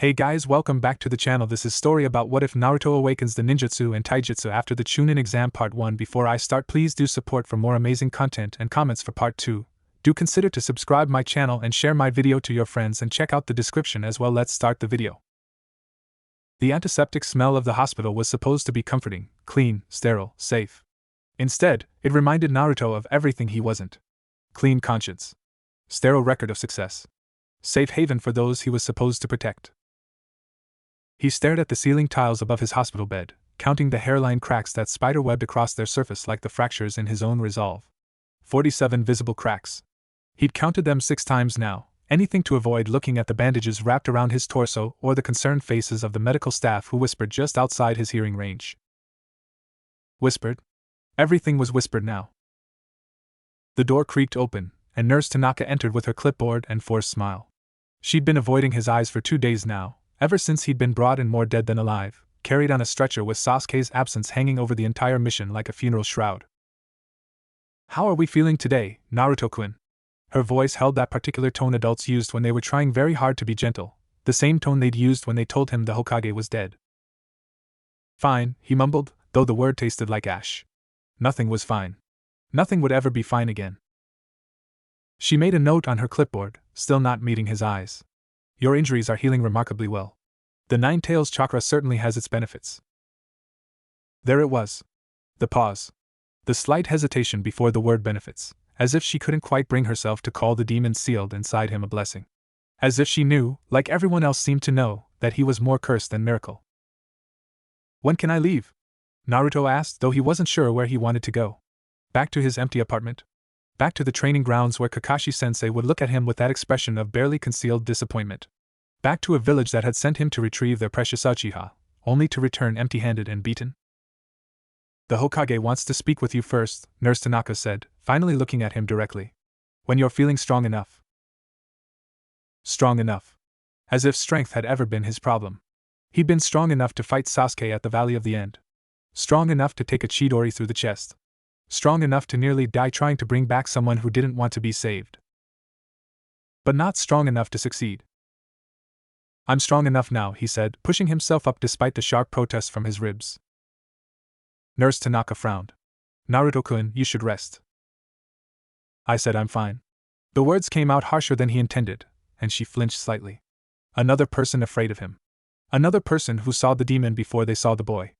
Hey guys, welcome back to the channel. This is story about what if Naruto awakens the ninjutsu and taijutsu after the Chunin exam part 1. Before I start, please do support for more amazing content and comments for part 2. Do consider to subscribe my channel and share my video to your friends and check out the description as well. Let's start the video. The antiseptic smell of the hospital was supposed to be comforting, clean, sterile, safe. Instead, it reminded Naruto of everything he wasn't. Clean conscience. Sterile record of success. Safe haven for those he was supposed to protect. He stared at the ceiling tiles above his hospital bed, counting the hairline cracks that spider-webbed across their surface like the fractures in his own resolve. 47 visible cracks. He'd counted them 6 times now, anything to avoid looking at the bandages wrapped around his torso or the concerned faces of the medical staff who whispered just outside his hearing range. Whispered? Everything was whispered now. The door creaked open, and Nurse Tanaka entered with her clipboard and forced smile. She'd been avoiding his eyes for 2 days now, ever since he'd been brought in more dead than alive, carried on a stretcher with Sasuke's absence hanging over the entire mission like a funeral shroud. How are we feeling today, Naruto-kun? Her voice held that particular tone adults used when they were trying very hard to be gentle, the same tone they'd used when they told him the Hokage was dead. Fine, he mumbled, though the word tasted like ash. Nothing was fine. Nothing would ever be fine again. She made a note on her clipboard, still not meeting his eyes. Your injuries are healing remarkably well. The Nine Tails chakra certainly has its benefits. There it was. The pause. The slight hesitation before the word benefits, as if she couldn't quite bring herself to call the demon sealed inside him a blessing. As if she knew, like everyone else seemed to know, that he was more curse than miracle. When can I leave? Naruto asked, though he wasn't sure where he wanted to go. Back to his empty apartment? Back to the training grounds where Kakashi-sensei would look at him with that expression of barely concealed disappointment. Back to a village that had sent him to retrieve their precious Uchiha, only to return empty-handed and beaten. The Hokage wants to speak with you first, Nurse Tanaka said, finally looking at him directly. When you're feeling strong enough. Strong enough. As if strength had ever been his problem. He'd been strong enough to fight Sasuke at the Valley of the End. Strong enough to take a Chidori through the chest. Strong enough to nearly die trying to bring back someone who didn't want to be saved. But not strong enough to succeed. I'm strong enough now, he said, pushing himself up despite the sharp protests from his ribs. Nurse Tanaka frowned. Naruto-kun, you should rest. I said I'm fine. The words came out harsher than he intended, and she flinched slightly. Another person afraid of him. Another person who saw the demon before they saw the boy.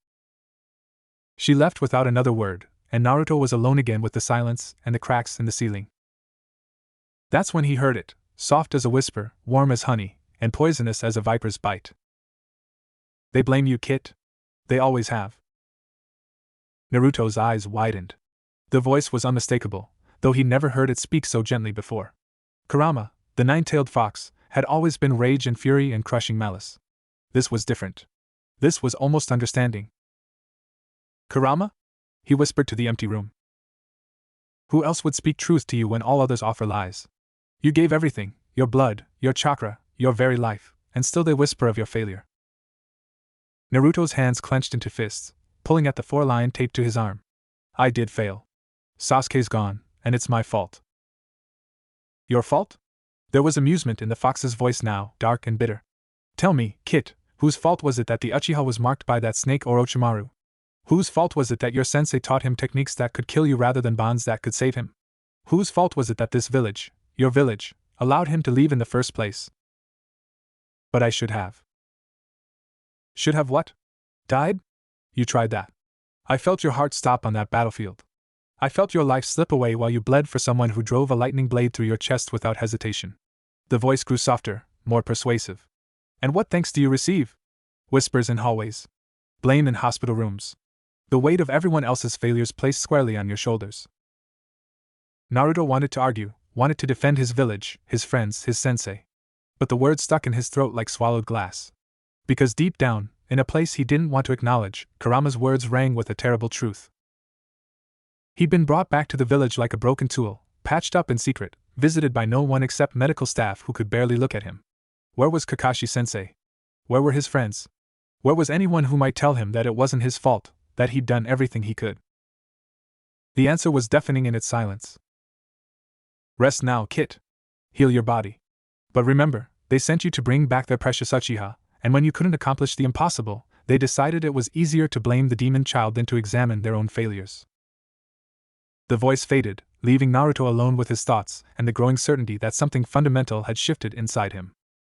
She left without another word, and Naruto was alone again with the silence and the cracks in the ceiling. That's when he heard it, soft as a whisper, warm as honey, and poisonous as a viper's bite. They blame you, Kit. They always have. Naruto's eyes widened. The voice was unmistakable, though he'd never heard it speak so gently before. Kurama, the nine-tailed fox, had always been rage and fury and crushing malice. This was different. This was almost understanding. Kurama? He whispered to the empty room. Who else would speak truth to you when all others offer lies? You gave everything, your blood, your chakra, your very life, and still they whisper of your failure. Naruto's hands clenched into fists, pulling at the 4-line tape to his arm. I did fail. Sasuke's gone, and it's my fault. Your fault? There was amusement in the fox's voice now, dark and bitter. Tell me, Kit, whose fault was it that the Uchiha was marked by that snake Orochimaru? Whose fault was it that your sensei taught him techniques that could kill you rather than bonds that could save him? Whose fault was it that this village, your village, allowed him to leave in the first place? But I should have. Should have what? Died? You tried that. I felt your heart stop on that battlefield. I felt your life slip away while you bled for someone who drove a lightning blade through your chest without hesitation. The voice grew softer, more persuasive. And what thanks do you receive? Whispers in hallways. Blame in hospital rooms. The weight of everyone else's failures placed squarely on your shoulders. Naruto wanted to argue, wanted to defend his village, his friends, his sensei. But the words stuck in his throat like swallowed glass. Because deep down, in a place he didn't want to acknowledge, Kurama's words rang with a terrible truth. He'd been brought back to the village like a broken tool, patched up in secret, visited by no one except medical staff who could barely look at him. Where was Kakashi-sensei? Where were his friends? Where was anyone who might tell him that it wasn't his fault, that he'd done everything he could? The answer was deafening in its silence. Rest now, Kit. Heal your body. But remember, they sent you to bring back their precious Uchiha, and when you couldn't accomplish the impossible, they decided it was easier to blame the demon child than to examine their own failures. The voice faded, leaving Naruto alone with his thoughts and the growing certainty that something fundamental had shifted inside him.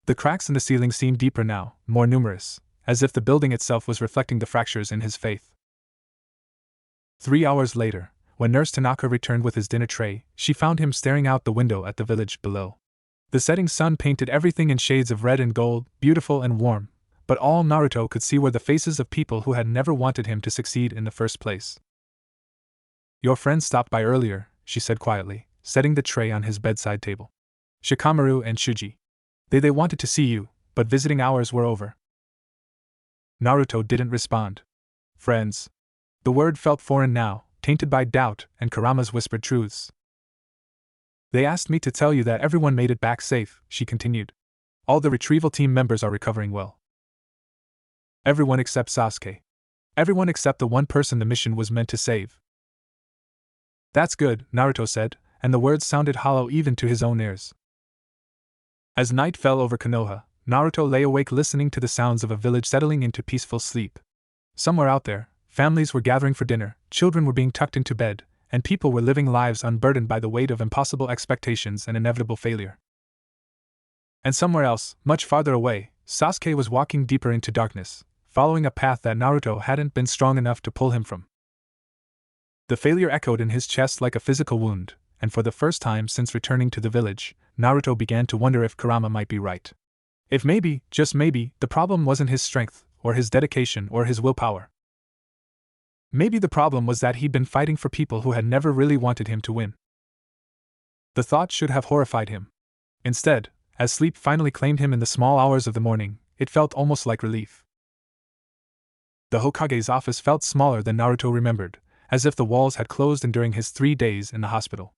The cracks in the ceiling seemed deeper now, more numerous, as if the building itself was reflecting the fractures in his faith. 3 hours later, when Nurse Tanaka returned with his dinner tray, she found him staring out the window at the village below. The setting sun painted everything in shades of red and gold, beautiful and warm, but all Naruto could see were the faces of people who had never wanted him to succeed in the first place. "Your friends stopped by earlier," she said quietly, setting the tray on his bedside table. "Shikamaru and Shuji. They wanted to see you, but visiting hours were over." Naruto didn't respond. Friends. The word felt foreign now, tainted by doubt and Kurama's whispered truths. "They asked me to tell you that everyone made it back safe," she continued. "All the retrieval team members are recovering well. Everyone except Sasuke. Everyone except the one person the mission was meant to save." "That's good," Naruto said, and the words sounded hollow even to his own ears. As night fell over Konoha, Naruto lay awake listening to the sounds of a village settling into peaceful sleep. Somewhere out there, families were gathering for dinner, children were being tucked into bed, and people were living lives unburdened by the weight of impossible expectations and inevitable failure. And somewhere else, much farther away, Sasuke was walking deeper into darkness, following a path that Naruto hadn't been strong enough to pull him from. The failure echoed in his chest like a physical wound, and for the first time since returning to the village, Naruto began to wonder if Kurama might be right. If maybe, just maybe, the problem wasn't his strength, or his dedication, or his willpower. Maybe the problem was that he'd been fighting for people who had never really wanted him to win. The thought should have horrified him. Instead, as sleep finally claimed him in the small hours of the morning, it felt almost like relief. The Hokage's office felt smaller than Naruto remembered, as if the walls had closed in during his 3 days in the hospital.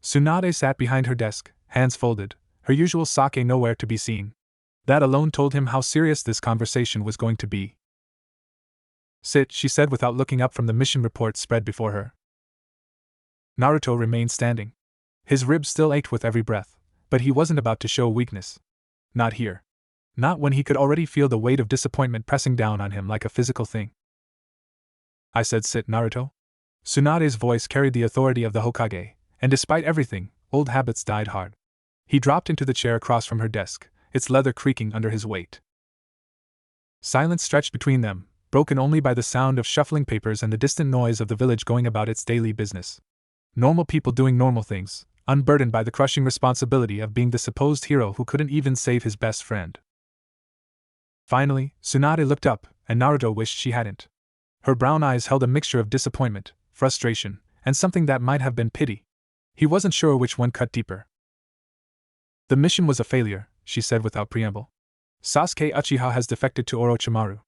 Tsunade sat behind her desk, hands folded, her usual sake nowhere to be seen. That alone told him how serious this conversation was going to be. "Sit," she said without looking up from the mission report spread before her. Naruto remained standing. His ribs still ached with every breath, but he wasn't about to show weakness. Not here. Not when he could already feel the weight of disappointment pressing down on him like a physical thing. "I said sit, Naruto." Tsunade's voice carried the authority of the Hokage, and despite everything, old habits died hard. He dropped into the chair across from her desk, its leather creaking under his weight. Silence stretched between them, broken only by the sound of shuffling papers and the distant noise of the village going about its daily business. Normal people doing normal things, unburdened by the crushing responsibility of being the supposed hero who couldn't even save his best friend. Finally, Tsunade looked up, and Naruto wished she hadn't. Her brown eyes held a mixture of disappointment, frustration, and something that might have been pity. He wasn't sure which one cut deeper. "The mission was a failure," she said without preamble. "Sasuke Uchiha has defected to Orochimaru.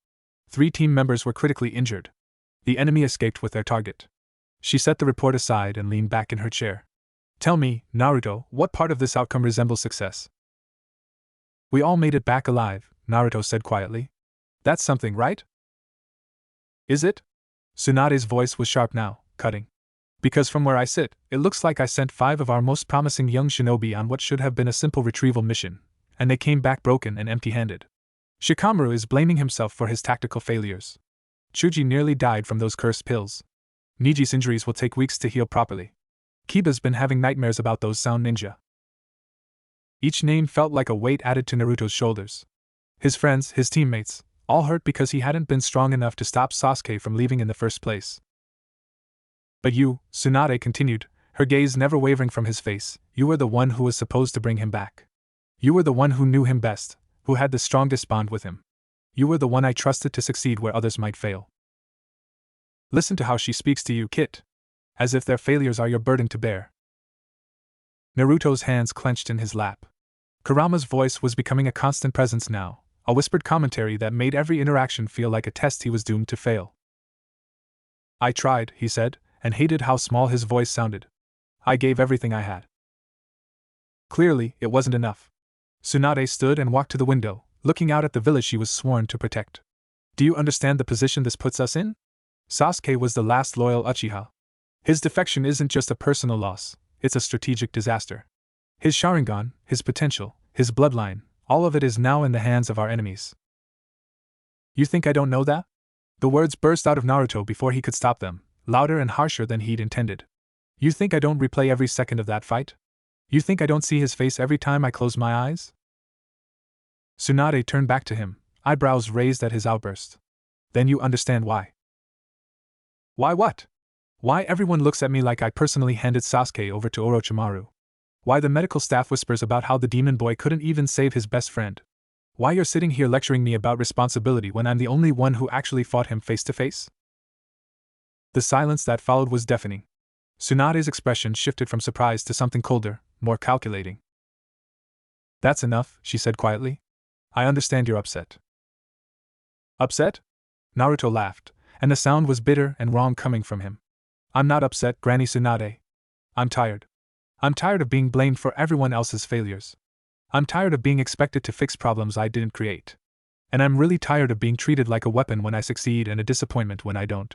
3 team members were critically injured. The enemy escaped with their target." She set the report aside and leaned back in her chair. "Tell me, Naruto, what part of this outcome resembles success?" "We all made it back alive," Naruto said quietly. "That's something, right?" "Is it?" Tsunade's voice was sharp now, cutting. "Because from where I sit, it looks like I sent 5 of our most promising young shinobi on what should have been a simple retrieval mission, and they came back broken and empty-handed. Shikamaru is blaming himself for his tactical failures. Chuji nearly died from those cursed pills. Niji's injuries will take weeks to heal properly. Kiba's been having nightmares about those sound ninja." Each name felt like a weight added to Naruto's shoulders. His friends, his teammates, all hurt because he hadn't been strong enough to stop Sasuke from leaving in the first place. "But you," Tsunade continued, her gaze never wavering from his face, "you were the one who was supposed to bring him back. You were the one who knew him best, who had the strongest bond with him. You were the one I trusted to succeed where others might fail. Listen to how she speaks to you, Kit. As if their failures are your burden to bear." Naruto's hands clenched in his lap. Kurama's voice was becoming a constant presence now, a whispered commentary that made every interaction feel like a test he was doomed to fail. "I tried," he said, and hated how small his voice sounded. "I gave everything I had." Clearly, it wasn't enough. Tsunade stood and walked to the window, looking out at the village she was sworn to protect. "Do you understand the position this puts us in? Sasuke was the last loyal Uchiha. His defection isn't just a personal loss, it's a strategic disaster. His Sharingan, his potential, his bloodline, all of it is now in the hands of our enemies. You think I don't know that? The words burst out of Naruto before he could stop them, louder and harsher than he'd intended. You think I don't replay every second of that fight? You think I don't see his face every time I close my eyes? Tsunade turned back to him, eyebrows raised at his outburst. Then you understand why. Why what? Why everyone looks at me like I personally handed Sasuke over to Orochimaru. Why the medical staff whispers about how the demon boy couldn't even save his best friend. Why you're sitting here lecturing me about responsibility when I'm the only one who actually fought him face to face? The silence that followed was deafening. Tsunade's expression shifted from surprise to something colder, more calculating. That's enough, she said quietly. I understand you're upset. Upset? Naruto laughed, and the sound was bitter and wrong coming from him. I'm not upset, Granny Tsunade. I'm tired. I'm tired of being blamed for everyone else's failures. I'm tired of being expected to fix problems I didn't create. And I'm really tired of being treated like a weapon when I succeed and a disappointment when I don't.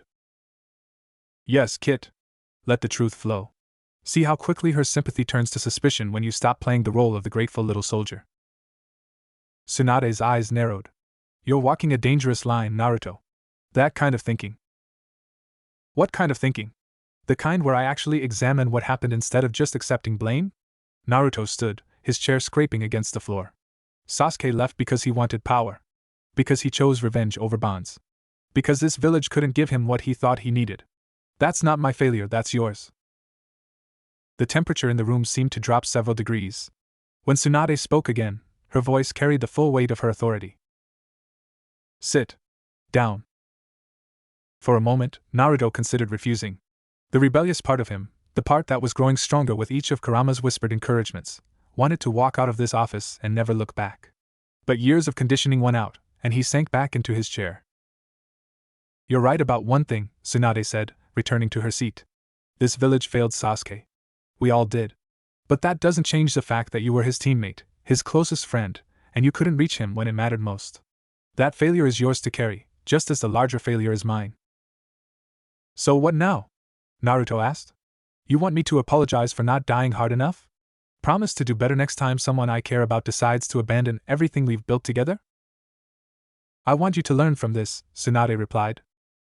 Yes, Kit. Let the truth flow. See how quickly her sympathy turns to suspicion when you stop playing the role of the grateful little soldier. Tsunade's eyes narrowed. You're walking a dangerous line, Naruto. That kind of thinking. What kind of thinking? The kind where I actually examine what happened instead of just accepting blame? Naruto stood, his chair scraping against the floor. Sasuke left because he wanted power. Because he chose revenge over bonds. Because this village couldn't give him what he thought he needed. That's not my failure, that's yours. The temperature in the room seemed to drop several degrees. When Tsunade spoke again, her voice carried the full weight of her authority. Sit down. For a moment, Naruto considered refusing. The rebellious part of him, the part that was growing stronger with each of Kurama's whispered encouragements, wanted to walk out of this office and never look back. But years of conditioning won out, and he sank back into his chair. You're right about one thing, Tsunade said, returning to her seat. This village failed Sasuke. We all did. But that doesn't change the fact that you were his teammate, his closest friend, and you couldn't reach him when it mattered most. That failure is yours to carry, just as the larger failure is mine. So what now? Naruto asked. You want me to apologize for not dying hard enough? Promise to do better next time someone I care about decides to abandon everything we've built together? I want you to learn from this, Tsunade replied.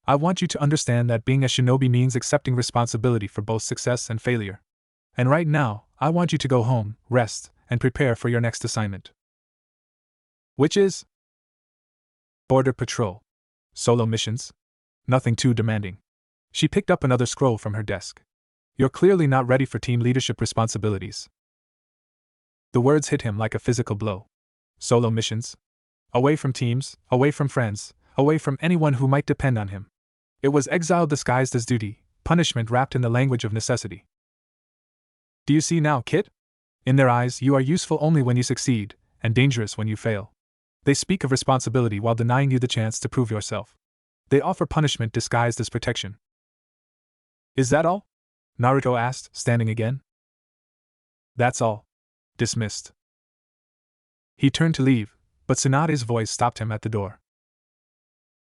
I want you to understand that being a shinobi means accepting responsibility for both success and failure. And right now, I want you to go home, rest, and prepare for your next assignment. Which is? Border Patrol. Solo missions. Nothing too demanding. She picked up another scroll from her desk. You're clearly not ready for team leadership responsibilities. The words hit him like a physical blow. Solo missions. Away from teams, away from friends, away from anyone who might depend on him. It was exile disguised as duty, punishment wrapped in the language of necessity. Do you see now, Kit? In their eyes, you are useful only when you succeed, and dangerous when you fail. They speak of responsibility while denying you the chance to prove yourself. They offer punishment disguised as protection. Is that all? Naruto asked, standing again. That's all. Dismissed. He turned to leave, but Tsunade's voice stopped him at the door.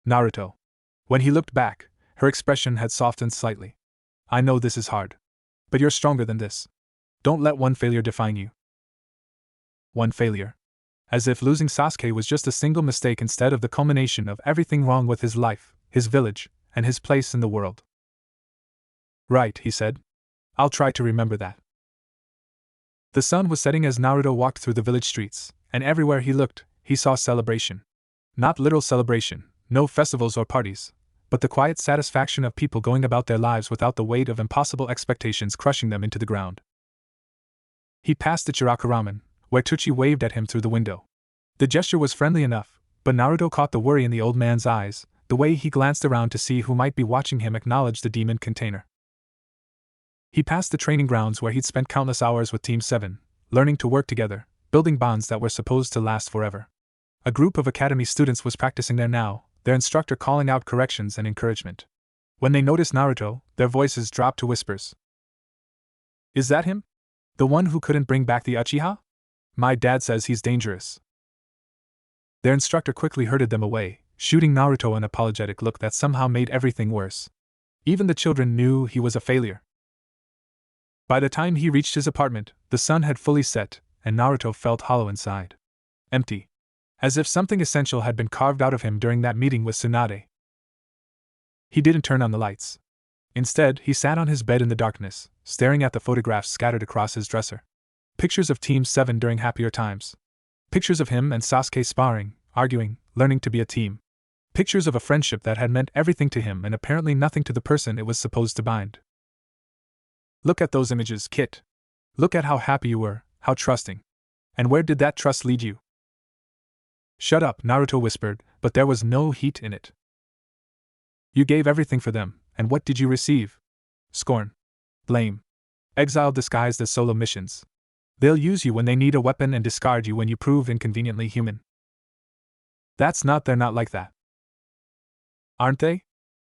Naruto. When he looked back, her expression had softened slightly. I know this is hard. But you're stronger than this. Don't let one failure define you. One failure. As if losing Sasuke was just a single mistake instead of the culmination of everything wrong with his life, his village, and his place in the world. Right, he said. I'll try to remember that. The sun was setting as Naruto walked through the village streets, and everywhere he looked, he saw celebration. Not literal celebration, no festivals or parties, but the quiet satisfaction of people going about their lives without the weight of impossible expectations crushing them into the ground. He passed the Chirakuramen, where Tsuchi waved at him through the window. The gesture was friendly enough, but Naruto caught the worry in the old man's eyes, the way he glanced around to see who might be watching him acknowledge the demon container. He passed the training grounds where he'd spent countless hours with Team 7, learning to work together, building bonds that were supposed to last forever. A group of academy students was practicing there now, their instructor calling out corrections and encouragement. When they noticed Naruto, their voices dropped to whispers. Is that him? The one who couldn't bring back the Uchiha? My dad says he's dangerous. Their instructor quickly herded them away, shooting Naruto an apologetic look that somehow made everything worse. Even the children knew he was a failure. By the time he reached his apartment, the sun had fully set, and Naruto felt hollow inside. Empty. As if something essential had been carved out of him during that meeting with Tsunade. He didn't turn on the lights. Instead, he sat on his bed in the darkness, staring at the photographs scattered across his dresser. Pictures of Team 7 during happier times. Pictures of him and Sasuke sparring, arguing, learning to be a team. Pictures of a friendship that had meant everything to him and apparently nothing to the person it was supposed to bind. Look at those images, Kit. Look at how happy you were, how trusting. And where did that trust lead you? Shut up, Naruto whispered, but there was no heat in it. You gave everything for them, and what did you receive? Scorn. Blame. Exile disguised as solo missions. They'll use you when they need a weapon and discard you when you prove inconveniently human. They're not like that. Aren't they?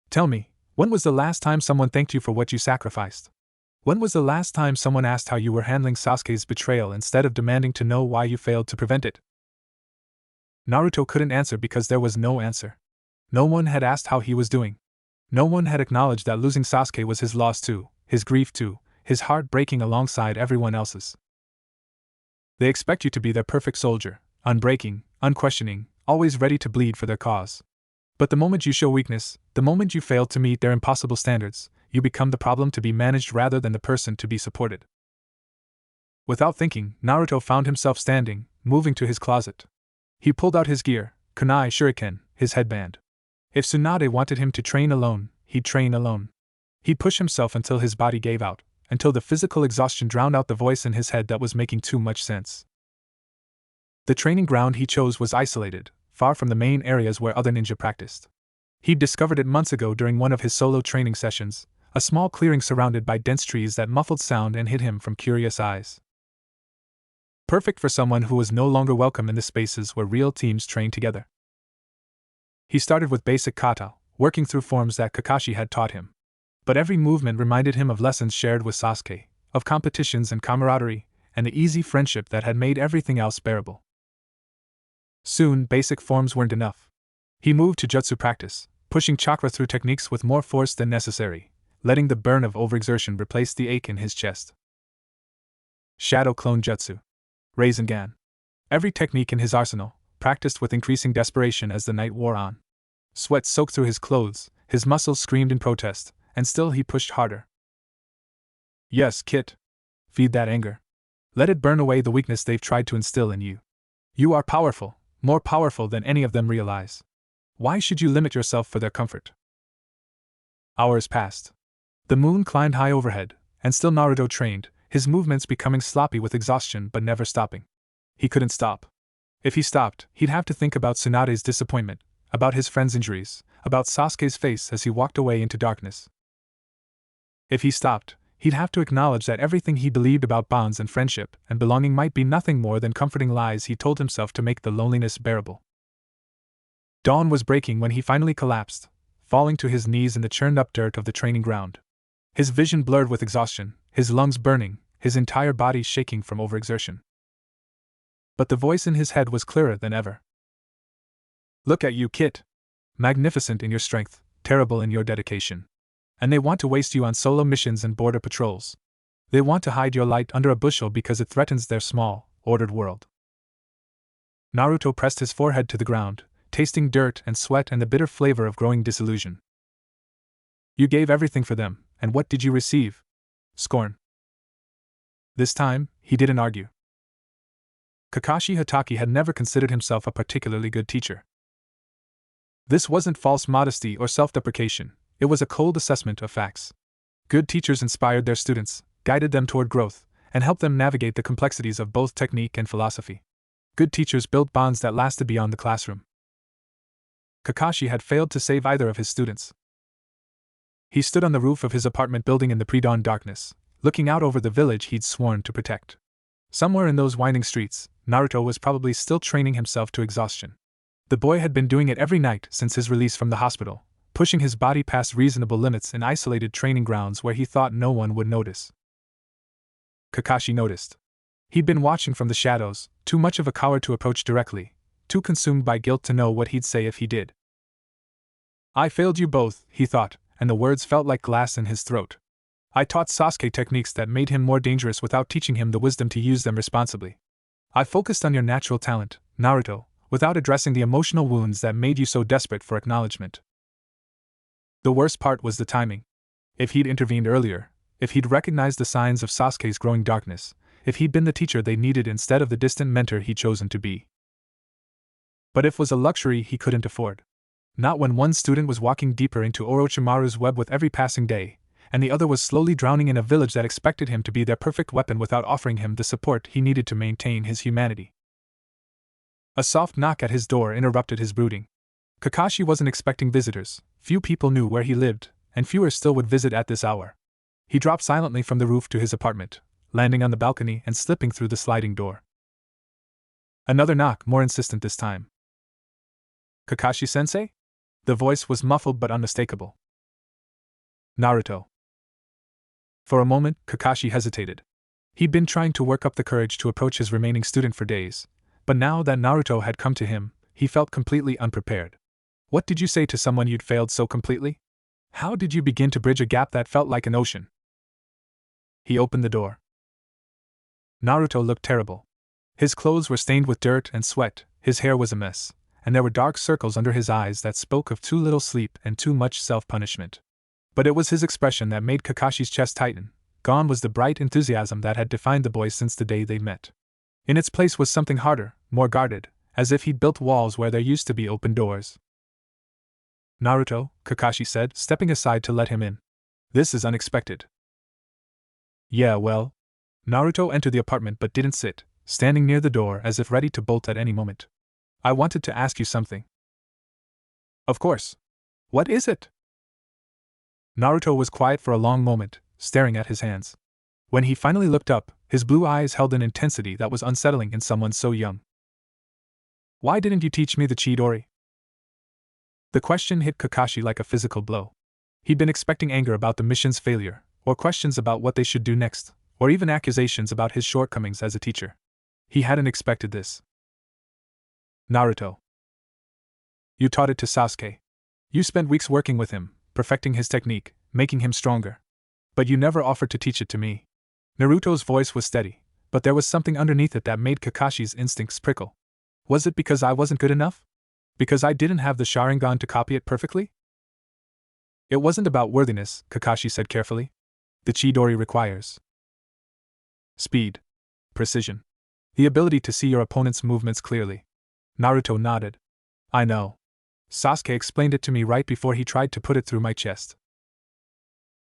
Tell me, when was the last time someone thanked you for what you sacrificed? When was the last time someone asked how you were handling Sasuke's betrayal instead of demanding to know why you failed to prevent it? Naruto couldn't answer because there was no answer. No one had asked how he was doing. No one had acknowledged that losing Sasuke was his loss too, his grief too, his heart breaking alongside everyone else's. They expect you to be their perfect soldier, unbreaking, unquestioning, always ready to bleed for their cause. But the moment you show weakness, the moment you fail to meet their impossible standards, you become the problem to be managed rather than the person to be supported. Without thinking, Naruto found himself standing, moving to his closet. He pulled out his gear, kunai shuriken, his headband. If Tsunade wanted him to train alone, he'd train alone. He'd push himself until his body gave out, until the physical exhaustion drowned out the voice in his head that was making too much sense. The training ground he chose was isolated, far from the main areas where other ninja practiced. He'd discovered it months ago during one of his solo training sessions, a small clearing surrounded by dense trees that muffled sound and hid him from curious eyes. Perfect for someone who was no longer welcome in the spaces where real teams trained together. He started with basic kata, working through forms that Kakashi had taught him. But every movement reminded him of lessons shared with Sasuke, of competitions and camaraderie, and the easy friendship that had made everything else bearable. Soon, basic forms weren't enough. He moved to jutsu practice, pushing chakra through techniques with more force than necessary, letting the burn of overexertion replace the ache in his chest. Shadow Clone Jutsu. Rasengan. Every technique in his arsenal, practiced with increasing desperation as the night wore on. Sweat soaked through his clothes, his muscles screamed in protest, and still he pushed harder. Yes, Kit. Feed that anger. Let it burn away the weakness they've tried to instill in you. You are powerful, more powerful than any of them realize. Why should you limit yourself for their comfort? Hours passed. The moon climbed high overhead, and still Naruto trained, his movements becoming sloppy with exhaustion but never stopping. He couldn't stop. If he stopped, he'd have to think about Tsunade's disappointment, about his friend's injuries, about Sasuke's face as he walked away into darkness. If he stopped, he'd have to acknowledge that everything he believed about bonds and friendship and belonging might be nothing more than comforting lies he told himself to make the loneliness bearable. Dawn was breaking when he finally collapsed, falling to his knees in the churned-up dirt of the training ground. His vision blurred with exhaustion, his lungs burning, his entire body shaking from overexertion. But the voice in his head was clearer than ever. Look at you, Kit. Magnificent in your strength, terrible in your dedication. And they want to waste you on solo missions and border patrols. They want to hide your light under a bushel because it threatens their small, ordered world. Naruto pressed his forehead to the ground, tasting dirt and sweat and the bitter flavor of growing disillusion. You gave everything for them, and what did you receive? Scorn. This time, he didn't argue. Kakashi Hatake had never considered himself a particularly good teacher. This wasn't false modesty or self-deprecation, it was a cold assessment of facts. Good teachers inspired their students, guided them toward growth, and helped them navigate the complexities of both technique and philosophy. Good teachers built bonds that lasted beyond the classroom. Kakashi had failed to save either of his students. He stood on the roof of his apartment building in the pre-dawn darkness, looking out over the village he'd sworn to protect. Somewhere in those winding streets, Naruto was probably still training himself to exhaustion. The boy had been doing it every night since his release from the hospital, pushing his body past reasonable limits in isolated training grounds where he thought no one would notice. Kakashi noticed. He'd been watching from the shadows, too much of a coward to approach directly, too consumed by guilt to know what he'd say if he did. I failed you both, he thought, and the words felt like glass in his throat. I taught Sasuke techniques that made him more dangerous without teaching him the wisdom to use them responsibly. I focused on your natural talent, Naruto, without addressing the emotional wounds that made you so desperate for acknowledgement. The worst part was the timing. If he'd intervened earlier, if he'd recognized the signs of Sasuke's growing darkness, if he'd been the teacher they needed instead of the distant mentor he'd chosen to be. But it was a luxury he couldn't afford. Not when one student was walking deeper into Orochimaru's web with every passing day, and the other was slowly drowning in a village that expected him to be their perfect weapon without offering him the support he needed to maintain his humanity. A soft knock at his door interrupted his brooding. Kakashi wasn't expecting visitors, few people knew where he lived, and fewer still would visit at this hour. He dropped silently from the roof to his apartment, landing on the balcony and slipping through the sliding door. Another knock, more insistent this time. "Kakashi-sensei?" The voice was muffled but unmistakable. "Naruto." For a moment, Kakashi hesitated. He'd been trying to work up the courage to approach his remaining student for days, but now that Naruto had come to him, he felt completely unprepared. What did you say to someone you'd failed so completely? How did you begin to bridge a gap that felt like an ocean? He opened the door. Naruto looked terrible. His clothes were stained with dirt and sweat, his hair was a mess, and there were dark circles under his eyes that spoke of too little sleep and too much self-punishment. But it was his expression that made Kakashi's chest tighten. Gone was the bright enthusiasm that had defined the boy since the day they met. In its place was something harder, more guarded, as if he'd built walls where there used to be open doors. "Naruto," Kakashi said, stepping aside to let him in. "This is unexpected." "Yeah, well." Naruto entered the apartment but didn't sit, standing near the door as if ready to bolt at any moment. "I wanted to ask you something." "Of course. What is it?" Naruto was quiet for a long moment, staring at his hands. When he finally looked up, his blue eyes held an intensity that was unsettling in someone so young. "Why didn't you teach me the Chidori?" The question hit Kakashi like a physical blow. He'd been expecting anger about the mission's failure, or questions about what they should do next, or even accusations about his shortcomings as a teacher. He hadn't expected this. "Naruto. You taught it to Sasuke. You spent weeks working with him, perfecting his technique, making him stronger. But you never offered to teach it to me." Naruto's voice was steady, but there was something underneath it that made Kakashi's instincts prickle. Was it because I wasn't good enough? Because I didn't have the Sharingan to copy it perfectly? "It wasn't about worthiness," Kakashi said carefully. "The Chidori requires speed, precision, the ability to see your opponent's movements clearly." Naruto nodded. "I know. Sasuke explained it to me right before he tried to put it through my chest."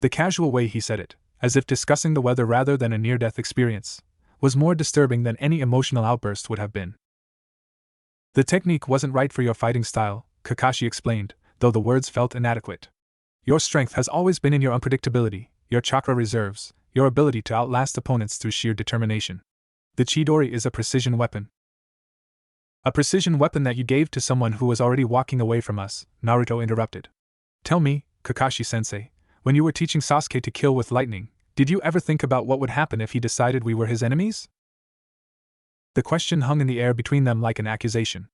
The casual way he said it, as if discussing the weather rather than a near-death experience, was more disturbing than any emotional outburst would have been. "The technique wasn't right for your fighting style," Kakashi explained, though the words felt inadequate. "Your strength has always been in your unpredictability, your chakra reserves, your ability to outlast opponents through sheer determination. The Chidori is a precision weapon." "A precision weapon that you gave to someone who was already walking away from us," Naruto interrupted. "Tell me, Kakashi-sensei, when you were teaching Sasuke to kill with lightning, did you ever think about what would happen if he decided we were his enemies?" The question hung in the air between them like an accusation.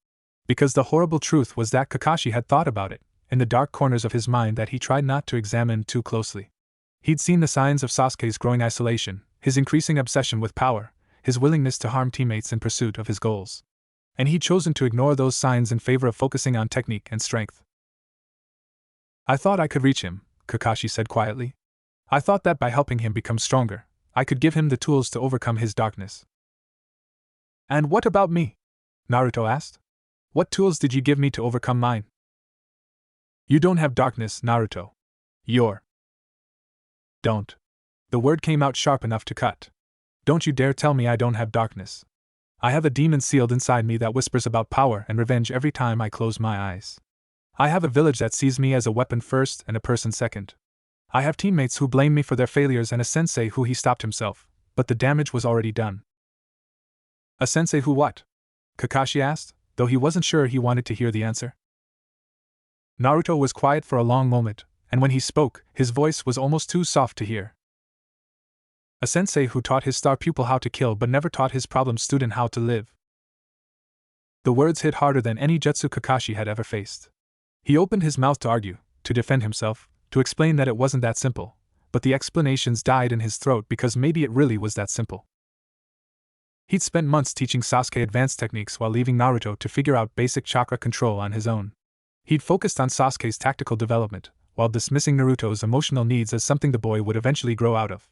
Because the horrible truth was that Kakashi had thought about it, in the dark corners of his mind that he tried not to examine too closely. He'd seen the signs of Sasuke's growing isolation, his increasing obsession with power, his willingness to harm teammates in pursuit of his goals. And he'd chosen to ignore those signs in favor of focusing on technique and strength. "I thought I could reach him," Kakashi said quietly. "I thought that by helping him become stronger, I could give him the tools to overcome his darkness." "And what about me?" Naruto asked. "What tools did you give me to overcome mine?" "You don't have darkness, Naruto. You're..." "Don't." The word came out sharp enough to cut. "Don't you dare tell me I don't have darkness. I have a demon sealed inside me that whispers about power and revenge every time I close my eyes. I have a village that sees me as a weapon first and a person second. I have teammates who blame me for their failures and a sensei who he stopped himself, but the damage was already done." "A sensei who what?" Kakashi asked, though he wasn't sure he wanted to hear the answer. Naruto was quiet for a long moment, and when he spoke, his voice was almost too soft to hear. "A sensei who taught his star pupil how to kill but never taught his problem student how to live." The words hit harder than any jutsu Kakashi had ever faced. He opened his mouth to argue, to defend himself, to explain that it wasn't that simple, but the explanations died in his throat because maybe it really was that simple. He'd spent months teaching Sasuke advanced techniques while leaving Naruto to figure out basic chakra control on his own. He'd focused on Sasuke's tactical development, while dismissing Naruto's emotional needs as something the boy would eventually grow out of.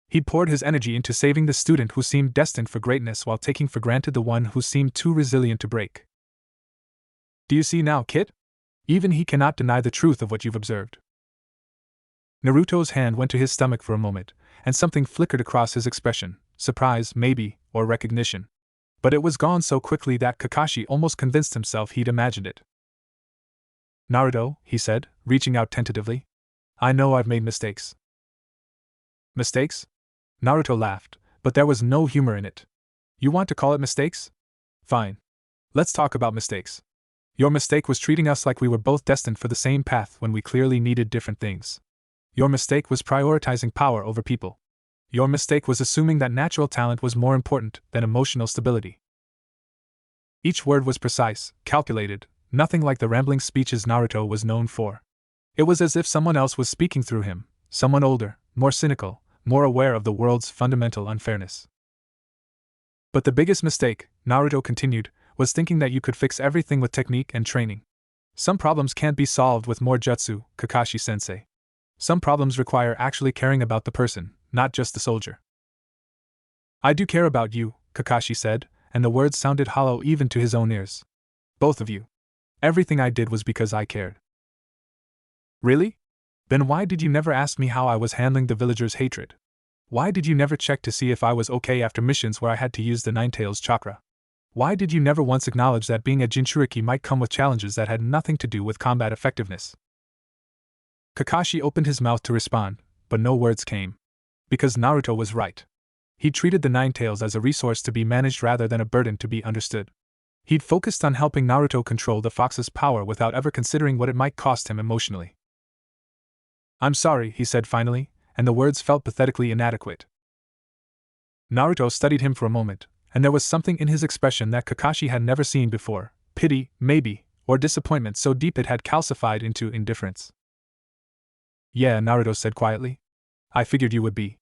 He'd poured his energy into saving the student who seemed destined for greatness while taking for granted the one who seemed too resilient to break. Do you see now, kid? Even he cannot deny the truth of what you've observed. Naruto's hand went to his stomach for a moment, and something flickered across his expression, surprise, maybe, or recognition. But it was gone so quickly that Kakashi almost convinced himself he'd imagined it. Naruto, he said, reaching out tentatively. I know I've made mistakes. Mistakes? Naruto laughed, but there was no humor in it. You want to call it mistakes? Fine. Let's talk about mistakes. Your mistake was treating us like we were both destined for the same path when we clearly needed different things. Your mistake was prioritizing power over people. Your mistake was assuming that natural talent was more important than emotional stability. Each word was precise, calculated, nothing like the rambling speeches Naruto was known for. It was as if someone else was speaking through him, someone older, more cynical, more aware of the world's fundamental unfairness. But the biggest mistake, Naruto continued, was thinking that you could fix everything with technique and training. Some problems can't be solved with more jutsu, Kakashi-sensei. Some problems require actually caring about the person, not just the soldier. I do care about you, Kakashi said, and the words sounded hollow even to his own ears. Both of you. Everything I did was because I cared. Really? Then why did you never ask me how I was handling the villagers' hatred? Why did you never check to see if I was okay after missions where I had to use the Nine-Tails chakra? Why did you never once acknowledge that being a Jinchuriki might come with challenges that had nothing to do with combat effectiveness? Kakashi opened his mouth to respond, but no words came. Because Naruto was right. He treated the Nine-Tails as a resource to be managed rather than a burden to be understood. He'd focused on helping Naruto control the fox's power without ever considering what it might cost him emotionally. I'm sorry, he said finally, and the words felt pathetically inadequate. Naruto studied him for a moment, and there was something in his expression that Kakashi had never seen before, pity, maybe, or disappointment so deep it had calcified into indifference. Yeah, Naruto said quietly. I figured you would be.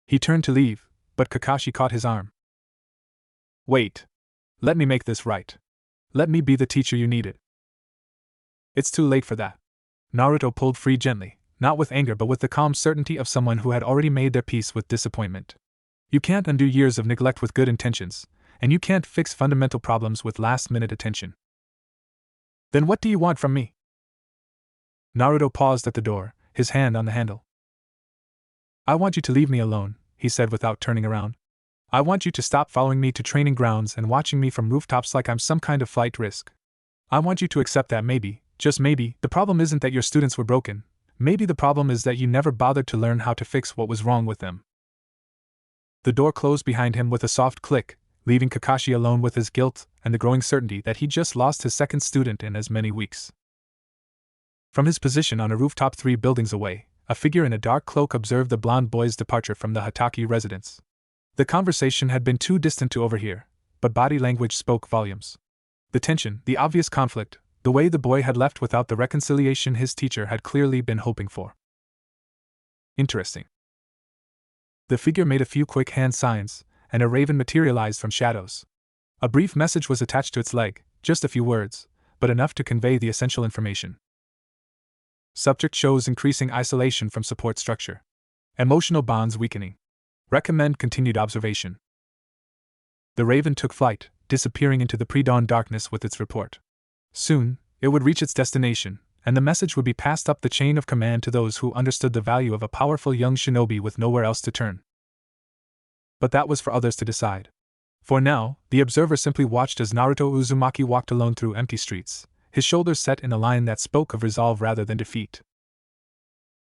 He turned to leave, but Kakashi caught his arm. Wait. Let me make this right. Let me be the teacher you needed. It's too late for that. Naruto pulled free gently, not with anger but with the calm certainty of someone who had already made their peace with disappointment. You can't undo years of neglect with good intentions, and you can't fix fundamental problems with last-minute attention. Then what do you want from me? Naruto paused at the door, his hand on the handle. I want you to leave me alone, he said without turning around. I want you to stop following me to training grounds and watching me from rooftops like I'm some kind of flight risk. I want you to accept that maybe, just maybe, the problem isn't that your students were broken. Maybe the problem is that you never bothered to learn how to fix what was wrong with them. The door closed behind him with a soft click, leaving Kakashi alone with his guilt and the growing certainty that he'd just lost his second student in as many weeks. From his position on a rooftop 3 buildings away, a figure in a dark cloak observed the blonde boy's departure from the Hatake residence. The conversation had been too distant to overhear, but body language spoke volumes. The tension, the obvious conflict, the way the boy had left without the reconciliation his teacher had clearly been hoping for. Interesting. The figure made a few quick hand signs, and a raven materialized from shadows. A brief message was attached to its leg, just a few words, but enough to convey the essential information. Subject shows increasing isolation from support structure. Emotional bonds weakening. Recommend continued observation. The raven took flight, disappearing into the pre-dawn darkness with its report. Soon, it would reach its destination, and the message would be passed up the chain of command to those who understood the value of a powerful young shinobi with nowhere else to turn. But that was for others to decide. For now, the observer simply watched as Naruto Uzumaki walked alone through empty streets, his shoulders set in a line that spoke of resolve rather than defeat.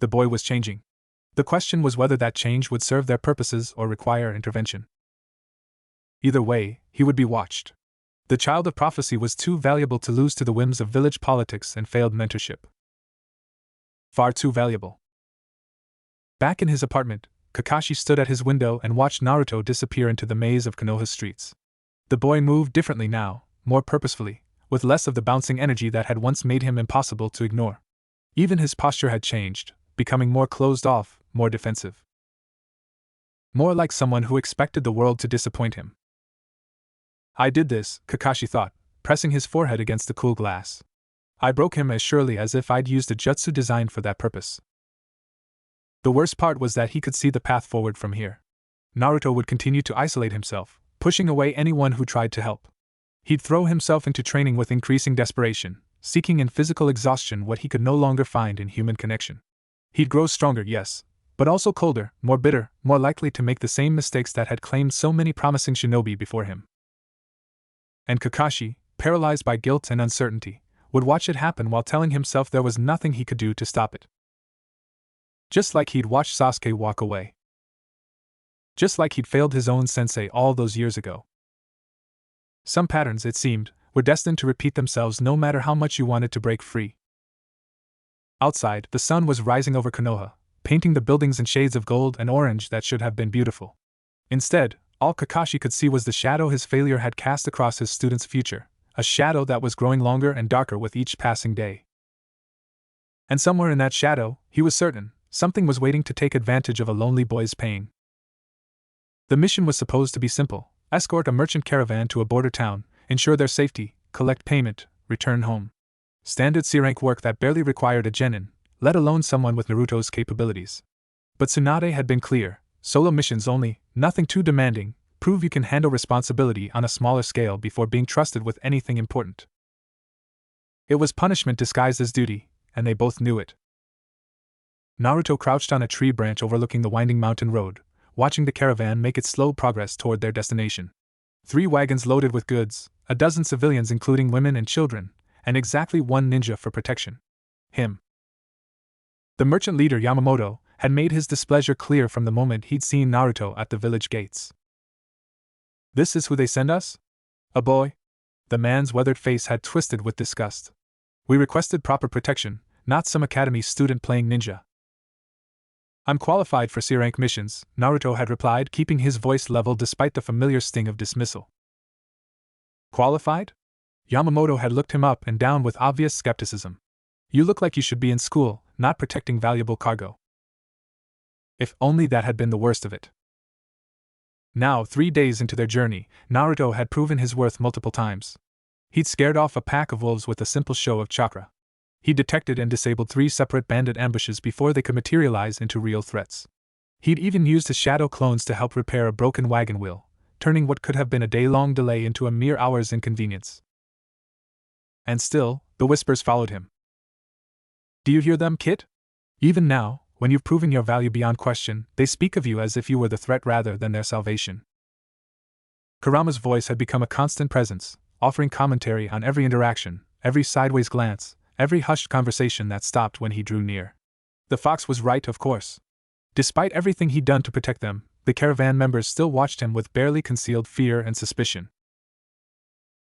The boy was changing. The question was whether that change would serve their purposes or require intervention. Either way, he would be watched. The child of prophecy was too valuable to lose to the whims of village politics and failed mentorship. Far too valuable. Back in his apartment, Kakashi stood at his window and watched Naruto disappear into the maze of Konoha streets. The boy moved differently now, more purposefully, with less of the bouncing energy that had once made him impossible to ignore. Even his posture had changed, becoming more closed off, more defensive. more like someone who expected the world to disappoint him. I did this, Kakashi thought, pressing his forehead against the cool glass. I broke him as surely as if I'd used a jutsu designed for that purpose. The worst part was that he could see the path forward from here. Naruto would continue to isolate himself, pushing away anyone who tried to help. He'd throw himself into training with increasing desperation, seeking in physical exhaustion what he could no longer find in human connection. He'd grow stronger, yes, but also colder, more bitter, more likely to make the same mistakes that had claimed so many promising shinobi before him. And Kakashi, paralyzed by guilt and uncertainty, would watch it happen while telling himself there was nothing he could do to stop it. Just like he'd watched Sasuke walk away. Just like he'd failed his own sensei all those years ago. Some patterns, it seemed, were destined to repeat themselves no matter how much you wanted to break free. Outside, the sun was rising over Konoha, painting the buildings in shades of gold and orange that should have been beautiful. Instead, all Kakashi could see was the shadow his failure had cast across his students' future, a shadow that was growing longer and darker with each passing day. And somewhere in that shadow, he was certain, something was waiting to take advantage of a lonely boy's pain. The mission was supposed to be simple: escort a merchant caravan to a border town, ensure their safety, collect payment, return home. Standard C-rank work that barely required a genin, let alone someone with Naruto's capabilities. But Tsunade had been clear: solo missions only, nothing too demanding, prove you can handle responsibility on a smaller scale before being trusted with anything important. It was punishment disguised as duty, and they both knew it. Naruto crouched on a tree branch overlooking the winding mountain road, watching the caravan make its slow progress toward their destination. 3 wagons loaded with goods, a dozen civilians including women and children, and exactly 1 ninja for protection. Him. The merchant leader Yamamoto had made his displeasure clear from the moment he'd seen Naruto at the village gates. "This is who they send us? A boy?" The man's weathered face had twisted with disgust. "We requested proper protection, not some academy student playing ninja." "I'm qualified for C-rank missions," Naruto had replied, keeping his voice level despite the familiar sting of dismissal. "Qualified?" Yamamoto had looked him up and down with obvious skepticism. "You look like you should be in school, not protecting valuable cargo." If only that had been the worst of it. Now, 3 days into their journey, Naruto had proven his worth multiple times. He'd scared off a pack of wolves with a simple show of chakra. He detected and disabled 3 separate bandit ambushes before they could materialize into real threats. He'd even used his shadow clones to help repair a broken wagon wheel, turning what could have been a day-long delay into a mere hour's inconvenience. And still, the whispers followed him. "Do you hear them, kid? Even now, when you've proven your value beyond question, they speak of you as if you were the threat rather than their salvation." Kurama's voice had become a constant presence, offering commentary on every interaction, every sideways glance, every hushed conversation that stopped when he drew near. The fox was right, of course. Despite everything he'd done to protect them, the caravan members still watched him with barely concealed fear and suspicion.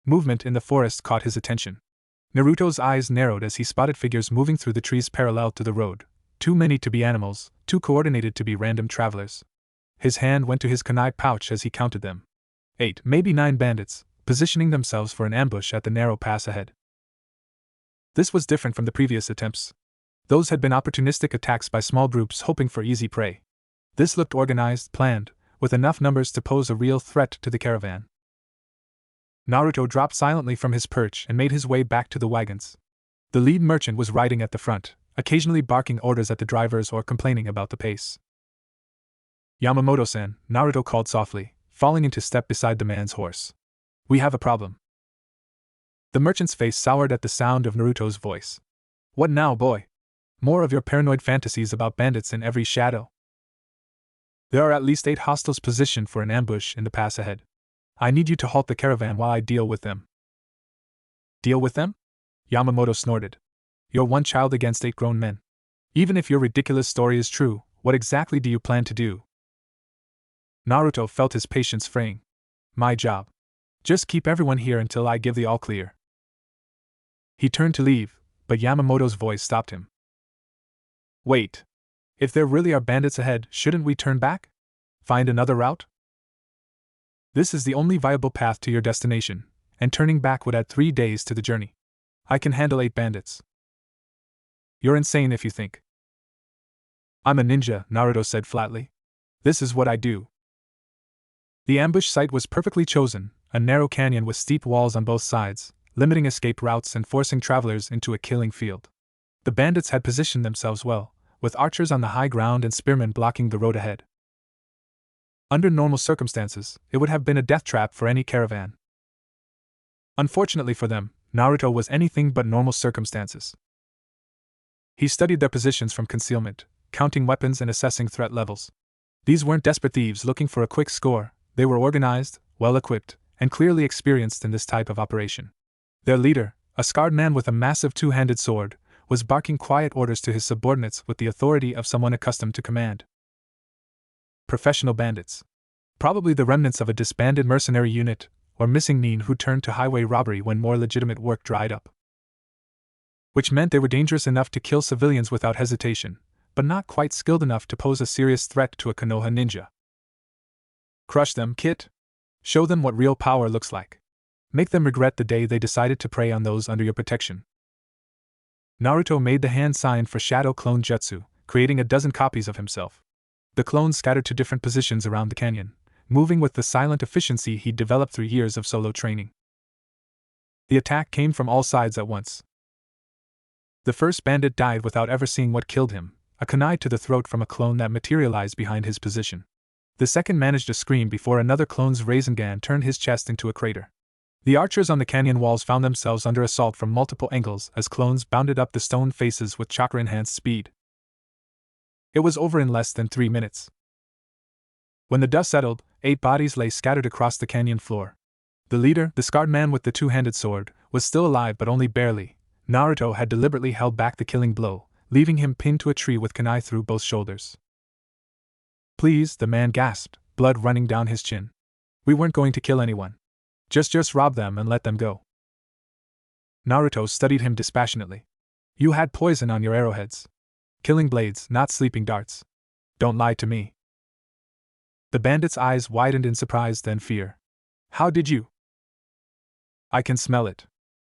Movement in the forest caught his attention. Naruto's eyes narrowed as he spotted figures moving through the trees parallel to the road, too many to be animals, too coordinated to be random travelers. His hand went to his kunai pouch as he counted them. 8, maybe 9 bandits, positioning themselves for an ambush at the narrow pass ahead. This was different from the previous attempts. Those had been opportunistic attacks by small groups hoping for easy prey. This looked organized, planned, with enough numbers to pose a real threat to the caravan. Naruto dropped silently from his perch and made his way back to the wagons. The lead merchant was riding at the front, occasionally barking orders at the drivers or complaining about the pace. "Yamamoto-san," Naruto called softly, falling into step beside the man's horse. "We have a problem." The merchant's face soured at the sound of Naruto's voice. "What now, boy? More of your paranoid fantasies about bandits in every shadow?" "There are at least 8 hostiles positioned for an ambush in the pass ahead. I need you to halt the caravan while I deal with them." "Deal with them?" Yamamoto snorted. "You're 1 child against 8 grown men. Even if your ridiculous story is true, what exactly do you plan to do?" Naruto felt his patience fraying. "My job. Just keep everyone here until I give the all-clear." He turned to leave, but Yamamoto's voice stopped him. "Wait. If there really are bandits ahead, shouldn't we turn back? Find another route? This is the only viable path to your destination, and turning back would add 3 days to the journey. I can handle 8 bandits." "You're insane if you think." "I'm a ninja," Naruto said flatly. "This is what I do. The ambush site was perfectly chosen, a narrow canyon with steep walls on both sides, limiting escape routes and forcing travelers into a killing field. The bandits had positioned themselves well, with archers on the high ground and spearmen blocking the road ahead. Under normal circumstances, it would have been a death trap for any caravan. Unfortunately for them, Naruto was anything but normal circumstances. He studied their positions from concealment, counting weapons and assessing threat levels. These weren't desperate thieves looking for a quick score, they were organized, well-equipped, and clearly experienced in this type of operation. Their leader, a scarred man with a massive two-handed sword, was barking quiet orders to his subordinates with the authority of someone accustomed to command. Professional bandits. Probably the remnants of a disbanded mercenary unit, or missing nin who turned to highway robbery when more legitimate work dried up. Which meant they were dangerous enough to kill civilians without hesitation, but not quite skilled enough to pose a serious threat to a Konoha ninja. Crush them, Kit. Show them what real power looks like. Make them regret the day they decided to prey on those under your protection. Naruto made the hand sign for Shadow Clone Jutsu, creating a dozen copies of himself. The clones scattered to different positions around the canyon, moving with the silent efficiency he'd developed through years of solo training. The attack came from all sides at once. The first bandit died without ever seeing what killed him, a kunai to the throat from a clone that materialized behind his position. The second managed to scream before another clone's Rasengan turned his chest into a crater. The archers on the canyon walls found themselves under assault from multiple angles as clones bounded up the stone faces with chakra-enhanced speed. It was over in less than 3 minutes. When the dust settled, 8 bodies lay scattered across the canyon floor. The leader, the scarred man with the two-handed sword, was still alive but only barely. Naruto had deliberately held back the killing blow, leaving him pinned to a tree with kunai through both shoulders. Please, the man gasped, blood running down his chin. We weren't going to kill anyone. Just rob them and let them go. Naruto studied him dispassionately. You had poison on your arrowheads. Killing blades, not sleeping darts. Don't lie to me. The bandit's eyes widened in surprise then fear. How did you? I can smell it.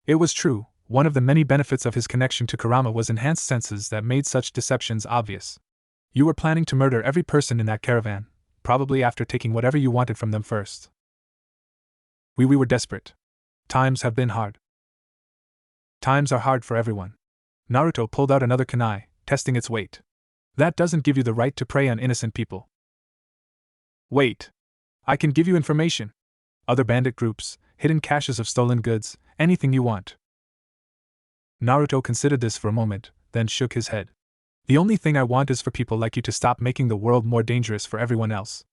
It was true, one of the many benefits of his connection to Kurama was enhanced senses that made such deceptions obvious. You were planning to murder every person in that caravan, probably after taking whatever you wanted from them first. We were desperate. Times have been hard. Times are hard for everyone. Naruto pulled out another kunai, testing its weight. That doesn't give you the right to prey on innocent people. Wait. I can give you information. Other bandit groups, hidden caches of stolen goods, anything you want. Naruto considered this for a moment, then shook his head. The only thing I want is for people like you to stop making the world more dangerous for everyone else.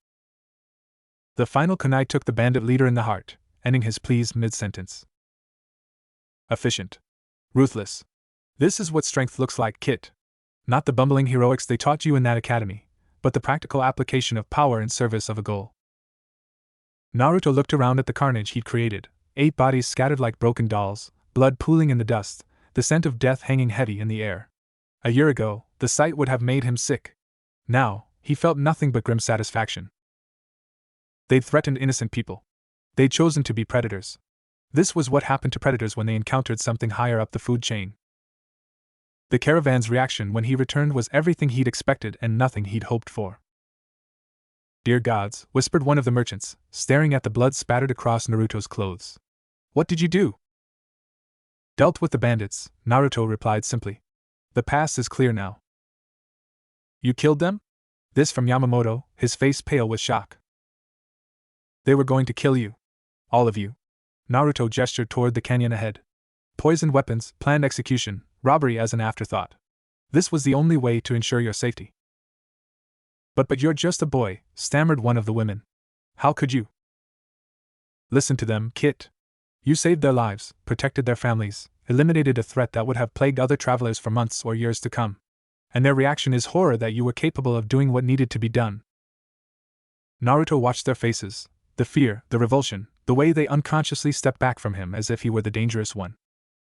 The final kunai took the bandit leader in the heart, ending his pleas mid-sentence. Efficient. Ruthless. This is what strength looks like, Kit. Not the bumbling heroics they taught you in that academy, but the practical application of power in service of a goal. Naruto looked around at the carnage he'd created, 8 bodies scattered like broken dolls, blood pooling in the dust, the scent of death hanging heavy in the air. A year ago, the sight would have made him sick. Now, he felt nothing but grim satisfaction. They'd threatened innocent people. They'd chosen to be predators. This was what happened to predators when they encountered something higher up the food chain. The caravan's reaction when he returned was everything he'd expected and nothing he'd hoped for. Dear gods, whispered one of the merchants, staring at the blood spattered across Naruto's clothes. What did you do? Dealt with the bandits, Naruto replied simply. The past is clear now. You killed them? This from Yamamoto, his face pale with shock. They were going to kill you. All of you. Naruto gestured toward the canyon ahead. Poisoned weapons, planned execution, robbery as an afterthought. This was the only way to ensure your safety. But you're just a boy, stammered one of the women. How could you? Listen to them, Kit. You saved their lives, protected their families, eliminated a threat that would have plagued other travelers for months or years to come. And their reaction is horror that you were capable of doing what needed to be done. Naruto watched their faces, the fear, the revulsion, the way they unconsciously stepped back from him as if he were the dangerous one.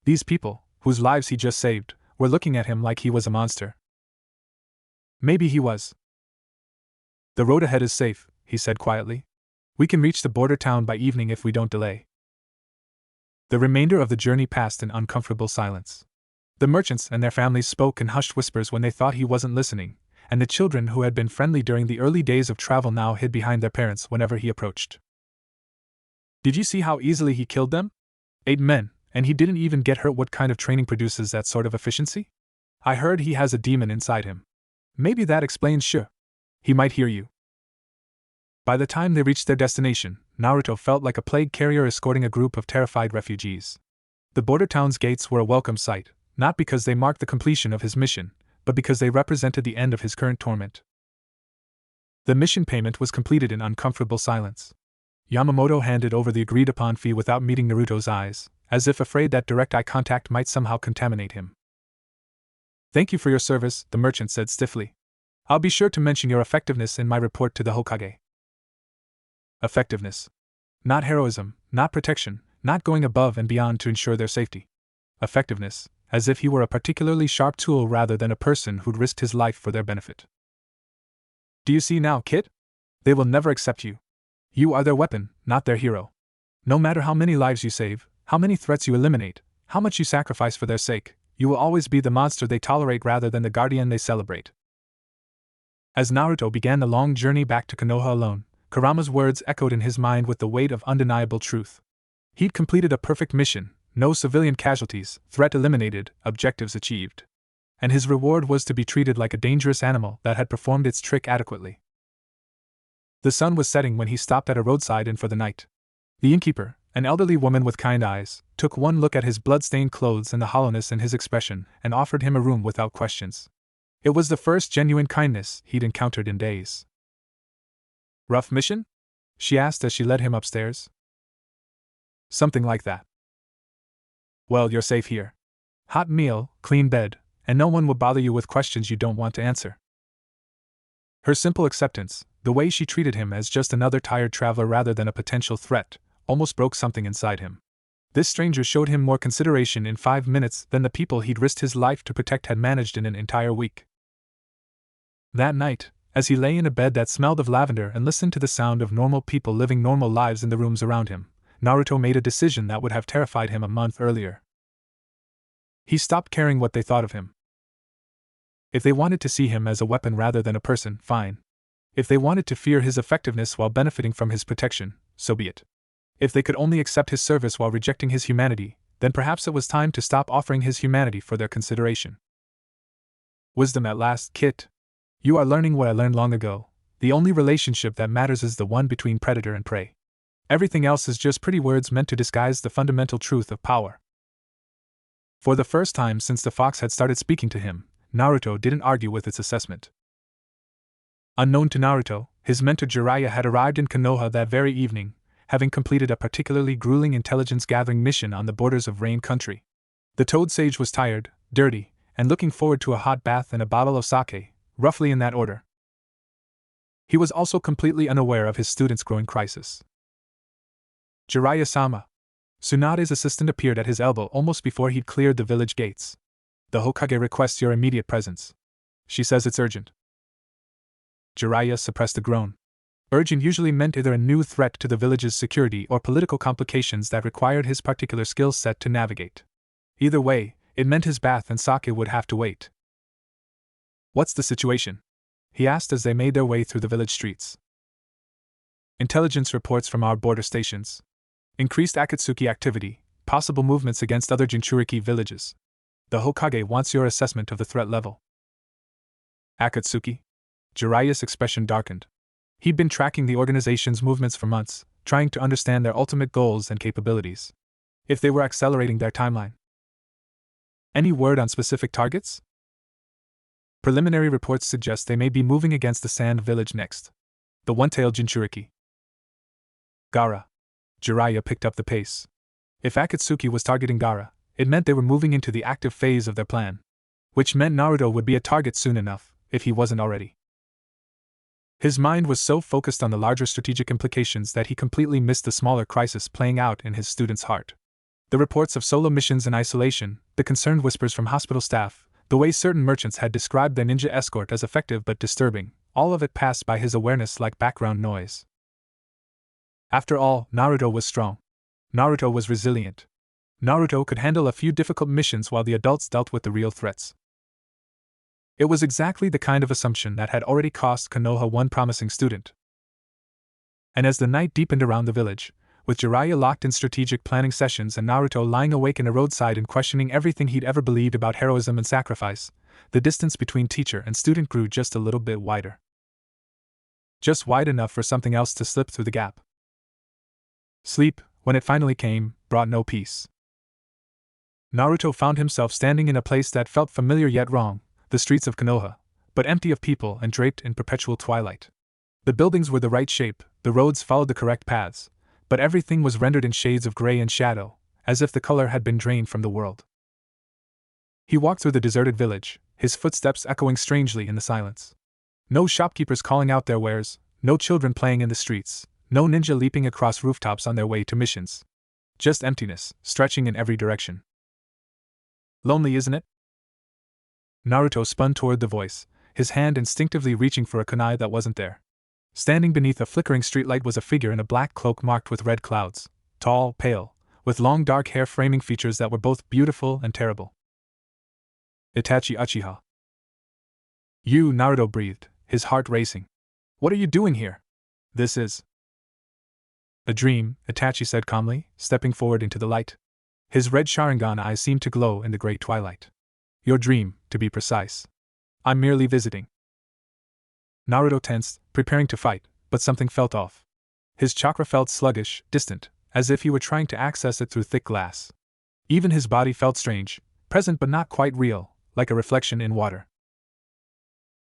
These people, whose lives he just saved, were looking at him like he was a monster. Maybe he was. The road ahead is safe, he said quietly. We can reach the border town by evening if we don't delay. The remainder of the journey passed in uncomfortable silence. The merchants and their families spoke in hushed whispers when they thought he wasn't listening, and the children who had been friendly during the early days of travel now hid behind their parents whenever he approached. Did you see how easily he killed them? 8 men, and he didn't even get hurt. What kind of training produces that sort of efficiency? I heard he has a demon inside him. Maybe that explains sure. He might hear you. By the time they reached their destination, Naruto felt like a plague carrier escorting a group of terrified refugees. The border town's gates were a welcome sight, not because they marked the completion of his mission, but because they represented the end of his current torment. The mission payment was completed in uncomfortable silence. Yamamoto handed over the agreed-upon fee without meeting Naruto's eyes, as if afraid that direct eye contact might somehow contaminate him. Thank you for your service, the merchant said stiffly. I'll be sure to mention your effectiveness in my report to the Hokage. Effectiveness. Not heroism, not protection, not going above and beyond to ensure their safety. Effectiveness, as if he were a particularly sharp tool rather than a person who'd risked his life for their benefit. Do you see now, kid? They will never accept you. You are their weapon, not their hero. No matter how many lives you save, how many threats you eliminate, how much you sacrifice for their sake, you will always be the monster they tolerate rather than the guardian they celebrate. As Naruto began the long journey back to Konoha alone, Kurama's words echoed in his mind with the weight of undeniable truth. He'd completed a perfect mission, no civilian casualties, threat eliminated, objectives achieved. And his reward was to be treated like a dangerous animal that had performed its trick adequately. The sun was setting when he stopped at a roadside inn for the night. The innkeeper, an elderly woman with kind eyes, took one look at his blood-stained clothes and the hollowness in his expression and offered him a room without questions. It was the first genuine kindness he'd encountered in days. Rough mission? She asked as she led him upstairs. Something like that. Well, you're safe here. Hot meal, clean bed, and no one will bother you with questions you don't want to answer. Her simple acceptance, the way she treated him as just another tired traveler rather than a potential threat, almost broke something inside him. This stranger showed him more consideration in 5 minutes than the people he'd risked his life to protect had managed in an entire week. That night, as he lay in a bed that smelled of lavender and listened to the sound of normal people living normal lives in the rooms around him, Naruto made a decision that would have terrified him a month earlier. He stopped caring what they thought of him. If they wanted to see him as a weapon rather than a person, fine. If they wanted to fear his effectiveness while benefiting from his protection, so be it. If they could only accept his service while rejecting his humanity, then perhaps it was time to stop offering his humanity for their consideration. Wisdom at last, Kit. You are learning what I learned long ago. The only relationship that matters is the one between predator and prey. Everything else is just pretty words meant to disguise the fundamental truth of power. For the first time since the fox had started speaking to him, Naruto didn't argue with its assessment. Unknown to Naruto, his mentor Jiraiya had arrived in Konoha that very evening, having completed a particularly grueling intelligence-gathering mission on the borders of Rain Country. The Toad Sage was tired, dirty, and looking forward to a hot bath and a bottle of sake, roughly in that order. He was also completely unaware of his student's growing crisis. Jiraiya-sama. Tsunade's assistant appeared at his elbow almost before he'd cleared the village gates. The Hokage requests your immediate presence. She says it's urgent. Jiraiya suppressed a groan. Urgent usually meant either a new threat to the village's security or political complications that required his particular skill set to navigate. Either way, it meant his bath and sake would have to wait. What's the situation? He asked as they made their way through the village streets. Intelligence reports from our border stations. Increased Akatsuki activity, possible movements against other Jinchuriki villages. The Hokage wants your assessment of the threat level. Akatsuki? Jiraiya's expression darkened. He'd been tracking the organization's movements for months, trying to understand their ultimate goals and capabilities. If they were accelerating their timeline. Any word on specific targets? Preliminary reports suggest they may be moving against the Sand Village next. The one-tailed Jinchuriki. Gaara. Jiraiya picked up the pace. If Akatsuki was targeting Gaara, it meant they were moving into the active phase of their plan. Which meant Naruto would be a target soon enough, if he wasn't already. His mind was so focused on the larger strategic implications that he completely missed the smaller crisis playing out in his student's heart. The reports of solo missions in isolation, the concerned whispers from hospital staff, the way certain merchants had described their ninja escort as effective but disturbing, all of it passed by his awareness like background noise. After all, Naruto was strong. Naruto was resilient. Naruto could handle a few difficult missions while the adults dealt with the real threats. It was exactly the kind of assumption that had already cost Konoha one promising student. And as the night deepened around the village, with Jiraiya locked in strategic planning sessions and Naruto lying awake in a roadside and questioning everything he'd ever believed about heroism and sacrifice, the distance between teacher and student grew just a little bit wider. Just wide enough for something else to slip through the gap. Sleep, when it finally came, brought no peace. Naruto found himself standing in a place that felt familiar yet wrong, the streets of Konoha, but empty of people and draped in perpetual twilight. The buildings were the right shape, the roads followed the correct paths, but everything was rendered in shades of gray and shadow, as if the color had been drained from the world. He walked through the deserted village, his footsteps echoing strangely in the silence. No shopkeepers calling out their wares, no children playing in the streets, no ninja leaping across rooftops on their way to missions. Just emptiness, stretching in every direction. Lonely, isn't it? Naruto spun toward the voice, his hand instinctively reaching for a kunai that wasn't there. Standing beneath a flickering streetlight was a figure in a black cloak marked with red clouds, tall, pale, with long dark hair framing features that were both beautiful and terrible. Itachi Uchiha. You, Naruto breathed, his heart racing. What are you doing here? This is a dream, Itachi said calmly, stepping forward into the light. His red Sharingan eyes seemed to glow in the gray twilight. Your dream, to be precise. I'm merely visiting. Naruto tensed, preparing to fight, but something felt off. His chakra felt sluggish, distant, as if he were trying to access it through thick glass. Even his body felt strange, present but not quite real, like a reflection in water.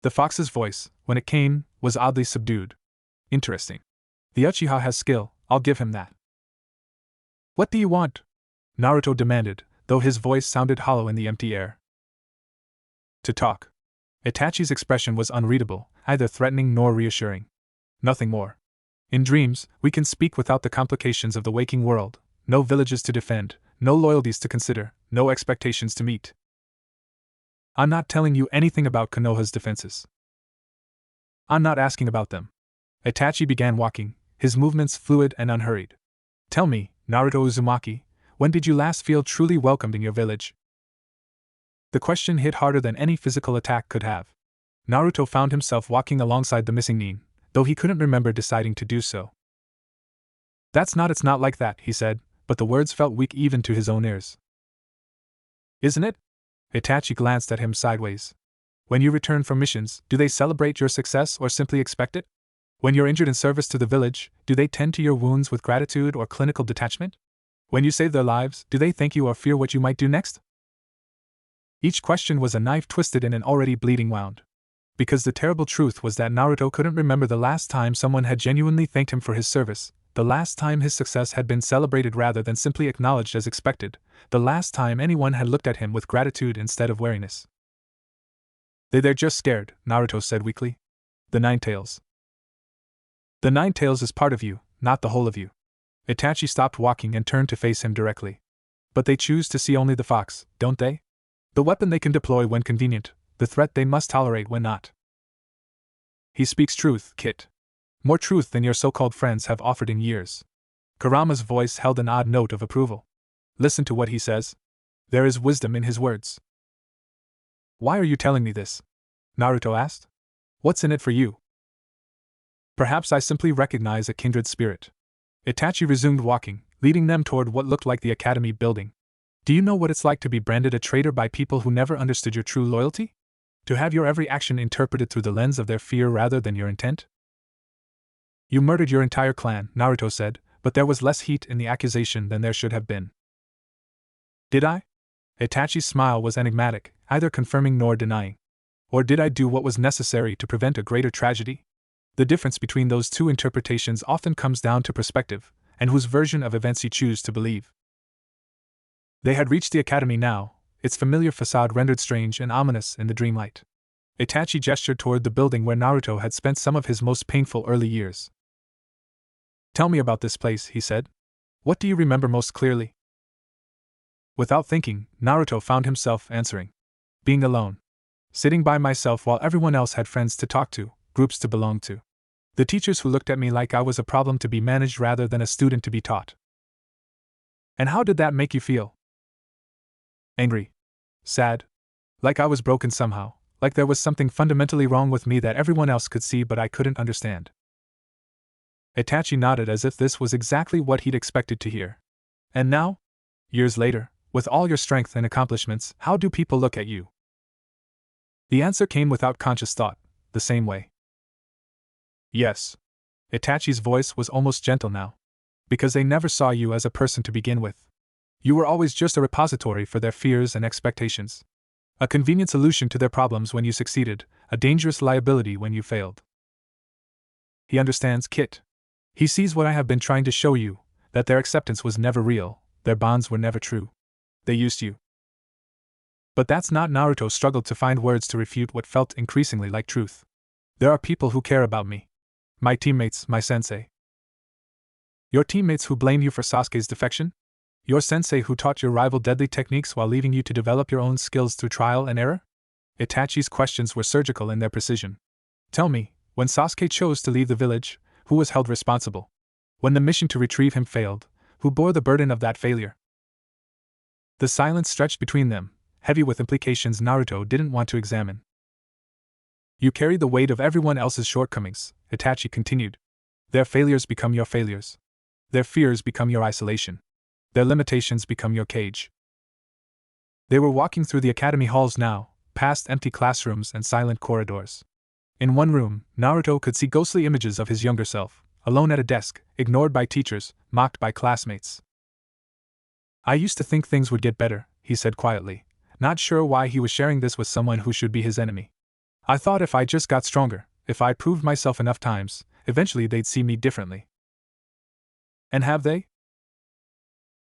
The fox's voice, when it came, was oddly subdued. Interesting. The Uchiha has skill, I'll give him that. What do you want? Naruto demanded, though his voice sounded hollow in the empty air. To talk. Itachi's expression was unreadable, neither threatening nor reassuring. Nothing more. In dreams, we can speak without the complications of the waking world, no villages to defend, no loyalties to consider, no expectations to meet. I'm not telling you anything about Konoha's defenses. I'm not asking about them. Itachi began walking, his movements fluid and unhurried. Tell me, Naruto Uzumaki, when did you last feel truly welcomed in your village? The question hit harder than any physical attack could have. Naruto found himself walking alongside the missing Nin, though he couldn't remember deciding to do so. It's not like that, he said, but the words felt weak even to his own ears. Isn't it? Itachi glanced at him sideways. When you return from missions, do they celebrate your success or simply expect it? When you're injured in service to the village, do they tend to your wounds with gratitude or clinical detachment? When you save their lives, do they thank you or fear what you might do next? Each question was a knife twisted in an already bleeding wound. Because the terrible truth was that Naruto couldn't remember the last time someone had genuinely thanked him for his service, the last time his success had been celebrated rather than simply acknowledged as expected, the last time anyone had looked at him with gratitude instead of wariness. They're just scared, Naruto said weakly. The Nine Tails. The Nine Tails is part of you, not the whole of you. Itachi stopped walking and turned to face him directly. But they choose to see only the fox, don't they? The weapon they can deploy when convenient, the threat they must tolerate when not. He speaks truth, Kit. More truth than your so-called friends have offered in years. Kurama's voice held an odd note of approval. Listen to what he says. There is wisdom in his words. Why are you telling me this? Naruto asked. What's in it for you? Perhaps I simply recognize a kindred spirit. Itachi resumed walking, leading them toward what looked like the academy building. Do you know what it's like to be branded a traitor by people who never understood your true loyalty? To have your every action interpreted through the lens of their fear rather than your intent? You murdered your entire clan, Naruto said, but there was less heat in the accusation than there should have been. Did I? Itachi's smile was enigmatic, neither confirming nor denying. Or did I do what was necessary to prevent a greater tragedy? The difference between those two interpretations often comes down to perspective, and whose version of events you choose to believe. They had reached the academy now, its familiar facade rendered strange and ominous in the dreamlight. Itachi gestured toward the building where Naruto had spent some of his most painful early years. Tell me about this place, he said. What do you remember most clearly? Without thinking, Naruto found himself answering. Being alone. Sitting by myself while everyone else had friends to talk to, groups to belong to. The teachers who looked at me like I was a problem to be managed rather than a student to be taught. And how did that make you feel? Angry. Sad. Like I was broken somehow, Like there was something fundamentally wrong with me that everyone else could see but I couldn't understand. Itachi nodded as if this was exactly what he'd expected to hear. And now? Years later, with all your strength and accomplishments, how do people look at you? The answer came without conscious thought, the same way. Yes. Itachi's voice was almost gentle now. Because they never saw you as a person to begin with. You were always just a repository for their fears and expectations. A convenient solution to their problems when you succeeded, a dangerous liability when you failed. He understands, Kit. He sees what I have been trying to show you, that their acceptance was never real, their bonds were never true. They used you. But that's not. Naruto struggled to find words to refute what felt increasingly like truth. There are people who care about me. My teammates, my sensei. Your teammates who blame you for Sasuke's defection? Your sensei who taught your rival deadly techniques while leaving you to develop your own skills through trial and error? Itachi's questions were surgical in their precision. Tell me, when Sasuke chose to leave the village, who was held responsible? When the mission to retrieve him failed, who bore the burden of that failure? The silence stretched between them, heavy with implications Naruto didn't want to examine. You carry the weight of everyone else's shortcomings, Itachi continued. Their failures become your failures. Their fears become your isolation. Their limitations become your cage. They were walking through the academy halls now, past empty classrooms and silent corridors. In one room, Naruto could see ghostly images of his younger self, alone at a desk, ignored by teachers, mocked by classmates. I used to think things would get better, he said quietly, not sure why he was sharing this with someone who should be his enemy. I thought if I just got stronger, if I proved myself enough times, eventually they'd see me differently. And have they?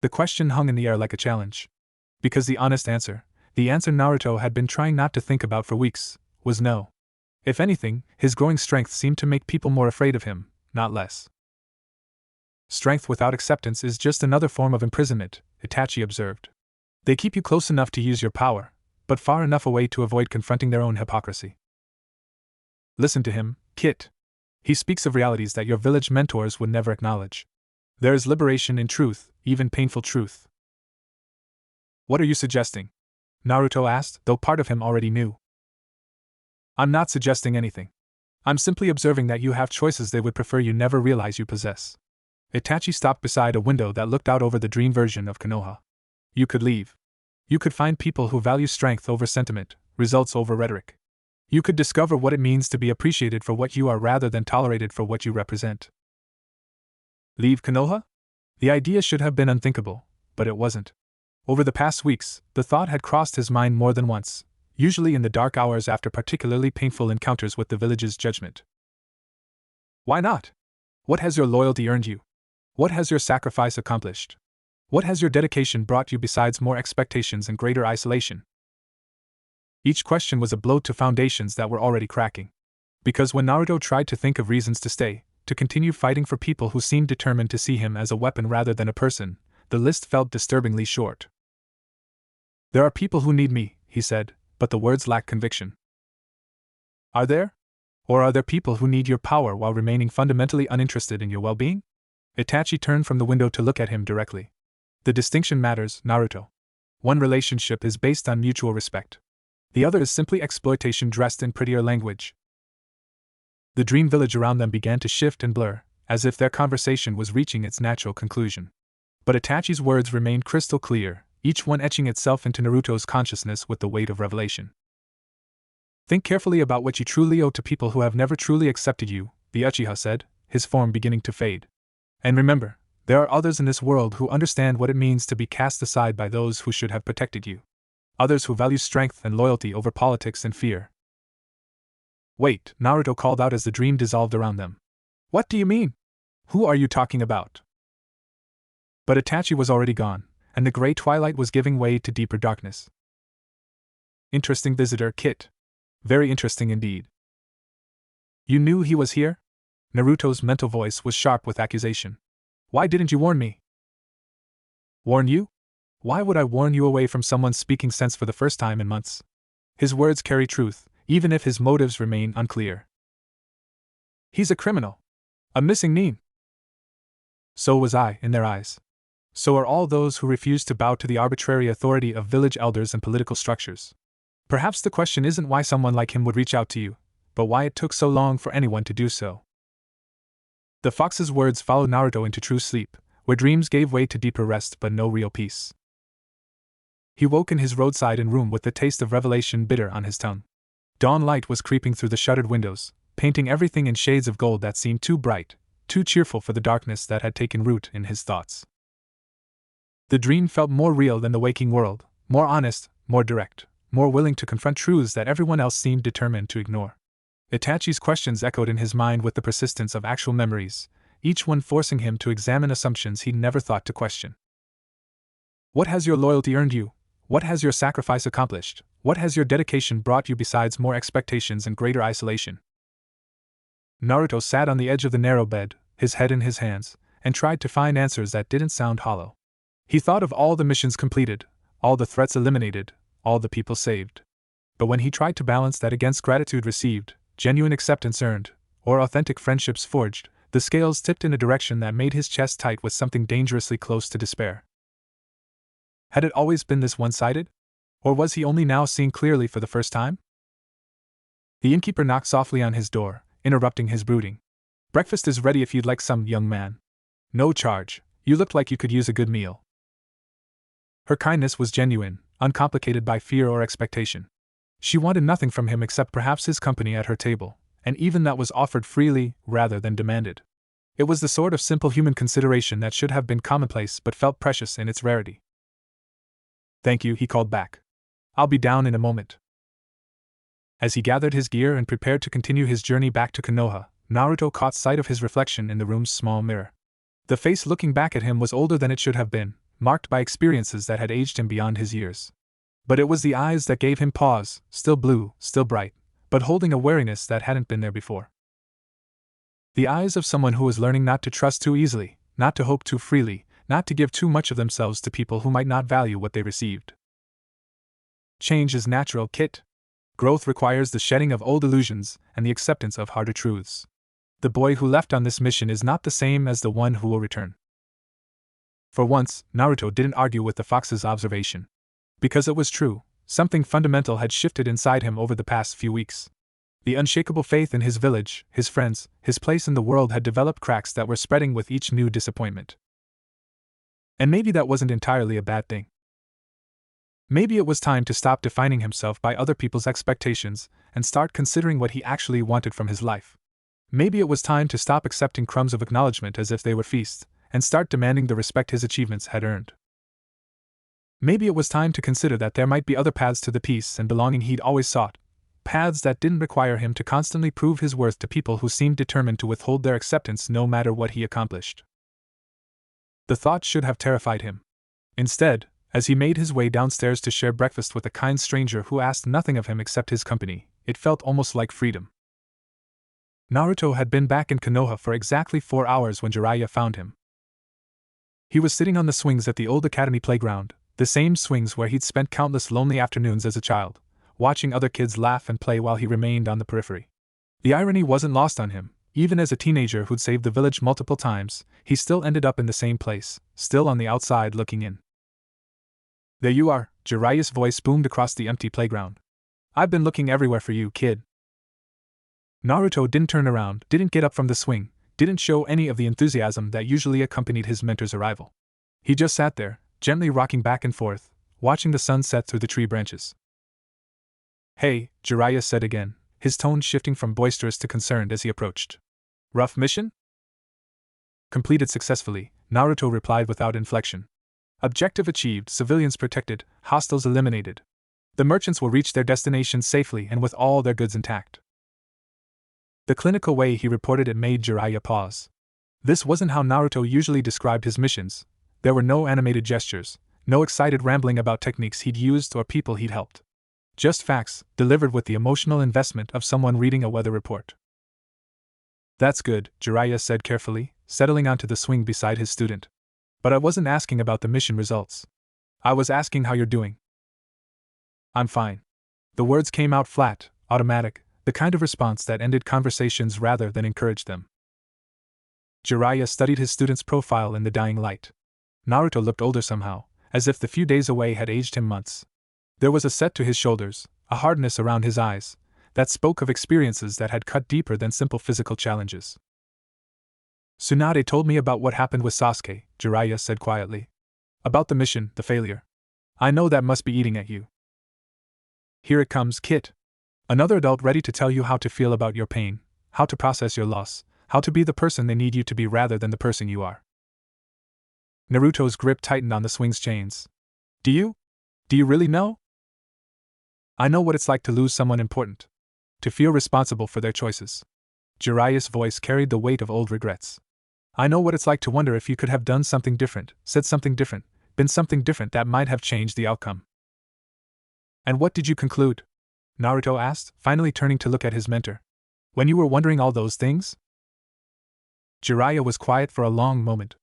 The question hung in the air like a challenge. Because the honest answer, the answer Naruto had been trying not to think about for weeks, was no. If anything, his growing strength seemed to make people more afraid of him, not less. Strength without acceptance is just another form of imprisonment, Itachi observed. They keep you close enough to use your power, but far enough away to avoid confronting their own hypocrisy. Listen to him, Kit. He speaks of realities that your village mentors would never acknowledge. There is liberation in truth, even painful truth. What are you suggesting? Naruto asked, though part of him already knew. I'm not suggesting anything. I'm simply observing that you have choices they would prefer you never realize you possess. Itachi stopped beside a window that looked out over the dream version of Konoha. You could leave. You could find people who value strength over sentiment, results over rhetoric. You could discover what it means to be appreciated for what you are rather than tolerated for what you represent. Leave Konoha? The idea should have been unthinkable, but it wasn't. Over the past weeks, the thought had crossed his mind more than once, usually in the dark hours after particularly painful encounters with the village's judgment. Why not? What has your loyalty earned you? What has your sacrifice accomplished? What has your dedication brought you besides more expectations and greater isolation? Each question was a blow to foundations that were already cracking. Because when Naruto tried to think of reasons to stay, to continue fighting for people who seemed determined to see him as a weapon rather than a person, the list felt disturbingly short. There are people who need me, he said, but the words lacked conviction. Are there? Or are there people who need your power while remaining fundamentally uninterested in your well-being? Itachi turned from the window to look at him directly. The distinction matters, Naruto. One relationship is based on mutual respect. The other is simply exploitation dressed in prettier language. The dream village around them began to shift and blur, as if their conversation was reaching its natural conclusion. But Itachi's words remained crystal clear, each one etching itself into Naruto's consciousness with the weight of revelation. Think carefully about what you truly owe to people who have never truly accepted you, the Uchiha said, his form beginning to fade. And remember, there are others in this world who understand what it means to be cast aside by those who should have protected you. Others who value strength and loyalty over politics and fear. Wait, Naruto called out as the dream dissolved around them. What do you mean? Who are you talking about? But Itachi was already gone, and the gray twilight was giving way to deeper darkness. Interesting visitor, Kit. Very interesting indeed. You knew he was here? Naruto's mental voice was sharp with accusation. Why didn't you warn me? Warn you? Why would I warn you away from someone speaking sense for the first time in months? His words carry truth, even if his motives remain unclear. He's a criminal. A missing nin. So was I, in their eyes. So are all those who refuse to bow to the arbitrary authority of village elders and political structures. Perhaps the question isn't why someone like him would reach out to you, but why it took so long for anyone to do so. The fox's words followed Naruto into true sleep, where dreams gave way to deeper rest but no real peace. He woke in his roadside inn room with the taste of revelation bitter on his tongue. Dawn light was creeping through the shuttered windows, painting everything in shades of gold that seemed too bright, too cheerful for the darkness that had taken root in his thoughts. The dream felt more real than the waking world, more honest, more direct, more willing to confront truths that everyone else seemed determined to ignore. Itachi's questions echoed in his mind with the persistence of actual memories, each one forcing him to examine assumptions he'd never thought to question. What has your loyalty earned you? What has your sacrifice accomplished? What has your dedication brought you besides more expectations and greater isolation? Naruto sat on the edge of the narrow bed, his head in his hands, and tried to find answers that didn't sound hollow. He thought of all the missions completed, all the threats eliminated, all the people saved. But when he tried to balance that against gratitude received, genuine acceptance earned, or authentic friendships forged, the scales tipped in a direction that made his chest tight with something dangerously close to despair. Had it always been this one-sided? Or was he only now seeing clearly for the first time? The innkeeper knocked softly on his door, interrupting his brooding. "Breakfast is ready if you'd like some, young man." "No charge. You looked like you could use a good meal." Her kindness was genuine, uncomplicated by fear or expectation. She wanted nothing from him except perhaps his company at her table, and even that was offered freely rather than demanded. It was the sort of simple human consideration that should have been commonplace but felt precious in its rarity. "Thank you," he called back. "I'll be down in a moment." As he gathered his gear and prepared to continue his journey back to Konoha, Naruto caught sight of his reflection in the room's small mirror. The face looking back at him was older than it should have been, marked by experiences that had aged him beyond his years. But it was the eyes that gave him pause, still blue, still bright, but holding a wariness that hadn't been there before. The eyes of someone who was learning not to trust too easily, not to hope too freely, not to give too much of themselves to people who might not value what they received. Change is natural, Kit. Growth requires the shedding of old illusions and the acceptance of harder truths. The boy who left on this mission is not the same as the one who will return. For once, Naruto didn't argue with the fox's observation. Because it was true, something fundamental had shifted inside him over the past few weeks. The unshakable faith in his village, his friends, his place in the world had developed cracks that were spreading with each new disappointment. And maybe that wasn't entirely a bad thing. Maybe it was time to stop defining himself by other people's expectations and start considering what he actually wanted from his life. Maybe it was time to stop accepting crumbs of acknowledgement as if they were feasts, and start demanding the respect his achievements had earned. Maybe it was time to consider that there might be other paths to the peace and belonging he'd always sought, paths that didn't require him to constantly prove his worth to people who seemed determined to withhold their acceptance no matter what he accomplished. The thought should have terrified him. Instead, as he made his way downstairs to share breakfast with a kind stranger who asked nothing of him except his company, it felt almost like freedom. Naruto had been back in Konoha for exactly 4 hours when Jiraiya found him. He was sitting on the swings at the old academy playground, the same swings where he'd spent countless lonely afternoons as a child, watching other kids laugh and play while he remained on the periphery. The irony wasn't lost on him. Even as a teenager who'd saved the village multiple times, he still ended up in the same place, still on the outside looking in. "There you are," Jiraiya's voice boomed across the empty playground. "I've been looking everywhere for you, kid." Naruto didn't turn around, didn't get up from the swing, didn't show any of the enthusiasm that usually accompanied his mentor's arrival. He just sat there, gently rocking back and forth, watching the sun set through the tree branches. "Hey," Jiraiya said again, his tone shifting from boisterous to concerned as he approached. "Rough mission?" "Completed successfully," Naruto replied without inflection. "Objective achieved, civilians protected, hostiles eliminated. The merchants will reach their destination safely and with all their goods intact." The clinical way he reported it made Jiraiya pause. This wasn't how Naruto usually described his missions. There were no animated gestures, no excited rambling about techniques he'd used or people he'd helped. Just facts, delivered with the emotional investment of someone reading a weather report. "That's good," Jiraiya said carefully, settling onto the swing beside his student. "But I wasn't asking about the mission results. I was asking how you're doing." "I'm fine." The words came out flat, automatic, the kind of response that ended conversations rather than encouraged them. Jiraiya studied his student's profile in the dying light. Naruto looked older somehow, as if the few days away had aged him months. There was a set to his shoulders, a hardness around his eyes, that spoke of experiences that had cut deeper than simple physical challenges. Tsunade told me about what happened with Sasuke, Jiraiya said quietly. About the mission, the failure. I know that must be eating at you. Here it comes, Kit. Another adult ready to tell you how to feel about your pain, how to process your loss, how to be the person they need you to be rather than the person you are. Naruto's grip tightened on the swing's chains. Do you really know? I know what it's like to lose someone important. To feel responsible for their choices. Jiraiya's voice carried the weight of old regrets. I know what it's like to wonder if you could have done something different, said something different, been something different that might have changed the outcome. And what did you conclude? Naruto asked, finally turning to look at his mentor. When you were wondering all those things? Jiraiya was quiet for a long moment.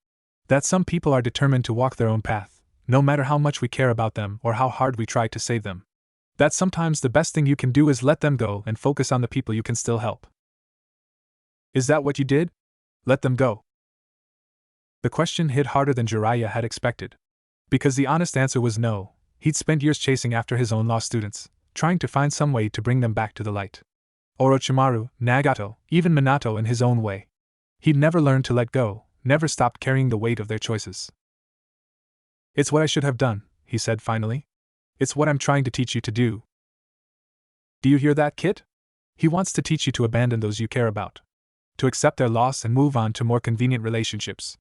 That some people are determined to walk their own path, no matter how much we care about them or how hard we try to save them. That sometimes the best thing you can do is let them go and focus on the people you can still help. Is that what you did? Let them go? The question hit harder than Jiraiya had expected. Because the honest answer was no. He'd spent years chasing after his own lost students, trying to find some way to bring them back to the light. Orochimaru, Nagato, even Minato in his own way. He'd never learned to let go, never stopped carrying the weight of their choices. It's what I should have done, he said finally. It's what I'm trying to teach you to do. Do you hear that, Kit? He wants to teach you to abandon those you care about. To accept their loss and move on to more convenient relationships.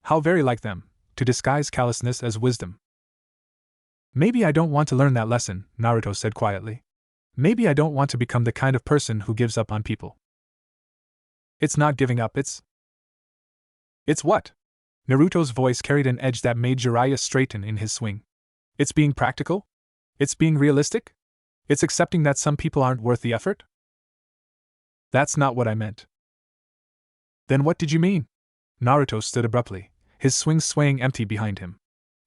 How very like them, to disguise callousness as wisdom. Maybe I don't want to learn that lesson, Naruto said quietly. Maybe I don't want to become the kind of person who gives up on people. It's not giving up, it's what? Naruto's voice carried an edge that made Jiraiya straighten in his swing. It's being practical? It's being realistic? It's accepting that some people aren't worth the effort? That's not what I meant. Then what did you mean? Naruto stood abruptly, his swing swaying empty behind him.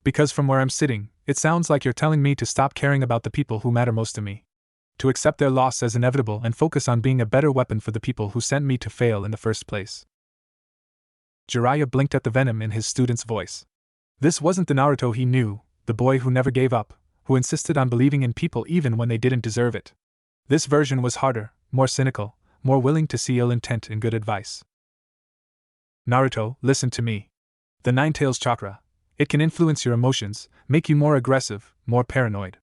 Because from where I'm sitting, it sounds like you're telling me to stop caring about the people who matter most to me. To accept their loss as inevitable and focus on being a better weapon for the people who sent me to fail in the first place. Jiraiya blinked at the venom in his student's voice. This wasn't the Naruto he knew, the boy who never gave up, who insisted on believing in people even when they didn't deserve it. This version was harder, more cynical, more willing to see ill intent in good advice. Naruto, listen to me. The Nine-Tails chakra. It can influence your emotions, make you more aggressive, more paranoid.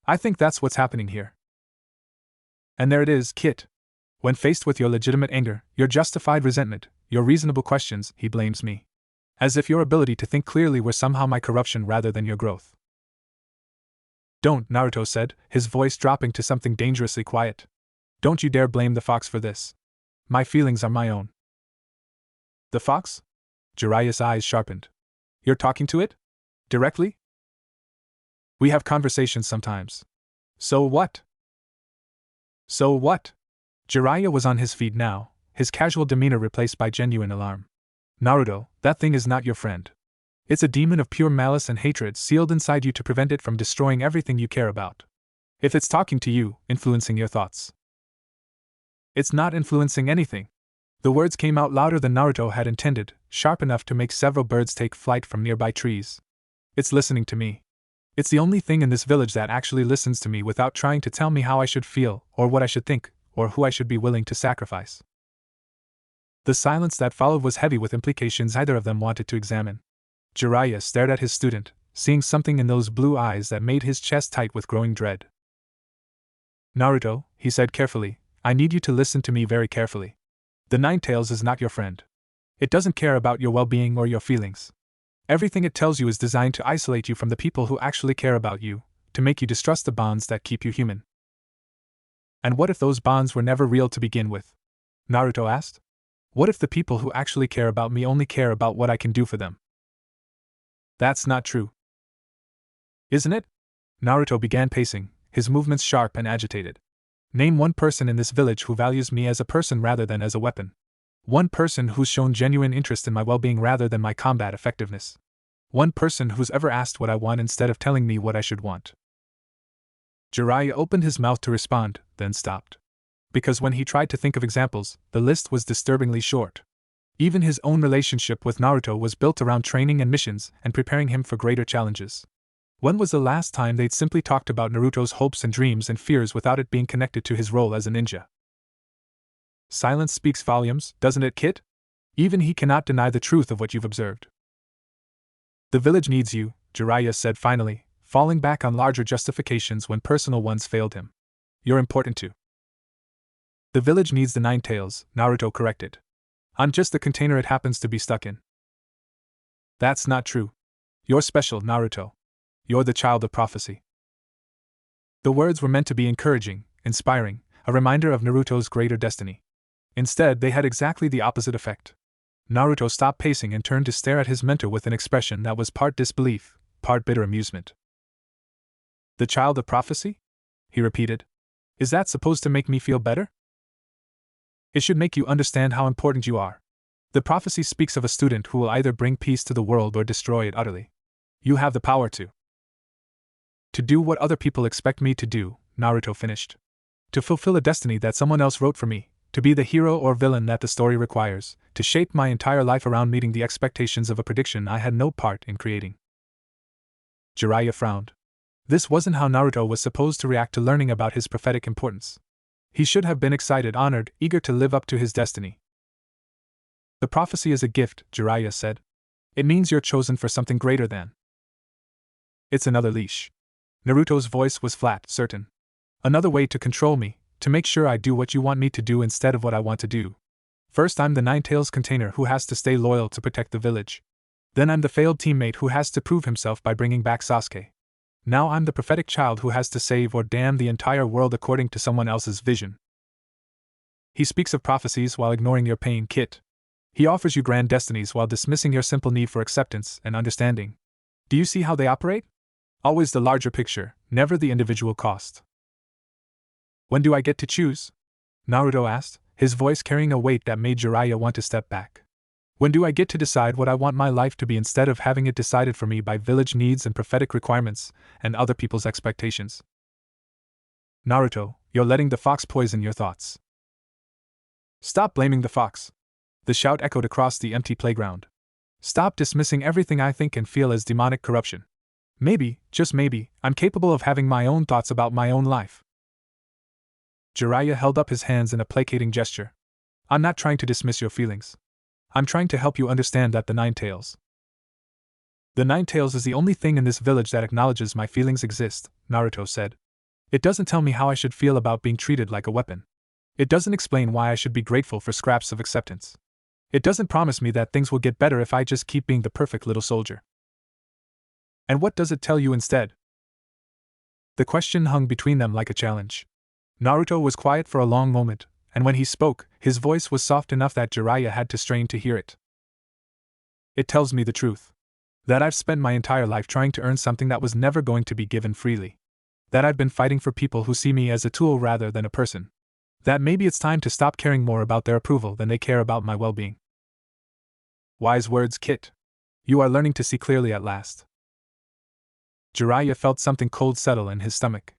I think that's what's happening here. And there it is, Kit. When faced with your legitimate anger, your justified resentment, your reasonable questions, he blames me. As if your ability to think clearly were somehow my corruption rather than your growth. Don't, Naruto said, his voice dropping to something dangerously quiet. Don't you dare blame the fox for this. My feelings are my own. The fox? Jiraiya's eyes sharpened. You're talking to it? Directly? We have conversations sometimes. So what? So what? Jiraiya was on his feet now, his casual demeanor replaced by genuine alarm. Naruto, that thing is not your friend. It's a demon of pure malice and hatred sealed inside you to prevent it from destroying everything you care about. If it's talking to you, influencing your thoughts. It's not influencing anything. The words came out louder than Naruto had intended, sharp enough to make several birds take flight from nearby trees. It's listening to me. It's the only thing in this village that actually listens to me without trying to tell me how I should feel, or what I should think, or who I should be willing to sacrifice. The silence that followed was heavy with implications either of them wanted to examine. Jiraiya stared at his student, seeing something in those blue eyes that made his chest tight with growing dread. Naruto, he said carefully, I need you to listen to me very carefully. The Nine-Tails is not your friend. It doesn't care about your well-being or your feelings. Everything it tells you is designed to isolate you from the people who actually care about you, to make you distrust the bonds that keep you human. And what if those bonds were never real to begin with? Naruto asked. What if the people who actually care about me only care about what I can do for them? That's not true. Isn't it? Naruto began pacing, his movements sharp and agitated. Name one person in this village who values me as a person rather than as a weapon. One person who's shown genuine interest in my well-being rather than my combat effectiveness. One person who's ever asked what I want instead of telling me what I should want. Jiraiya opened his mouth to respond, then stopped. Because when he tried to think of examples, the list was disturbingly short. Even his own relationship with Naruto was built around training and missions and preparing him for greater challenges. When was the last time they'd simply talked about Naruto's hopes and dreams and fears without it being connected to his role as a ninja? Silence speaks volumes, doesn't it, Kit? Even he cannot deny the truth of what you've observed. The village needs you, Jiraiya said finally, falling back on larger justifications when personal ones failed him. You're important too. The village needs the Nine Tails, Naruto corrected. I'm just the container it happens to be stuck in. That's not true. You're special, Naruto. You're the child of prophecy. The words were meant to be encouraging, inspiring, a reminder of Naruto's greater destiny. Instead, they had exactly the opposite effect. Naruto stopped pacing and turned to stare at his mentor with an expression that was part disbelief, part bitter amusement. The child of prophecy? He repeated. Is that supposed to make me feel better? It should make you understand how important you are. The prophecy speaks of a student who will either bring peace to the world or destroy it utterly. You have the power to do what other people expect me to do, Naruto finished. To fulfill a destiny that someone else wrote for me, to be the hero or villain that the story requires, to shape my entire life around meeting the expectations of a prediction I had no part in creating. Jiraiya frowned. This wasn't how Naruto was supposed to react to learning about his prophetic importance. He should have been excited, honored, eager to live up to his destiny. The prophecy is a gift, Jiraiya said. It means you're chosen for something greater than. It's another leash. Naruto's voice was flat, certain. Another way to control me, to make sure I do what you want me to do instead of what I want to do. First, I'm the Nine Tails container who has to stay loyal to protect the village. Then I'm the failed teammate who has to prove himself by bringing back Sasuke. Now I'm the prophetic child who has to save or damn the entire world according to someone else's vision. He speaks of prophecies while ignoring your pain, Kit. He offers you grand destinies while dismissing your simple need for acceptance and understanding. Do you see how they operate? Always the larger picture, never the individual cost. When do I get to choose? Naruto asked, his voice carrying a weight that made Jiraiya want to step back. When do I get to decide what I want my life to be instead of having it decided for me by village needs and prophetic requirements, and other people's expectations? Naruto, you're letting the fox poison your thoughts. Stop blaming the fox. The shout echoed across the empty playground. Stop dismissing everything I think and feel as demonic corruption. Maybe, just maybe, I'm capable of having my own thoughts about my own life. Jiraiya held up his hands in a placating gesture. I'm not trying to dismiss your feelings. I'm trying to help you understand that the Nine Tails. The Nine Tails is the only thing in this village that acknowledges my feelings exist, Naruto said. It doesn't tell me how I should feel about being treated like a weapon. It doesn't explain why I should be grateful for scraps of acceptance. It doesn't promise me that things will get better if I just keep being the perfect little soldier. And what does it tell you instead? The question hung between them like a challenge. Naruto was quiet for a long moment, and when he spoke, his voice was soft enough that Jiraiya had to strain to hear it. It tells me the truth. That I've spent my entire life trying to earn something that was never going to be given freely. That I've been fighting for people who see me as a tool rather than a person. That maybe it's time to stop caring more about their approval than they care about my well-being. Wise words, Kit. You are learning to see clearly at last. Jiraiya felt something cold settle in his stomach.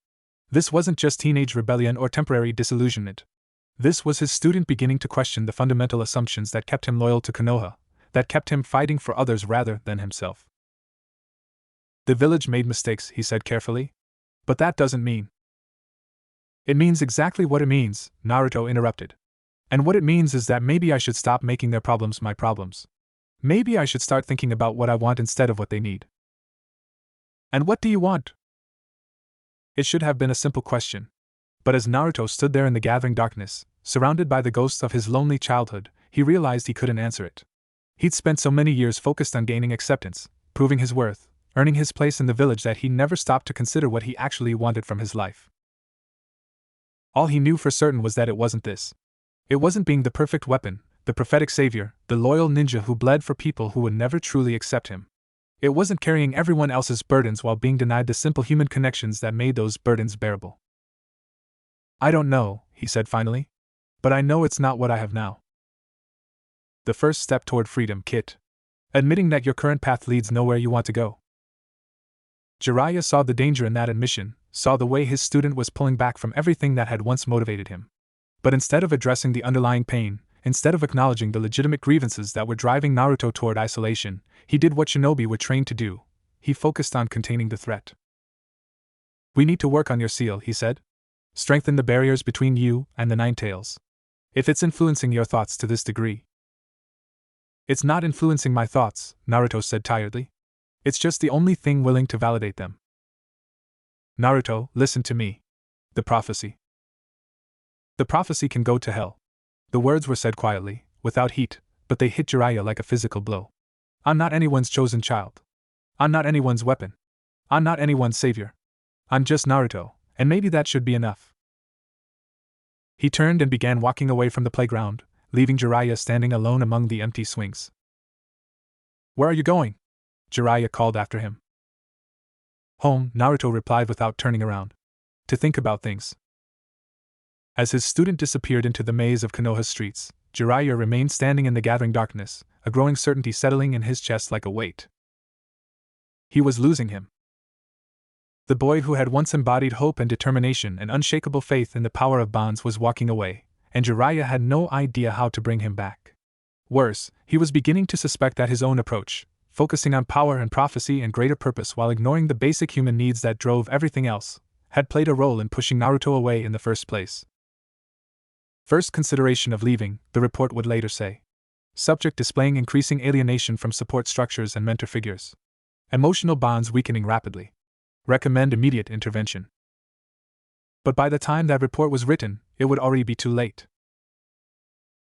This wasn't just teenage rebellion or temporary disillusionment. This was his student beginning to question the fundamental assumptions that kept him loyal to Konoha, that kept him fighting for others rather than himself. The village made mistakes, he said carefully. But that doesn't mean. It means exactly what it means, Naruto interrupted. And what it means is that maybe I should stop making their problems my problems. Maybe I should start thinking about what I want instead of what they need. And what do you want? It should have been a simple question. But as Naruto stood there in the gathering darkness, surrounded by the ghosts of his lonely childhood, he realized he couldn't answer it. He'd spent so many years focused on gaining acceptance, proving his worth, earning his place in the village that he never stopped to consider what he actually wanted from his life. All he knew for certain was that it wasn't this. It wasn't being the perfect weapon, the prophetic savior, the loyal ninja who bled for people who would never truly accept him. It wasn't carrying everyone else's burdens while being denied the simple human connections that made those burdens bearable. I don't know, he said finally. But I know it's not what I have now. The first step toward freedom, Kit. Admitting that your current path leads nowhere you want to go. Jiraiya saw the danger in that admission, saw the way his student was pulling back from everything that had once motivated him. But instead of addressing the underlying pain, instead of acknowledging the legitimate grievances that were driving Naruto toward isolation, he did what shinobi were trained to do, he focused on containing the threat. We need to work on your seal, he said. Strengthen the barriers between you and the Nine Tails. If it's influencing your thoughts to this degree. It's not influencing my thoughts, Naruto said tiredly. It's just the only thing willing to validate them. Naruto, listen to me. The prophecy. The prophecy can go to hell. The words were said quietly, without heat, but they hit Jiraiya like a physical blow. I'm not anyone's chosen child. I'm not anyone's weapon. I'm not anyone's savior. I'm just Naruto, and maybe that should be enough. He turned and began walking away from the playground, leaving Jiraiya standing alone among the empty swings. Where are you going? Jiraiya called after him. Home, Naruto replied without turning around. To think about things. As his student disappeared into the maze of Konoha's streets, Jiraiya remained standing in the gathering darkness, a growing certainty settling in his chest like a weight. He was losing him. The boy who had once embodied hope and determination and unshakable faith in the power of bonds was walking away, and Jiraiya had no idea how to bring him back. Worse, he was beginning to suspect that his own approach, focusing on power and prophecy and greater purpose while ignoring the basic human needs that drove everything else, had played a role in pushing Naruto away in the first place. First consideration of leaving, the report would later say. Subject displaying increasing alienation from support structures and mentor figures. Emotional bonds weakening rapidly. Recommend immediate intervention. But by the time that report was written, it would already be too late.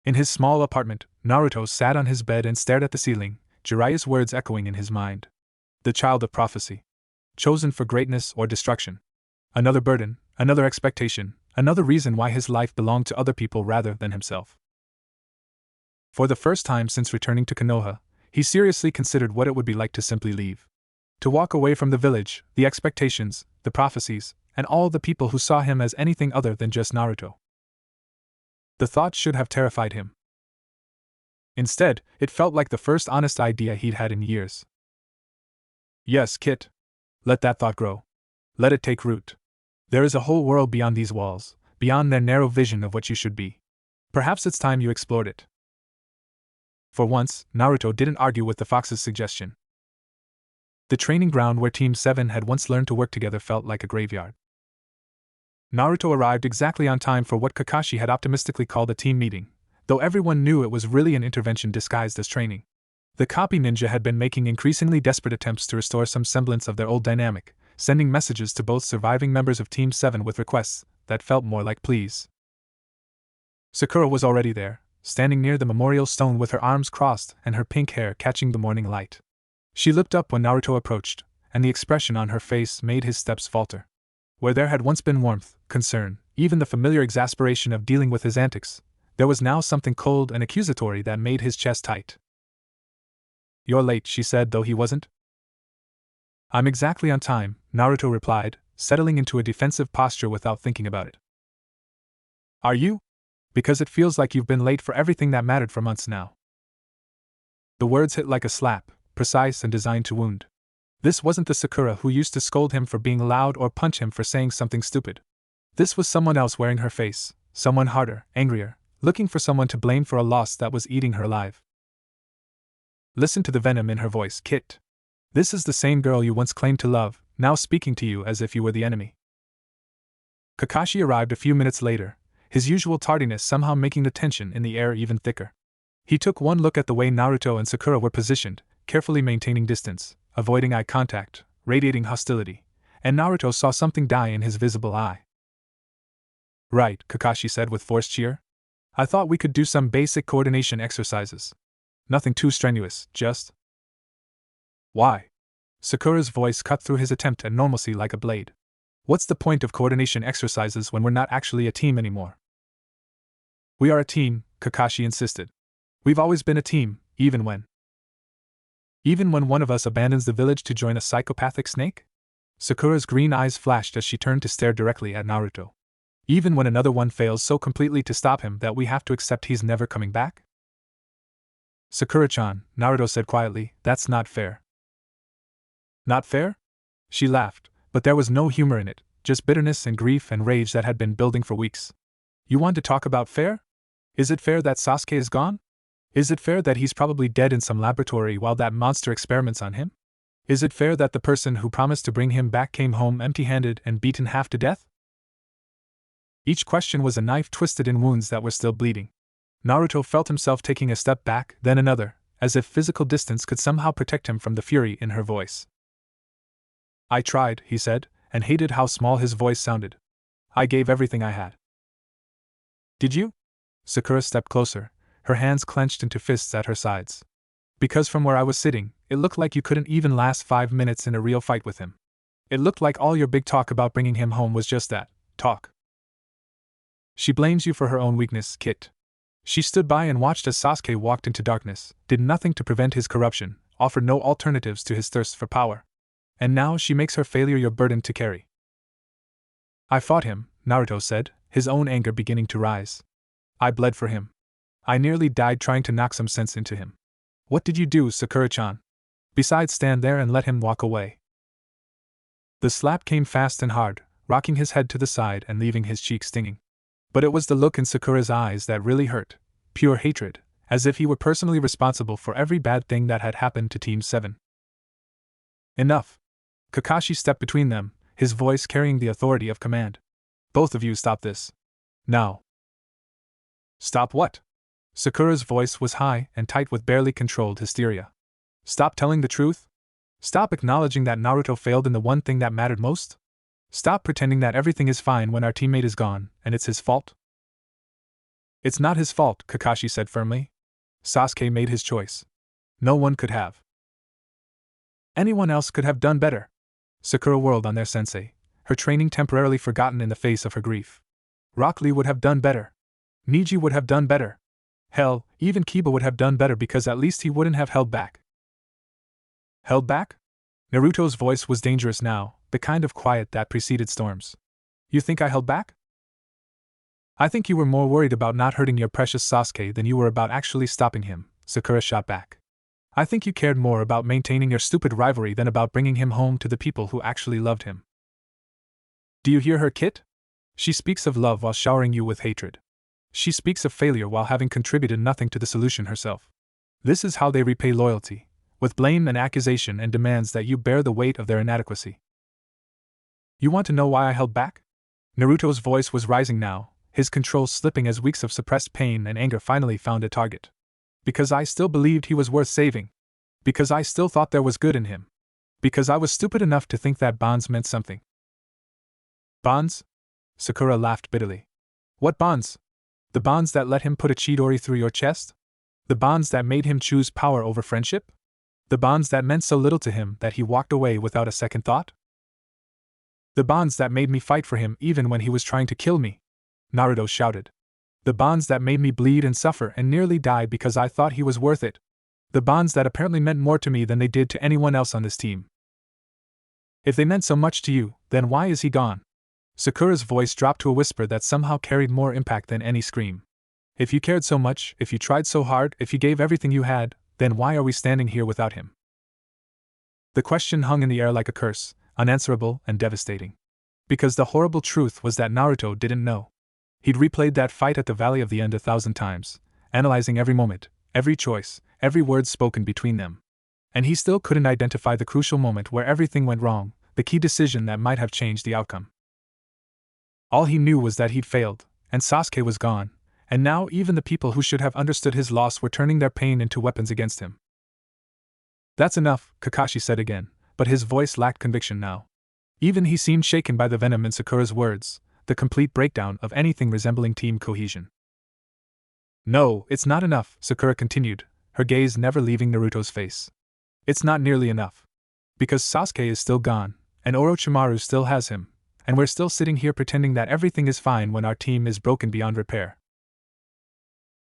In his small apartment, Naruto sat on his bed and stared at the ceiling, Jiraiya's words echoing in his mind. The child of prophecy. Chosen for greatness or destruction. Another burden, another expectation, another reason why his life belonged to other people rather than himself. For the first time since returning to Konoha, he seriously considered what it would be like to simply leave. To walk away from the village, the expectations, the prophecies, and all the people who saw him as anything other than just Naruto. The thought should have terrified him. Instead, it felt like the first honest idea he'd had in years. Yes, Kit. Let that thought grow. Let it take root. There is a whole world beyond these walls, beyond their narrow vision of what you should be. Perhaps it's time you explored it. For once, Naruto didn't argue with the fox's suggestion. The training ground where Team 7 had once learned to work together felt like a graveyard. Naruto arrived exactly on time for what Kakashi had optimistically called a team meeting, though everyone knew it was really an intervention disguised as training. The copy ninja had been making increasingly desperate attempts to restore some semblance of their old dynamic, sending messages to both surviving members of Team 7 with requests that felt more like pleas. Sakura was already there, standing near the memorial stone with her arms crossed and her pink hair catching the morning light. She looked up when Naruto approached, and the expression on her face made his steps falter. Where there had once been warmth, concern, even the familiar exasperation of dealing with his antics, there was now something cold and accusatory that made his chest tight. You're late, she said, though he wasn't. I'm exactly on time, Naruto replied, settling into a defensive posture without thinking about it. Are you? Because it feels like you've been late for everything that mattered for months now. The words hit like a slap, precise and designed to wound. This wasn't the Sakura who used to scold him for being loud or punch him for saying something stupid. This was someone else wearing her face, someone harder, angrier, looking for someone to blame for a loss that was eating her alive. Listen to the venom in her voice, Kit. This is the same girl you once claimed to love, now speaking to you as if you were the enemy. Kakashi arrived a few minutes later, his usual tardiness somehow making the tension in the air even thicker. He took one look at the way Naruto and Sakura were positioned, carefully maintaining distance, avoiding eye contact, radiating hostility, and Naruto saw something die in his visible eye. Right, Kakashi said with forced cheer. I thought we could do some basic coordination exercises. Nothing too strenuous, just... Why? Sakura's voice cut through his attempt at normalcy like a blade. What's the point of coordination exercises when we're not actually a team anymore? We are a team, Kakashi insisted. We've always been a team, even when one of us abandons the village to join a psychopathic snake? Sakura's green eyes flashed as she turned to stare directly at Naruto. Even when another one fails so completely to stop him that we have to accept he's never coming back? Sakura-chan, Naruto said quietly, that's not fair. Not fair? She laughed, but there was no humor in it, just bitterness and grief and rage that had been building for weeks. You want to talk about fair? Is it fair that Sasuke is gone? Is it fair that he's probably dead in some laboratory while that monster experiments on him? Is it fair that the person who promised to bring him back came home empty-handed and beaten half to death? Each question was a knife twisted in wounds that were still bleeding. Naruto felt himself taking a step back, then another, as if physical distance could somehow protect him from the fury in her voice. I tried, he said, and hated how small his voice sounded. I gave everything I had. Did you? Sakura stepped closer, her hands clenched into fists at her sides. Because from where I was sitting, it looked like you couldn't even last 5 minutes in a real fight with him. It looked like all your big talk about bringing him home was just that, talk. She blames you for her own weakness, Kit. She stood by and watched as Sasuke walked into darkness, did nothing to prevent his corruption, offered no alternatives to his thirst for power. And now she makes her failure your burden to carry. I fought him, Naruto said, his own anger beginning to rise. I bled for him. I nearly died trying to knock some sense into him. What did you do, Sakura-chan? Besides stand there and let him walk away. The slap came fast and hard, rocking his head to the side and leaving his cheek stinging. But it was the look in Sakura's eyes that really hurt, pure hatred, as if he were personally responsible for every bad thing that had happened to Team 7. Enough. Kakashi stepped between them, his voice carrying the authority of command. Both of you stop this. Now. Stop what? Sakura's voice was high and tight with barely controlled hysteria. Stop telling the truth? Stop acknowledging that Naruto failed in the one thing that mattered most? Stop pretending that everything is fine when our teammate is gone, and it's his fault? It's not his fault, Kakashi said firmly. Sasuke made his choice. No one could have. Anyone else could have done better. Sakura whirled on their sensei, her training temporarily forgotten in the face of her grief. Rock Lee would have done better. Neji would have done better. Hell, even Kiba would have done better because at least he wouldn't have held back. Held back? Naruto's voice was dangerous now, the kind of quiet that preceded storms. You think I held back? I think you were more worried about not hurting your precious Sasuke than you were about actually stopping him, Sakura shot back. I think you cared more about maintaining your stupid rivalry than about bringing him home to the people who actually loved him. Do you hear her, Kit? She speaks of love while showering you with hatred. She speaks of failure while having contributed nothing to the solution herself. This is how they repay loyalty, with blame and accusation and demands that you bear the weight of their inadequacy. You want to know why I held back? Naruto's voice was rising now, his control slipping as weeks of suppressed pain and anger finally found a target. Because I still believed he was worth saving. Because I still thought there was good in him. Because I was stupid enough to think that bonds meant something. Bonds? Sakura laughed bitterly. What bonds? The bonds that let him put a Chidori through your chest? The bonds that made him choose power over friendship? The bonds that meant so little to him that he walked away without a second thought? The bonds that made me fight for him even when he was trying to kill me? Naruto shouted. The bonds that made me bleed and suffer and nearly die because I thought he was worth it. The bonds that apparently meant more to me than they did to anyone else on this team. If they meant so much to you, then why is he gone? Sakura's voice dropped to a whisper that somehow carried more impact than any scream. If you cared so much, if you tried so hard, if you gave everything you had, then why are we standing here without him? The question hung in the air like a curse, unanswerable and devastating. Because the horrible truth was that Naruto didn't know. He'd replayed that fight at the Valley of the End 1,000 times, analyzing every moment, every choice, every word spoken between them. And he still couldn't identify the crucial moment where everything went wrong, the key decision that might have changed the outcome. All he knew was that he'd failed, and Sasuke was gone, and now even the people who should have understood his loss were turning their pain into weapons against him. That's enough, Kakashi said again, but his voice lacked conviction now. Even he seemed shaken by the venom in Sakura's words, the complete breakdown of anything resembling team cohesion. No, it's not enough, Sakura continued, her gaze never leaving Naruto's face. It's not nearly enough. Because Sasuke is still gone, and Orochimaru still has him, and we're still sitting here pretending that everything is fine when our team is broken beyond repair.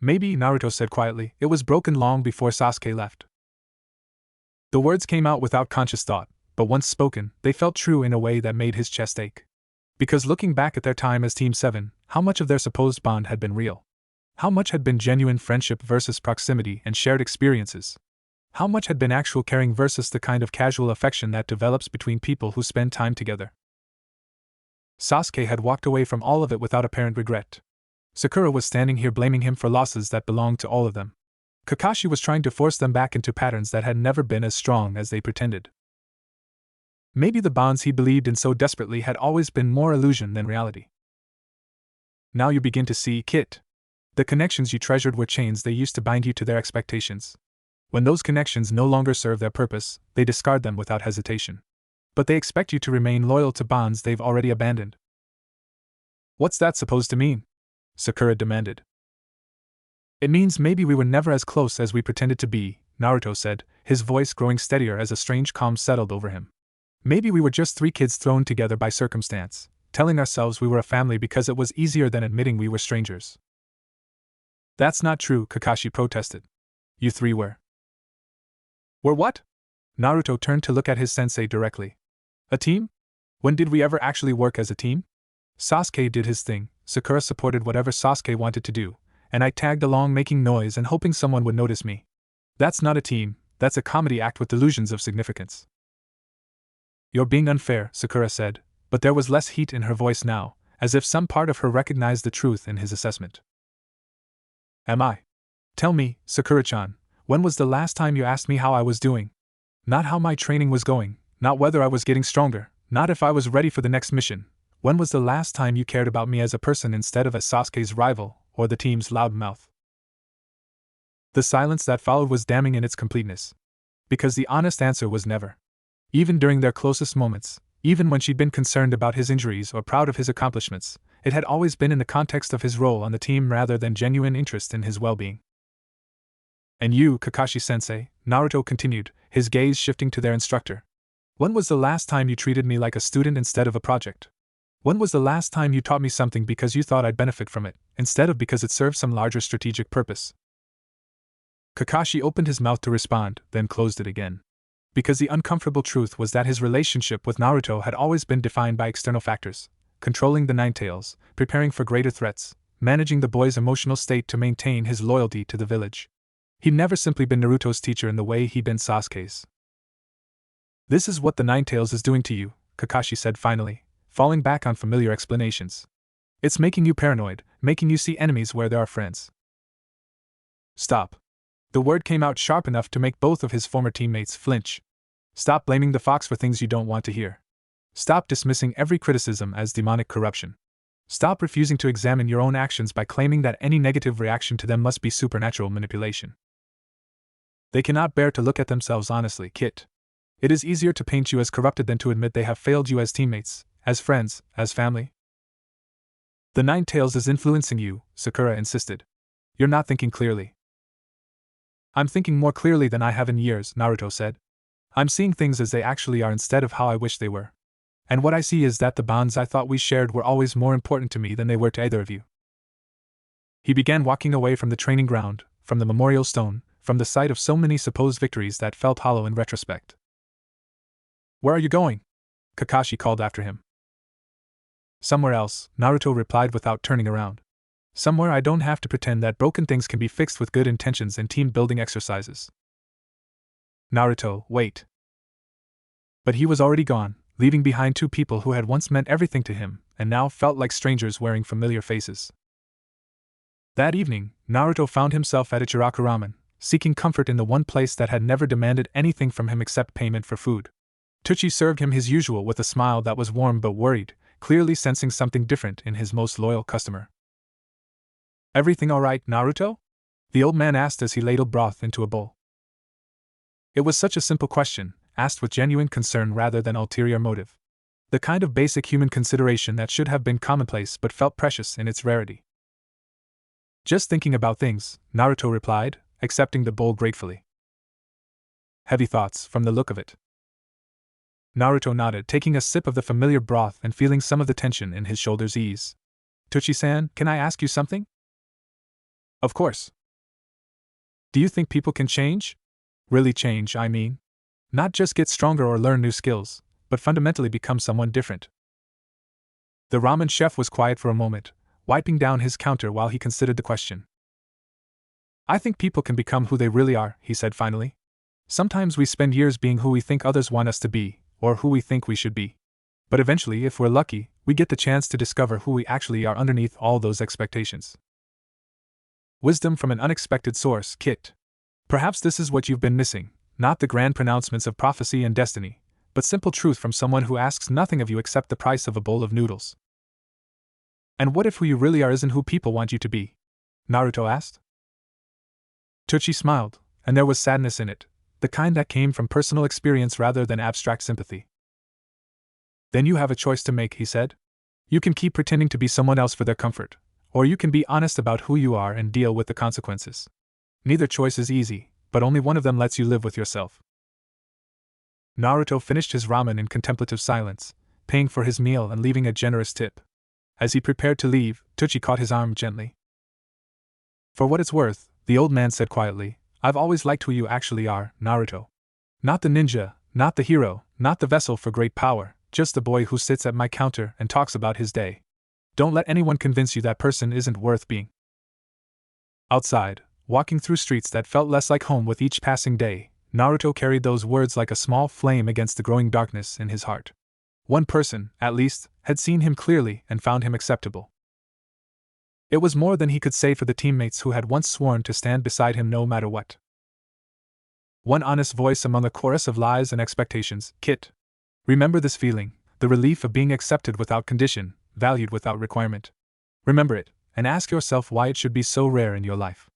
Maybe, Naruto said quietly, it was broken long before Sasuke left. The words came out without conscious thought, but once spoken, they felt true in a way that made his chest ache. Because looking back at their time as Team 7, how much of their supposed bond had been real? How much had been genuine friendship versus proximity and shared experiences? How much had been actual caring versus the kind of casual affection that develops between people who spend time together? Sasuke had walked away from all of it without apparent regret. Sakura was standing here blaming him for losses that belonged to all of them. Kakashi was trying to force them back into patterns that had never been as strong as they pretended. Maybe the bonds he believed in so desperately had always been more illusion than reality. Now you begin to see, Kit. The connections you treasured were chains they used to bind you to their expectations. When those connections no longer serve their purpose, they discard them without hesitation. But they expect you to remain loyal to bonds they've already abandoned. What's that supposed to mean? Sakura demanded. It means maybe we were never as close as we pretended to be, Naruto said, his voice growing steadier as a strange calm settled over him. Maybe we were just three kids thrown together by circumstance, telling ourselves we were a family because it was easier than admitting we were strangers. That's not true, Kakashi protested. You three were. Were what? Naruto turned to look at his sensei directly. A team? When did we ever actually work as a team? Sasuke did his thing, Sakura supported whatever Sasuke wanted to do, and I tagged along making noise and hoping someone would notice me. That's not a team, that's a comedy act with delusions of significance. You're being unfair, Sakura said, but there was less heat in her voice now, as if some part of her recognized the truth in his assessment. Am I? Tell me, Sakura-chan, when was the last time you asked me how I was doing? Not how my training was going, not whether I was getting stronger, not if I was ready for the next mission. When was the last time you cared about me as a person instead of as Sasuke's rival, or the team's loudmouth? The silence that followed was damning in its completeness. Because the honest answer was never. Even during their closest moments, even when she'd been concerned about his injuries or proud of his accomplishments, it had always been in the context of his role on the team rather than genuine interest in his well-being. And you, Kakashi-sensei, Naruto continued, his gaze shifting to their instructor. When was the last time you treated me like a student instead of a project? When was the last time you taught me something because you thought I'd benefit from it, instead of because it served some larger strategic purpose? Kakashi opened his mouth to respond, then closed it again. Because the uncomfortable truth was that his relationship with Naruto had always been defined by external factors, controlling the Nine Tails, preparing for greater threats, managing the boy's emotional state to maintain his loyalty to the village. He'd never simply been Naruto's teacher in the way he'd been Sasuke's. This is what the Nine Tails is doing to you, Kakashi said finally, falling back on familiar explanations. It's making you paranoid, making you see enemies where there are friends. Stop. The word came out sharp enough to make both of his former teammates flinch. Stop blaming the fox for things you don't want to hear. Stop dismissing every criticism as demonic corruption. Stop refusing to examine your own actions by claiming that any negative reaction to them must be supernatural manipulation. They cannot bear to look at themselves honestly, Kit. It is easier to paint you as corrupted than to admit they have failed you as teammates, as friends, as family. The Nine Tails is influencing you, Sakura insisted. You're not thinking clearly. I'm thinking more clearly than I have in years, Naruto said. I'm seeing things as they actually are instead of how I wish they were. And what I see is that the bonds I thought we shared were always more important to me than they were to either of you. He began walking away from the training ground, from the memorial stone, from the sight of so many supposed victories that felt hollow in retrospect. Where are you going? Kakashi called after him. Somewhere else, Naruto replied without turning around. Somewhere I don't have to pretend that broken things can be fixed with good intentions and team-building exercises. Naruto, wait. But he was already gone, leaving behind two people who had once meant everything to him, and now felt like strangers wearing familiar faces. That evening, Naruto found himself at Ichiraku Ramen, seeking comfort in the one place that had never demanded anything from him except payment for food. Tucci served him his usual with a smile that was warm but worried, clearly sensing something different in his most loyal customer. Everything all right, Naruto? The old man asked as he ladled broth into a bowl. It was such a simple question, asked with genuine concern rather than ulterior motive. The kind of basic human consideration that should have been commonplace but felt precious in its rarity. Just thinking about things, Naruto replied, accepting the bowl gratefully. Heavy thoughts, from the look of it. Naruto nodded, taking a sip of the familiar broth and feeling some of the tension in his shoulders ease. Tucci-san, can I ask you something? Of course. Do you think people can change? Really change, I mean. Not just get stronger or learn new skills, but fundamentally become someone different. The ramen chef was quiet for a moment, wiping down his counter while he considered the question. I think people can become who they really are, he said finally. Sometimes we spend years being who we think others want us to be, or who we think we should be. But eventually, if we're lucky, we get the chance to discover who we actually are underneath all those expectations. Wisdom from an unexpected source, Kit. Perhaps this is what you've been missing, not the grand pronouncements of prophecy and destiny, but simple truth from someone who asks nothing of you except the price of a bowl of noodles. And what if who you really are isn't who people want you to be? Naruto asked. Tochi smiled, and there was sadness in it, the kind that came from personal experience rather than abstract sympathy. Then you have a choice to make, he said. You can keep pretending to be someone else for their comfort, or you can be honest about who you are and deal with the consequences. Neither choice is easy, but only one of them lets you live with yourself. Naruto finished his ramen in contemplative silence, paying for his meal and leaving a generous tip. As he prepared to leave, Tochi caught his arm gently. For what it's worth, the old man said quietly, I've always liked who you actually are, Naruto. Not the ninja, not the hero, not the vessel for great power, just the boy who sits at my counter and talks about his day. Don't let anyone convince you that person isn't worth being. Outside, walking through streets that felt less like home with each passing day, Naruto carried those words like a small flame against the growing darkness in his heart. One person, at least, had seen him clearly and found him acceptable. It was more than he could say for the teammates who had once sworn to stand beside him no matter what. One honest voice among a chorus of lies and expectations, Kit. Remember this feeling, the relief of being accepted without condition, valued without requirement. Remember it, and ask yourself why it should be so rare in your life.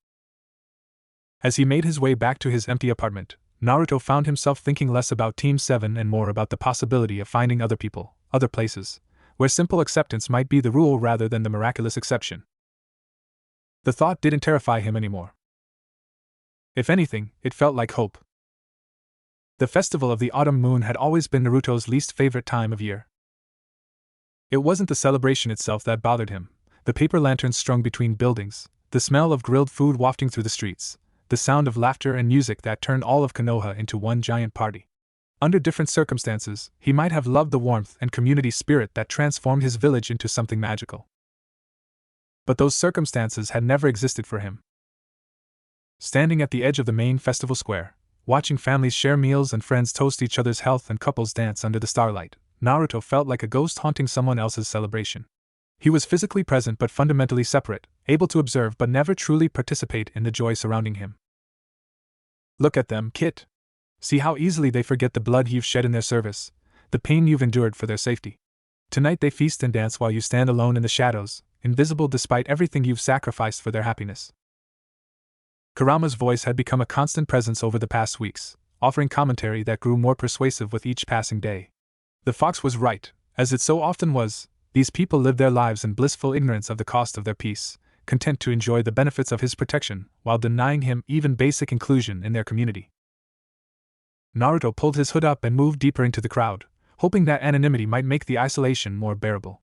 As he made his way back to his empty apartment, Naruto found himself thinking less about Team 7 and more about the possibility of finding other people, other places, where simple acceptance might be the rule rather than the miraculous exception. The thought didn't terrify him anymore. If anything, it felt like hope. The festival of the autumn moon had always been Naruto's least favorite time of year. It wasn't the celebration itself that bothered him, the paper lanterns strung between buildings, the smell of grilled food wafting through the streets, the sound of laughter and music that turned all of Konoha into one giant party. Under different circumstances, he might have loved the warmth and community spirit that transformed his village into something magical. But those circumstances had never existed for him. Standing at the edge of the main festival square, watching families share meals and friends toast each other's health and couples dance under the starlight, Naruto felt like a ghost haunting someone else's celebration. He was physically present but fundamentally separate, able to observe but never truly participate in the joy surrounding him. Look at them, Kit. See how easily they forget the blood you've shed in their service, the pain you've endured for their safety. Tonight they feast and dance while you stand alone in the shadows, invisible despite everything you've sacrificed for their happiness. Kurama's voice had become a constant presence over the past weeks, offering commentary that grew more persuasive with each passing day. The fox was right, as it so often was. These people lived their lives in blissful ignorance of the cost of their peace, content to enjoy the benefits of his protection while denying him even basic inclusion in their community. Naruto pulled his hood up and moved deeper into the crowd, hoping that anonymity might make the isolation more bearable.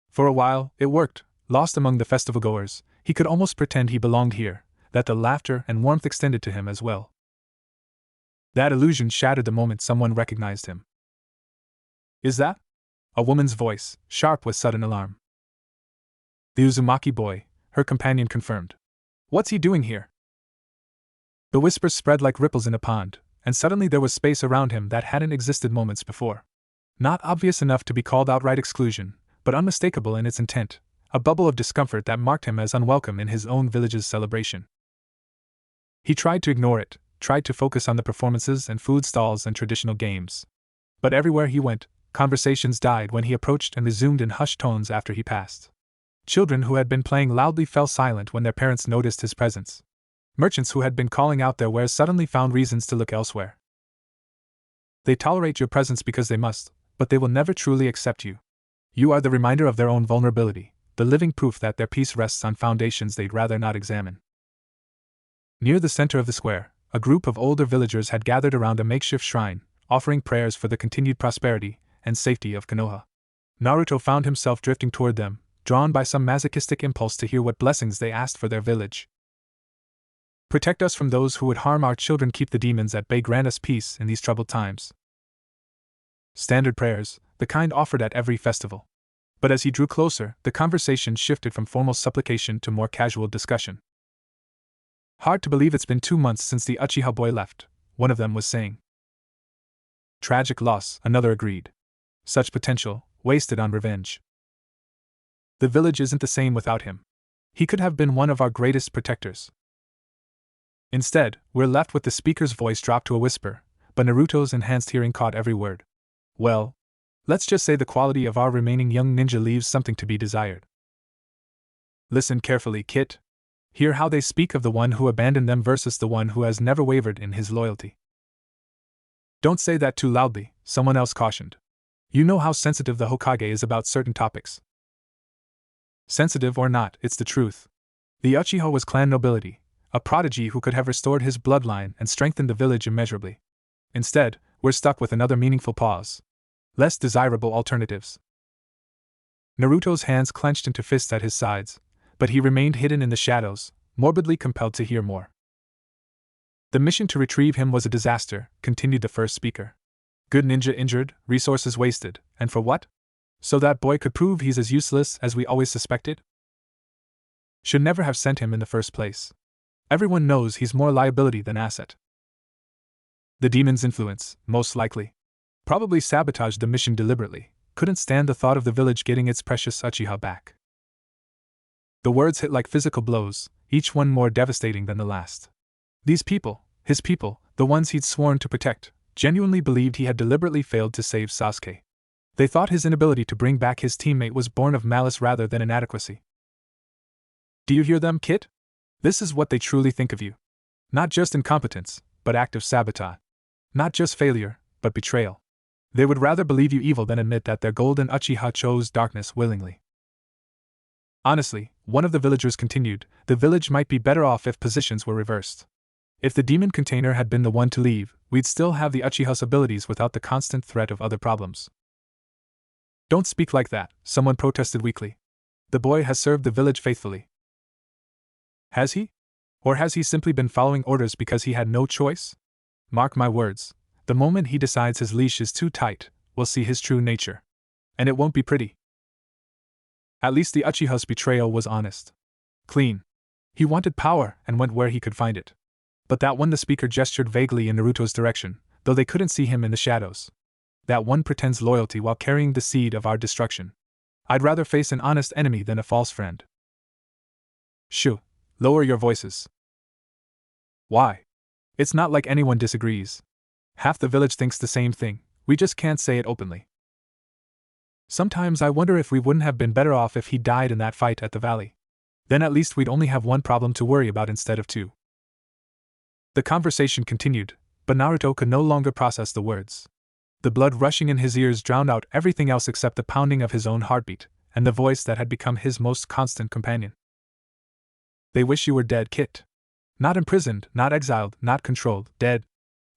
For a while, it worked. Lost among the festival-goers, he could almost pretend he belonged here, that the laughter and warmth extended to him as well. That illusion shattered the moment someone recognized him. Is that? A woman's voice, sharp with sudden alarm. The Uzumaki boy, her companion confirmed. What's he doing here? The whispers spread like ripples in a pond, and suddenly there was space around him that hadn't existed moments before. Not obvious enough to be called outright exclusion, but unmistakable in its intent, a bubble of discomfort that marked him as unwelcome in his own village's celebration. He tried to ignore it, tried to focus on the performances and food stalls and traditional games. But everywhere he went, conversations died when he approached and resumed in hushed tones after he passed. Children who had been playing loudly fell silent when their parents noticed his presence. Merchants who had been calling out their wares suddenly found reasons to look elsewhere. They tolerate your presence because they must, but they will never truly accept you. You are the reminder of their own vulnerability, the living proof that their peace rests on foundations they'd rather not examine. Near the center of the square, a group of older villagers had gathered around a makeshift shrine, offering prayers for the continued prosperity and safety of Konoha. Naruto found himself drifting toward them, drawn by some masochistic impulse to hear what blessings they asked for their village. Protect us from those who would harm our children, keep the demons at bay, grant us peace in these troubled times. Standard prayers, the kind offered at every festival. But as he drew closer, the conversation shifted from formal supplication to more casual discussion. Hard to believe it's been 2 months since the Uchiha boy left, one of them was saying. Tragic loss, another agreed. Such potential, wasted on revenge. The village isn't the same without him. He could have been one of our greatest protectors. Instead, we're left with the speaker's voice dropped to a whisper, but Naruto's enhanced hearing caught every word. Well, let's just say the quality of our remaining young ninja leaves something to be desired. Listen carefully, Kit. Hear how they speak of the one who abandoned them versus the one who has never wavered in his loyalty. Don't say that too loudly, someone else cautioned. You know how sensitive the Hokage is about certain topics. Sensitive or not, it's the truth. The Uchiha was clan nobility, a prodigy who could have restored his bloodline and strengthened the village immeasurably. Instead, we're stuck with another meaningful pause. Less desirable alternatives. Naruto's hands clenched into fists at his sides, but he remained hidden in the shadows, morbidly compelled to hear more. The mission to retrieve him was a disaster, continued the first speaker. Good ninja injured, resources wasted, and for what? So that boy could prove he's as useless as we always suspected? Should never have sent him in the first place. Everyone knows he's more liability than asset. The demon's influence, most likely. Probably sabotaged the mission deliberately, couldn't stand the thought of the village getting its precious Uchiha back. The words hit like physical blows, each one more devastating than the last. These people, his people, the ones he'd sworn to protect, genuinely believed he had deliberately failed to save Sasuke. They thought his inability to bring back his teammate was born of malice rather than inadequacy. Do you hear them, Kit? This is what they truly think of you. Not just incompetence, but active sabotage. Not just failure, but betrayal. They would rather believe you evil than admit that their golden Uchiha chose darkness willingly. Honestly, one of the villagers continued, the village might be better off if positions were reversed. If the demon container had been the one to leave, we'd still have the Uchiha's abilities without the constant threat of other problems. Don't speak like that, someone protested weakly. The boy has served the village faithfully. Has he? Or has he simply been following orders because he had no choice? Mark my words, the moment he decides his leash is too tight, we'll see his true nature. And it won't be pretty. At least the Uchiha's betrayal was honest. Clean. He wanted power and went where he could find it. But that one, the speaker gestured vaguely in Naruto's direction, though they couldn't see him in the shadows. That one pretends loyalty while carrying the seed of our destruction. I'd rather face an honest enemy than a false friend. Shoo, lower your voices. Why? It's not like anyone disagrees. Half the village thinks the same thing, we just can't say it openly. Sometimes I wonder if we wouldn't have been better off if he died in that fight at the valley. Then at least we'd only have one problem to worry about instead of two. The conversation continued, but Naruto could no longer process the words. The blood rushing in his ears drowned out everything else except the pounding of his own heartbeat, and the voice that had become his most constant companion. They wish you were dead, Kit. Not imprisoned, not exiled, not controlled, dead.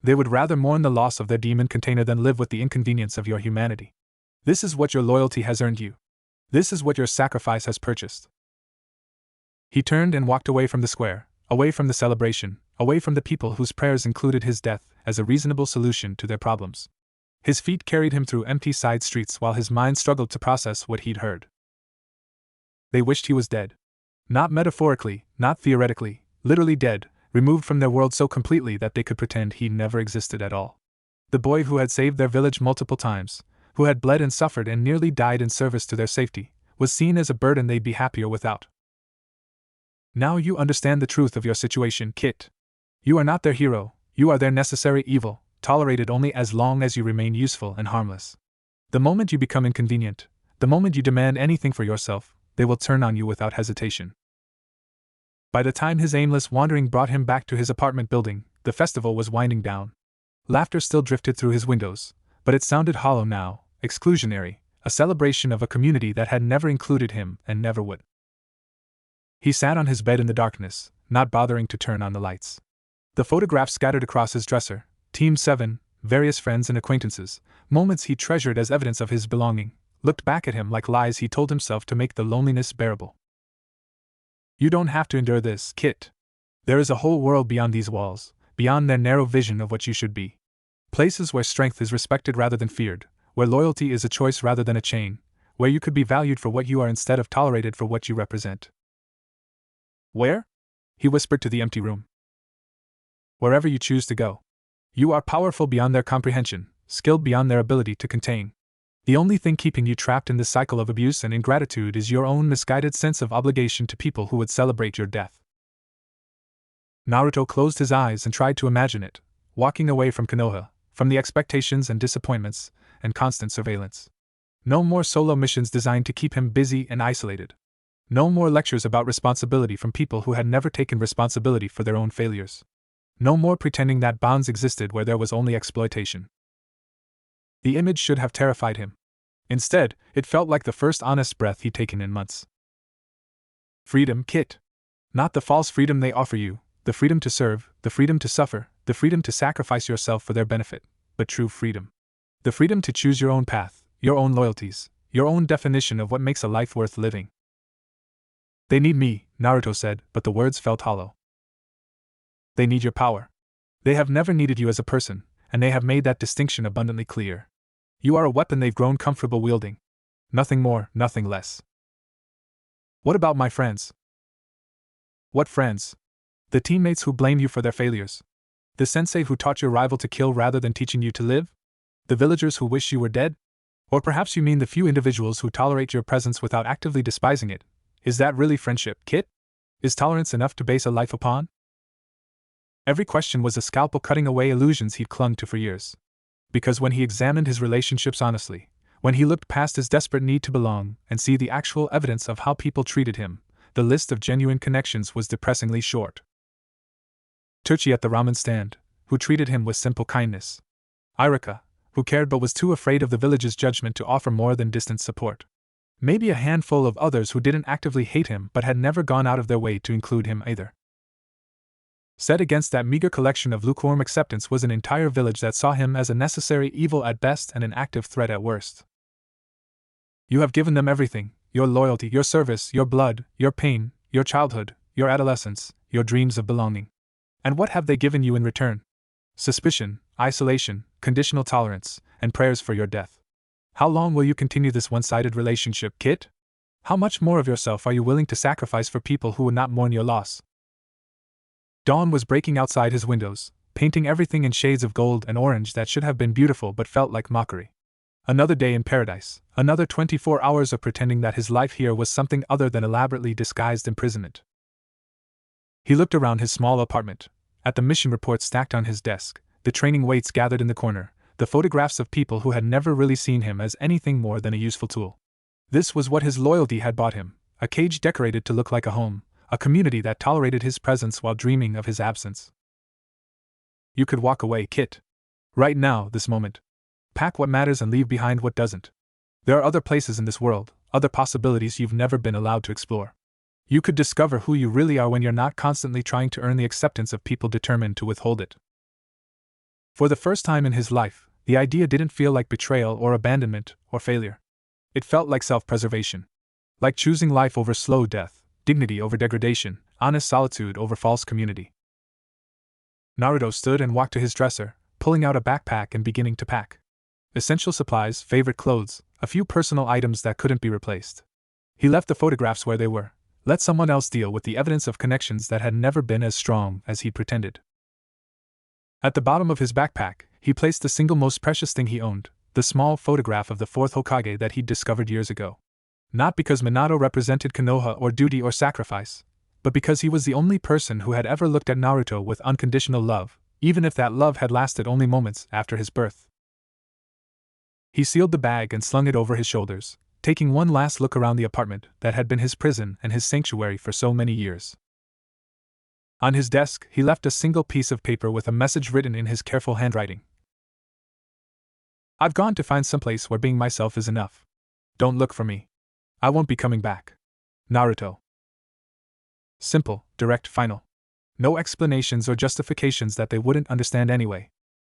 They would rather mourn the loss of their demon container than live with the inconvenience of your humanity. This is what your loyalty has earned you. This is what your sacrifice has purchased. He turned and walked away from the square, away from the celebration, away from the people whose prayers included his death as a reasonable solution to their problems. His feet carried him through empty side streets while his mind struggled to process what he'd heard. They wished he was dead. Not metaphorically, not theoretically, literally dead, removed from their world so completely that they could pretend he never existed at all. The boy who had saved their village multiple times, who had bled and suffered and nearly died in service to their safety, was seen as a burden they'd be happier without. Now you understand the truth of your situation, Kit. You are not their hero, you are their necessary evil, tolerated only as long as you remain useful and harmless. The moment you become inconvenient, the moment you demand anything for yourself, they will turn on you without hesitation. By the time his aimless wandering brought him back to his apartment building, the festival was winding down. Laughter still drifted through his windows, but it sounded hollow now, exclusionary, a celebration of a community that had never included him and never would. He sat on his bed in the darkness, not bothering to turn on the lights. The photographs scattered across his dresser, Team 7, various friends and acquaintances, moments he treasured as evidence of his belonging, looked back at him like lies he told himself to make the loneliness bearable. You don't have to endure this, Kit. There is a whole world beyond these walls, beyond their narrow vision of what you should be. Places where strength is respected rather than feared, where loyalty is a choice rather than a chain, where you could be valued for what you are instead of tolerated for what you represent. Where? He whispered to the empty room. Wherever you choose to go. You are powerful beyond their comprehension, skilled beyond their ability to contain. The only thing keeping you trapped in this cycle of abuse and ingratitude is your own misguided sense of obligation to people who would celebrate your death. Naruto closed his eyes and tried to imagine it, walking away from Konoha, from the expectations and disappointments, and constant surveillance. No more solo missions designed to keep him busy and isolated. No more lectures about responsibility from people who had never taken responsibility for their own failures. No more pretending that bonds existed where there was only exploitation. The image should have terrified him. Instead, it felt like the first honest breath he'd taken in months. Freedom, Kit. Not the false freedom they offer you, the freedom to serve, the freedom to suffer, the freedom to sacrifice yourself for their benefit, but true freedom. The freedom to choose your own path, your own loyalties, your own definition of what makes a life worth living. They need me, Naruto said, but the words felt hollow. They need your power. They have never needed you as a person, and they have made that distinction abundantly clear. You are a weapon they've grown comfortable wielding. Nothing more, nothing less. What about my friends? What friends? The teammates who blamed you for their failures? The sensei who taught your rival to kill rather than teaching you to live? The villagers who wish you were dead? Or perhaps you mean the few individuals who tolerate your presence without actively despising it? Is that really friendship, Kit? Is tolerance enough to base a life upon? Every question was a scalpel cutting away illusions he'd clung to for years. Because when he examined his relationships honestly, when he looked past his desperate need to belong and see the actual evidence of how people treated him, the list of genuine connections was depressingly short. Tucci at the ramen stand, who treated him with simple kindness. Irika, who cared but was too afraid of the village's judgment to offer more than distant support. Maybe a handful of others who didn't actively hate him but had never gone out of their way to include him either. Set against that meager collection of lukewarm acceptance was an entire village that saw him as a necessary evil at best and an active threat at worst. You have given them everything: your loyalty, your service, your blood, your pain, your childhood, your adolescence, your dreams of belonging. And what have they given you in return? Suspicion, isolation, conditional tolerance, and prayers for your death. How long will you continue this one-sided relationship, Kit? How much more of yourself are you willing to sacrifice for people who would not mourn your loss? Dawn was breaking outside his windows, painting everything in shades of gold and orange that should have been beautiful but felt like mockery. Another day in paradise, another 24 hours of pretending that his life here was something other than elaborately disguised imprisonment. He looked around his small apartment, at the mission reports stacked on his desk, the training weights gathered in the corner, the photographs of people who had never really seen him as anything more than a useful tool. This was what his loyalty had bought him: a cage decorated to look like a home, a community that tolerated his presence while dreaming of his absence. You could walk away, Kit. Right now, this moment. Pack what matters and leave behind what doesn't. There are other places in this world, other possibilities you've never been allowed to explore. You could discover who you really are when you're not constantly trying to earn the acceptance of people determined to withhold it. For the first time in his life, the idea didn't feel like betrayal or abandonment or failure. It felt like self-preservation. Like choosing life over slow death, dignity over degradation, honest solitude over false community. Naruto stood and walked to his dresser, pulling out a backpack and beginning to pack. Essential supplies, favorite clothes, a few personal items that couldn't be replaced. He left the photographs where they were, let someone else deal with the evidence of connections that had never been as strong as he'd pretended. At the bottom of his backpack, he placed the single most precious thing he owned, the small photograph of the fourth Hokage that he'd discovered years ago. Not because Minato represented Konoha or duty or sacrifice, but because he was the only person who had ever looked at Naruto with unconditional love, even if that love had lasted only moments after his birth. He sealed the bag and slung it over his shoulders, taking one last look around the apartment that had been his prison and his sanctuary for so many years. On his desk, he left a single piece of paper with a message written in his careful handwriting. I've gone to find someplace where being myself is enough. Don't look for me. I won't be coming back. Naruto. Simple, direct, final. No explanations or justifications that they wouldn't understand anyway.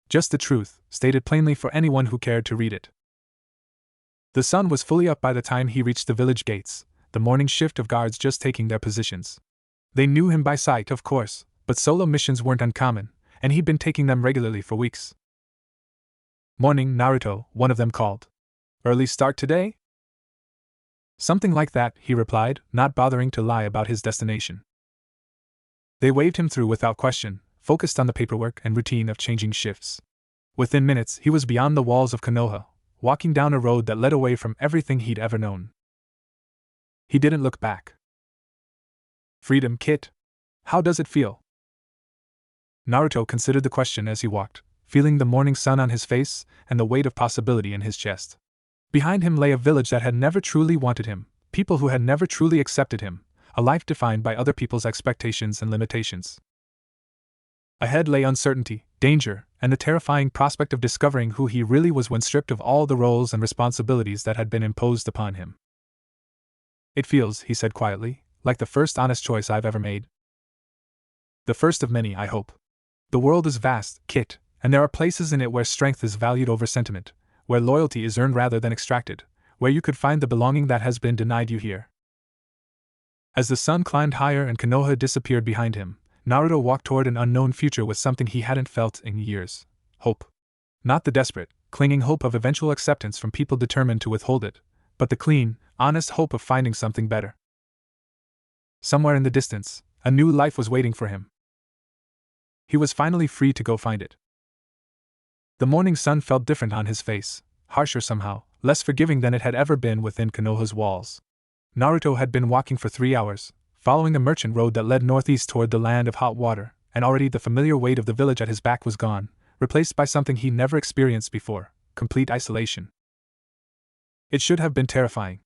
Just the truth, stated plainly for anyone who cared to read it. The sun was fully up by the time he reached the village gates, the morning shift of guards just taking their positions. They knew him by sight, of course, but solo missions weren't uncommon, and he'd been taking them regularly for weeks. Morning, Naruto, one of them called. Early start today? Something like that, he replied, not bothering to lie about his destination. They waved him through without question, focused on the paperwork and routine of changing shifts. Within minutes, he was beyond the walls of Konoha, walking down a road that led away from everything he'd ever known. He didn't look back. Freedom, Kit. How does it feel? Naruto considered the question as he walked, feeling the morning sun on his face and the weight of possibility in his chest. Behind him lay a village that had never truly wanted him, people who had never truly accepted him, a life defined by other people's expectations and limitations. Ahead lay uncertainty, danger, and the terrifying prospect of discovering who he really was when stripped of all the roles and responsibilities that had been imposed upon him. "It feels," he said quietly, "like the first honest choice I've ever made. The first of many, I hope. The world is vast, Kit, and there are places in it where strength is valued over sentiment, where loyalty is earned rather than extracted, where you could find the belonging that has been denied you here." As the sun climbed higher and Konoha disappeared behind him, Naruto walked toward an unknown future with something he hadn't felt in years: hope. Not the desperate, clinging hope of eventual acceptance from people determined to withhold it, but the clean, honest hope of finding something better. Somewhere in the distance, a new life was waiting for him. He was finally free to go find it. The morning sun felt different on his face, harsher somehow, less forgiving than it had ever been within Konoha's walls. Naruto had been walking for 3 hours, following a merchant road that led northeast toward the land of hot water, and already the familiar weight of the village at his back was gone, replaced by something he never experienced before: complete isolation. It should have been terrifying.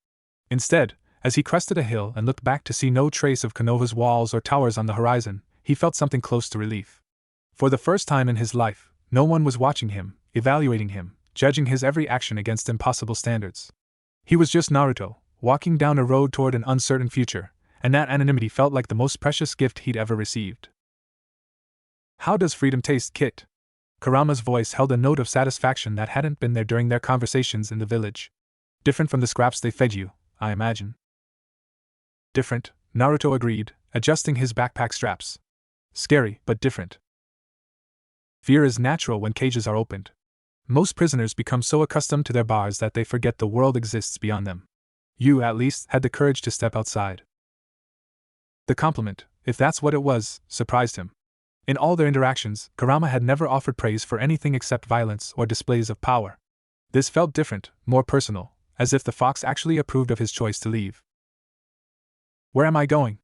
Instead, as he crested a hill and looked back to see no trace of Konoha's walls or towers on the horizon, he felt something close to relief. For the first time in his life, no one was watching him, evaluating him, judging his every action against impossible standards. He was just Naruto, walking down a road toward an uncertain future, and that anonymity felt like the most precious gift he'd ever received. "How does freedom taste, Kit?" Kurama's voice held a note of satisfaction that hadn't been there during their conversations in the village. "Different from the scraps they fed you, I imagine." "Different," Naruto agreed, adjusting his backpack straps. "Scary, but different. Fear is natural when cages are opened. Most prisoners become so accustomed to their bars that they forget the world exists beyond them. You, at least, had the courage to step outside." The compliment, if that's what it was, surprised him. In all their interactions, Kurama had never offered praise for anything except violence or displays of power. This felt different, more personal, as if the fox actually approved of his choice to leave. "Where am I going?"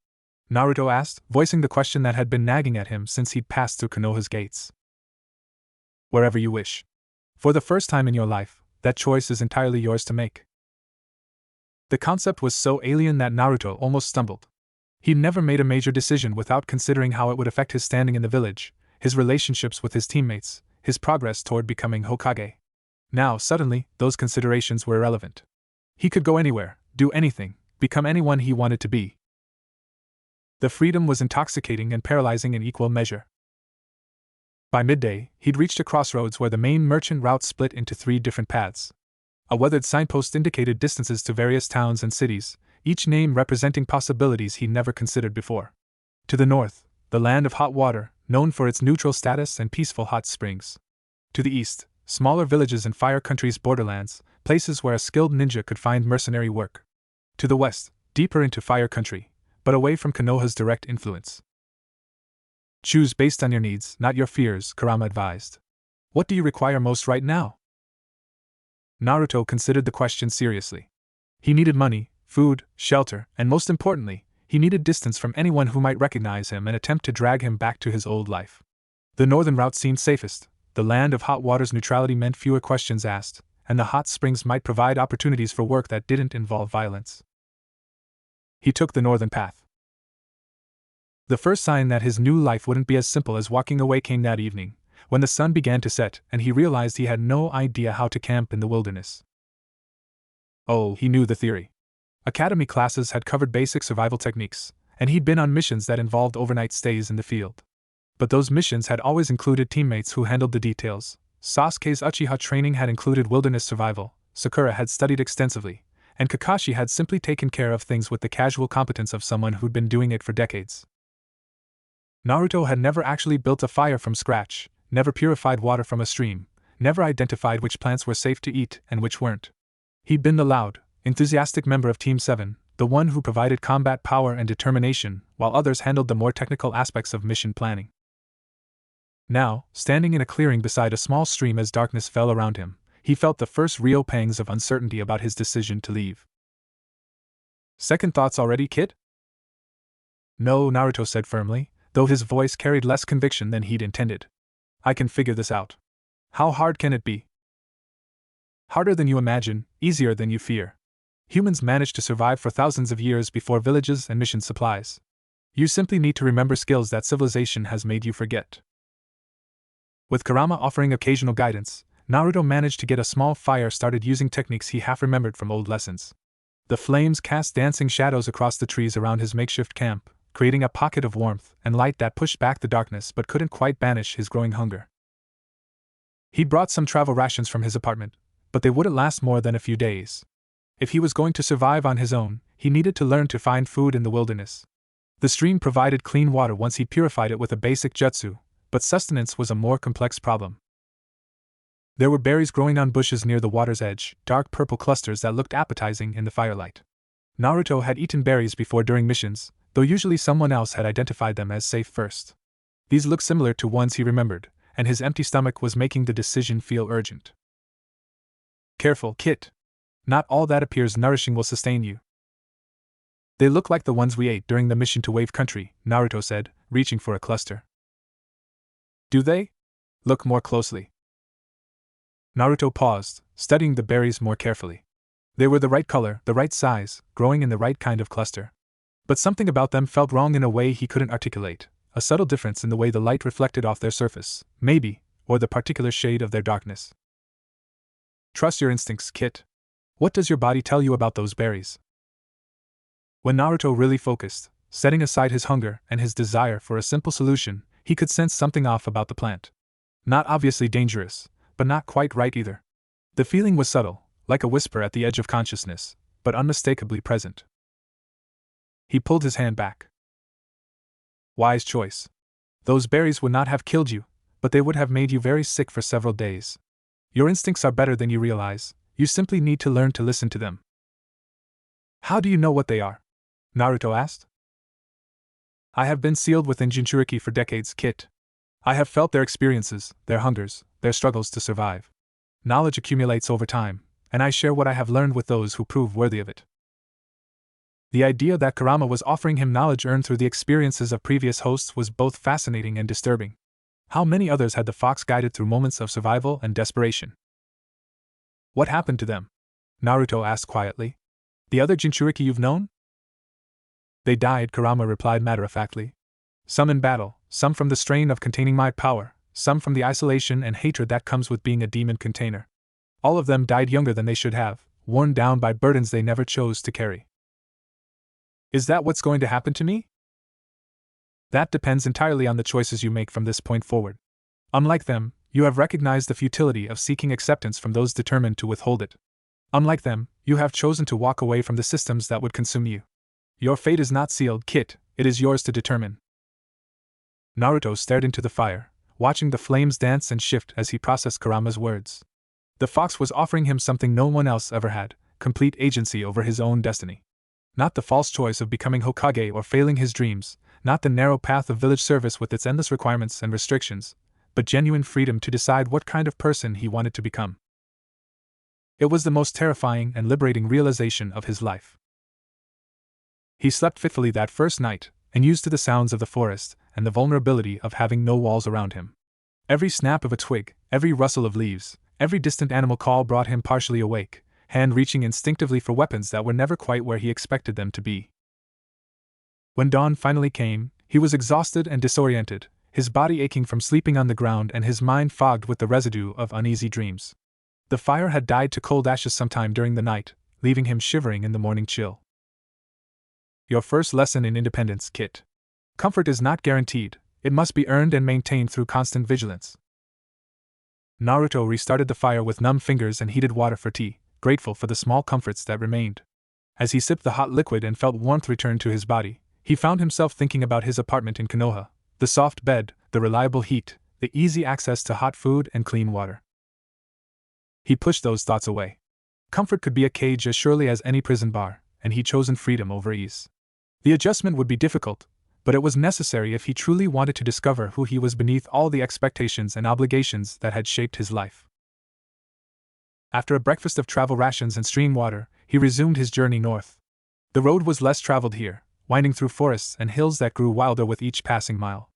Naruto asked, voicing the question that had been nagging at him since he'd passed through Konoha's gates. "Wherever you wish. For the first time in your life, that choice is entirely yours to make." The concept was so alien that Naruto almost stumbled. He'd never made a major decision without considering how it would affect his standing in the village, his relationships with his teammates, his progress toward becoming Hokage. Now, suddenly, those considerations were irrelevant. He could go anywhere, do anything, become anyone he wanted to be. The freedom was intoxicating and paralyzing in equal measure. By midday, he'd reached a crossroads where the main merchant route split into 3 different paths. A weathered signpost indicated distances to various towns and cities, each name representing possibilities he'd never considered before. To the north, the land of hot water, known for its neutral status and peaceful hot springs. To the east, smaller villages in Fire Country's borderlands, places where a skilled ninja could find mercenary work. To the west, deeper into Fire Country, but away from Konoha's direct influence. "Choose based on your needs, not your fears," Kurama advised. "What do you require most right now?" Naruto considered the question seriously. He needed money, food, shelter, and most importantly, he needed distance from anyone who might recognize him and attempt to drag him back to his old life. The northern route seemed safest. The land of hot water's neutrality meant fewer questions asked, and the hot springs might provide opportunities for work that didn't involve violence. He took the northern path. The first sign that his new life wouldn't be as simple as walking away came that evening, when the sun began to set and he realized he had no idea how to camp in the wilderness. Oh, he knew the theory. Academy classes had covered basic survival techniques, and he'd been on missions that involved overnight stays in the field. But those missions had always included teammates who handled the details. Sasuke's Uchiha training had included wilderness survival, Sakura had studied extensively, and Kakashi had simply taken care of things with the casual competence of someone who'd been doing it for decades. Naruto had never actually built a fire from scratch, never purified water from a stream, never identified which plants were safe to eat and which weren't. He'd been the loud, enthusiastic member of Team 7, the one who provided combat power and determination, while others handled the more technical aspects of mission planning. Now, standing in a clearing beside a small stream as darkness fell around him, he felt the first real pangs of uncertainty about his decision to leave. "Second thoughts already, kid?" "No," Naruto said firmly, though his voice carried less conviction than he'd intended. "I can figure this out. How hard can it be? Harder than you imagine, easier than you fear. Humans managed to survive for thousands of years before villages and mission supplies. You simply need to remember skills that civilization has made you forget. With Kurama offering occasional guidance, Naruto managed to get a small fire started using techniques he half remembered from old lessons. The flames cast dancing shadows across the trees around his makeshift camp, creating a pocket of warmth and light that pushed back the darkness but couldn't quite banish his growing hunger. He brought some travel rations from his apartment, but they wouldn't last more than a few days. If he was going to survive on his own, he needed to learn to find food in the wilderness. The stream provided clean water once he purified it with a basic jutsu, but sustenance was a more complex problem. There were berries growing on bushes near the water's edge, dark purple clusters that looked appetizing in the firelight. Naruto had eaten berries before during missions, though usually someone else had identified them as safe first. These looked similar to ones he remembered, and his empty stomach was making the decision feel urgent. Careful, Kit. Not all that appears nourishing will sustain you. They look like the ones we ate during the mission to Wave Country, Naruto said, reaching for a cluster. Do they? Look more closely. Naruto paused, studying the berries more carefully. They were the right color, the right size, growing in the right kind of cluster. But something about them felt wrong in a way he couldn't articulate, a subtle difference in the way the light reflected off their surface, maybe, or the particular shade of their darkness. Trust your instincts, Kit. What does your body tell you about those berries? When Naruto really focused, setting aside his hunger and his desire for a simple solution, he could sense something off about the plant. Not obviously dangerous, but not quite right either. The feeling was subtle, like a whisper at the edge of consciousness, but unmistakably present. He pulled his hand back. Wise choice. Those berries would not have killed you, but they would have made you very sick for several days. Your instincts are better than you realize, you simply need to learn to listen to them. How do you know what they are? Naruto asked. I have been sealed within Jinchuriki for decades, Kit. I have felt their experiences, their hungers, their struggles to survive. Knowledge accumulates over time, and I share what I have learned with those who prove worthy of it. The idea that Kurama was offering him knowledge earned through the experiences of previous hosts was both fascinating and disturbing. How many others had the fox guided through moments of survival and desperation? What happened to them? Naruto asked quietly. The other Jinchuriki you've known? They died, Kurama replied matter-of-factly. Some in battle, some from the strain of containing my power, some from the isolation and hatred that comes with being a demon container. All of them died younger than they should have, worn down by burdens they never chose to carry. Is that what's going to happen to me? That depends entirely on the choices you make from this point forward. Unlike them, you have recognized the futility of seeking acceptance from those determined to withhold it. Unlike them, you have chosen to walk away from the systems that would consume you. Your fate is not sealed, Kit, it is yours to determine. Naruto stared into the fire, watching the flames dance and shift as he processed Kurama's words. The fox was offering him something no one else ever had, complete agency over his own destiny. Not the false choice of becoming Hokage or failing his dreams, not the narrow path of village service with its endless requirements and restrictions, but genuine freedom to decide what kind of person he wanted to become. It was the most terrifying and liberating realization of his life. He slept fitfully that first night, and used to the sounds of the forest and the vulnerability of having no walls around him. Every snap of a twig, every rustle of leaves, every distant animal call brought him partially awake, hand reaching instinctively for weapons that were never quite where he expected them to be. When dawn finally came, he was exhausted and disoriented, his body aching from sleeping on the ground and his mind fogged with the residue of uneasy dreams. The fire had died to cold ashes sometime during the night, leaving him shivering in the morning chill. Your first lesson in independence, Kit. Comfort is not guaranteed, it must be earned and maintained through constant vigilance. Naruto restarted the fire with numb fingers and heated water for tea, grateful for the small comforts that remained. As he sipped the hot liquid and felt warmth return to his body, he found himself thinking about his apartment in Konoha, the soft bed, the reliable heat, the easy access to hot food and clean water. He pushed those thoughts away. Comfort could be a cage as surely as any prison bar, and he'd chosen freedom over ease. The adjustment would be difficult, but it was necessary if he truly wanted to discover who he was beneath all the expectations and obligations that had shaped his life. After a breakfast of travel rations and stream water, he resumed his journey north. The road was less traveled here, winding through forests and hills that grew wilder with each passing mile.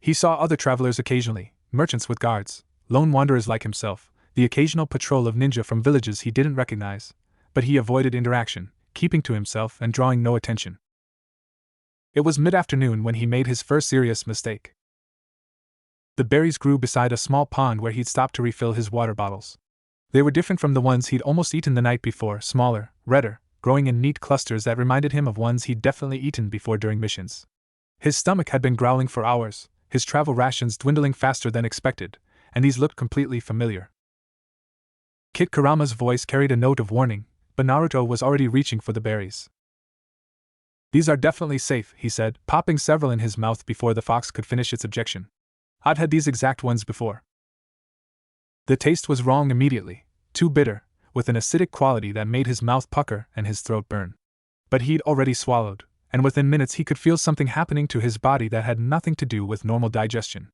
He saw other travelers occasionally, merchants with guards, lone wanderers like himself, the occasional patrol of ninja from villages he didn't recognize, but he avoided interaction, keeping to himself and drawing no attention. It was mid-afternoon when he made his first serious mistake. The berries grew beside a small pond where he'd stopped to refill his water bottles. They were different from the ones he'd almost eaten the night before, smaller, redder, growing in neat clusters that reminded him of ones he'd definitely eaten before during missions. His stomach had been growling for hours, his travel rations dwindling faster than expected, and these looked completely familiar. Kit Kurama's voice carried a note of warning, but Naruto was already reaching for the berries. "These are definitely safe," he said, popping several in his mouth before the fox could finish its objection. "I've had these exact ones before." The taste was wrong immediately, too bitter, with an acidic quality that made his mouth pucker and his throat burn. But he'd already swallowed, and within minutes he could feel something happening to his body that had nothing to do with normal digestion.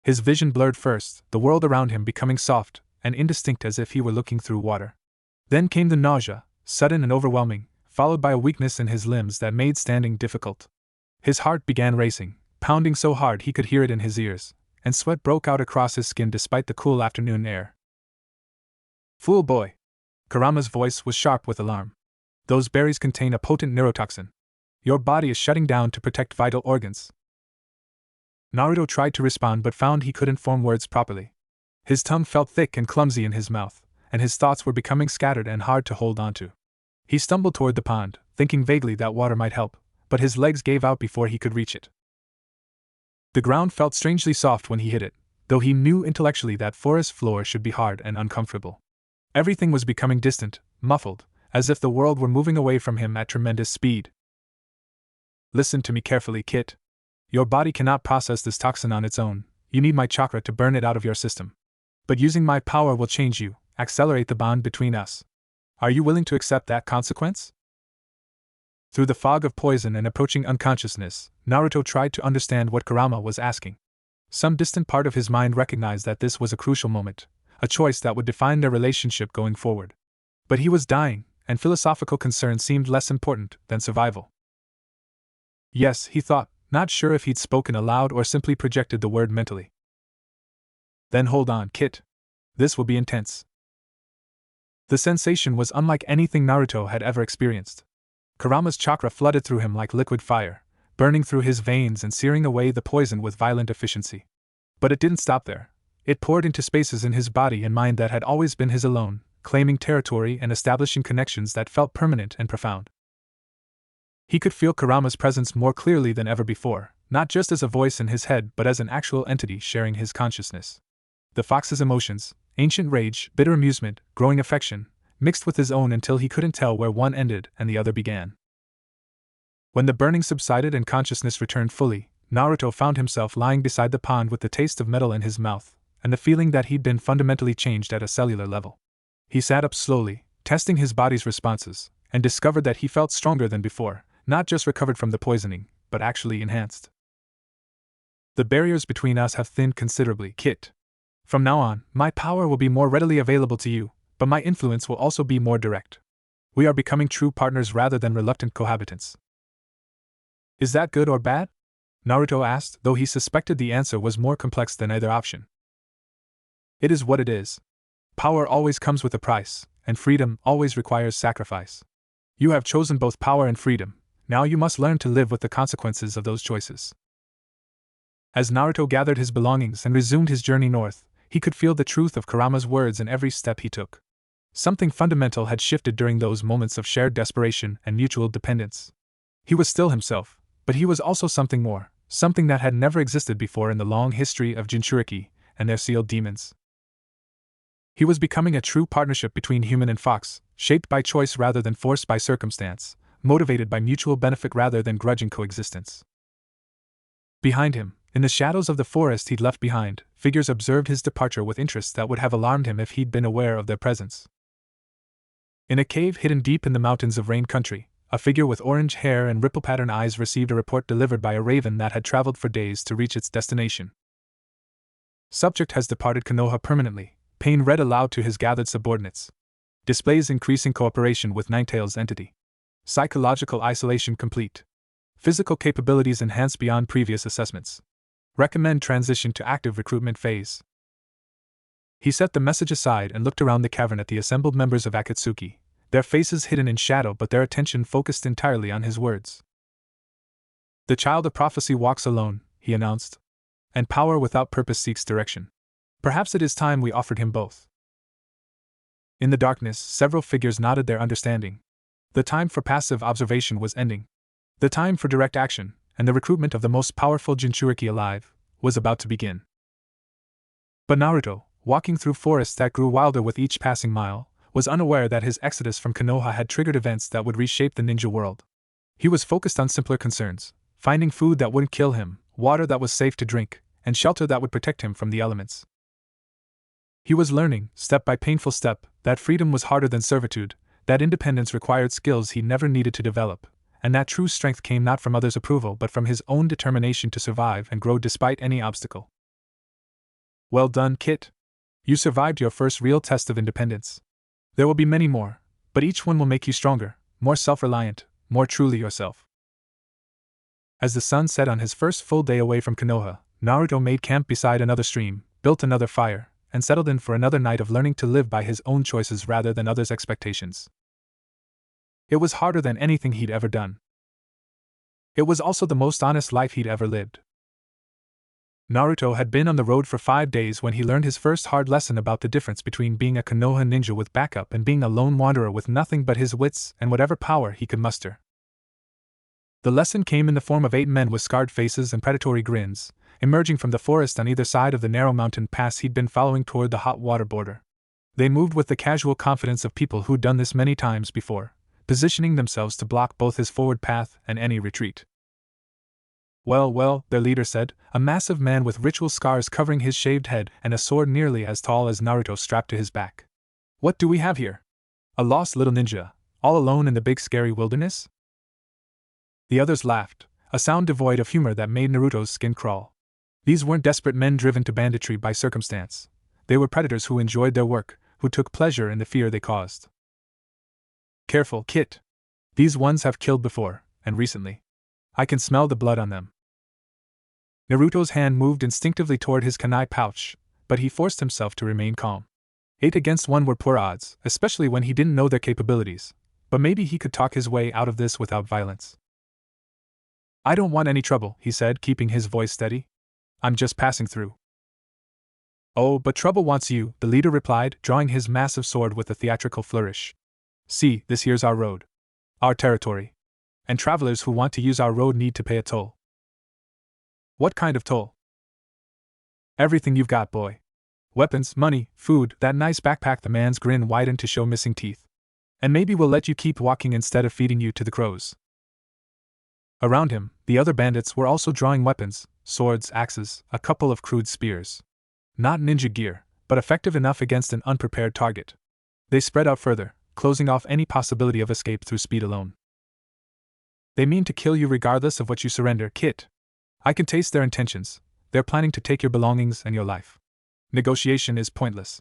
His vision blurred first, the world around him becoming soft and indistinct as if he were looking through water. Then came the nausea, sudden and overwhelming, followed by a weakness in his limbs that made standing difficult. His heart began racing, pounding so hard he could hear it in his ears, and sweat broke out across his skin despite the cool afternoon air. "Fool boy!" Kurama's voice was sharp with alarm. "Those berries contain a potent neurotoxin. Your body is shutting down to protect vital organs." Naruto tried to respond but found he couldn't form words properly. His tongue felt thick and clumsy in his mouth, and his thoughts were becoming scattered and hard to hold onto. He stumbled toward the pond, thinking vaguely that water might help, but his legs gave out before he could reach it. The ground felt strangely soft when he hit it, though he knew intellectually that forest floor should be hard and uncomfortable. Everything was becoming distant, muffled, as if the world were moving away from him at tremendous speed. "Listen to me carefully, Kit. Your body cannot process this toxin on its own, you need my chakra to burn it out of your system. But using my power will change you, accelerate the bond between us. Are you willing to accept that consequence?" Through the fog of poison and approaching unconsciousness, Naruto tried to understand what Kurama was asking. Some distant part of his mind recognized that this was a crucial moment, a choice that would define their relationship going forward. But he was dying, and philosophical concern seemed less important than survival. "Yes," he thought, not sure if he'd spoken aloud or simply projected the word mentally. "Then hold on, Kit. This will be intense." The sensation was unlike anything Naruto had ever experienced. Kurama's chakra flooded through him like liquid fire, burning through his veins and searing away the poison with violent efficiency. But it didn't stop there. It poured into spaces in his body and mind that had always been his alone, claiming territory and establishing connections that felt permanent and profound. He could feel Kurama's presence more clearly than ever before, not just as a voice in his head but as an actual entity sharing his consciousness. The fox's emotions, ancient rage, bitter amusement, growing affection, mixed with his own until he couldn't tell where one ended and the other began. When the burning subsided and consciousness returned fully, Naruto found himself lying beside the pond with the taste of metal in his mouth, and the feeling that he'd been fundamentally changed at a cellular level. He sat up slowly, testing his body's responses, and discovered that he felt stronger than before, not just recovered from the poisoning, but actually enhanced. "The barriers between us have thinned considerably, Kit. From now on, my power will be more readily available to you, but my influence will also be more direct. We are becoming true partners rather than reluctant cohabitants." "Is that good or bad?" Naruto asked, though he suspected the answer was more complex than either option. "It is what it is. Power always comes with a price, and freedom always requires sacrifice. You have chosen both power and freedom, now you must learn to live with the consequences of those choices." As Naruto gathered his belongings and resumed his journey north, he could feel the truth of Kurama's words in every step he took. Something fundamental had shifted during those moments of shared desperation and mutual dependence. He was still himself, but he was also something more, something that had never existed before in the long history of Jinchuriki and their sealed demons. He was becoming a true partnership between human and fox, shaped by choice rather than forced by circumstance, motivated by mutual benefit rather than grudging coexistence. Behind him, in the shadows of the forest he'd left behind, figures observed his departure with interest that would have alarmed him if he'd been aware of their presence. In a cave hidden deep in the mountains of Rain Country, a figure with orange hair and ripple-pattern eyes received a report delivered by a raven that had traveled for days to reach its destination. "Subject has departed Konoha permanently," Pain read aloud to his gathered subordinates. "Displays increasing cooperation with Ninetail's entity. Psychological isolation complete. Physical capabilities enhanced beyond previous assessments. Recommend transition to active recruitment phase." He set the message aside and looked around the cavern at the assembled members of Akatsuki, their faces hidden in shadow but their attention focused entirely on his words. "The child of prophecy walks alone," he announced, "and power without purpose seeks direction. Perhaps it is time we offered him both." In the darkness, several figures nodded their understanding. The time for passive observation was ending. The time for direct action, and the recruitment of the most powerful Jinchuriki alive, was about to begin. But Naruto, walking through forests that grew wilder with each passing mile, was unaware that his exodus from Konoha had triggered events that would reshape the ninja world. He was focused on simpler concerns, finding food that wouldn't kill him, water that was safe to drink, and shelter that would protect him from the elements. He was learning, step by painful step, that freedom was harder than servitude, that independence required skills he never needed to develop, and that true strength came not from others' approval but from his own determination to survive and grow despite any obstacle. "Well done, Kit. You survived your first real test of independence. There will be many more, but each one will make you stronger, more self-reliant, more truly yourself." As the sun set on his first full day away from Konoha, Naruto made camp beside another stream, built another fire, and settled in for another night of learning to live by his own choices rather than others' expectations. It was harder than anything he'd ever done. It was also the most honest life he'd ever lived. Naruto had been on the road for 5 days when he learned his first hard lesson about the difference between being a Konoha ninja with backup and being a lone wanderer with nothing but his wits and whatever power he could muster. The lesson came in the form of 8 men with scarred faces and predatory grins, emerging from the forest on either side of the narrow mountain pass he'd been following toward the hot water border. They moved with the casual confidence of people who'd done this many times before, positioning themselves to block both his forward path and any retreat. "Well, well," their leader said, a massive man with ritual scars covering his shaved head and a sword nearly as tall as Naruto strapped to his back. "What do we have here? A lost little ninja, all alone in the big scary wilderness?" The others laughed, a sound devoid of humor that made Naruto's skin crawl. These weren't desperate men driven to banditry by circumstance. They were predators who enjoyed their work, who took pleasure in the fear they caused. "Careful, Kit. These ones have killed before, and recently. I can smell the blood on them." Naruto's hand moved instinctively toward his kunai pouch, but he forced himself to remain calm. 8 against 1 were poor odds, especially when he didn't know their capabilities, but maybe he could talk his way out of this without violence. "I don't want any trouble," he said, keeping his voice steady. "I'm just passing through." "Oh, but trouble wants you," the leader replied, drawing his massive sword with a theatrical flourish. "See, this here's our road. Our territory. And travelers who want to use our road need to pay a toll." "What kind of toll?" "Everything you've got, boy. Weapons, money, food, that nice backpack." The man's grin widened to show missing teeth. "And maybe we'll let you keep walking instead of feeding you to the crows." Around him, the other bandits were also drawing weapons, swords, axes, a couple of crude spears. Not ninja gear, but effective enough against an unprepared target. They spread out further, closing off any possibility of escape through speed alone. "They mean to kill you regardless of what you surrender, Kit. I can taste their intentions. They're planning to take your belongings and your life. Negotiation is pointless."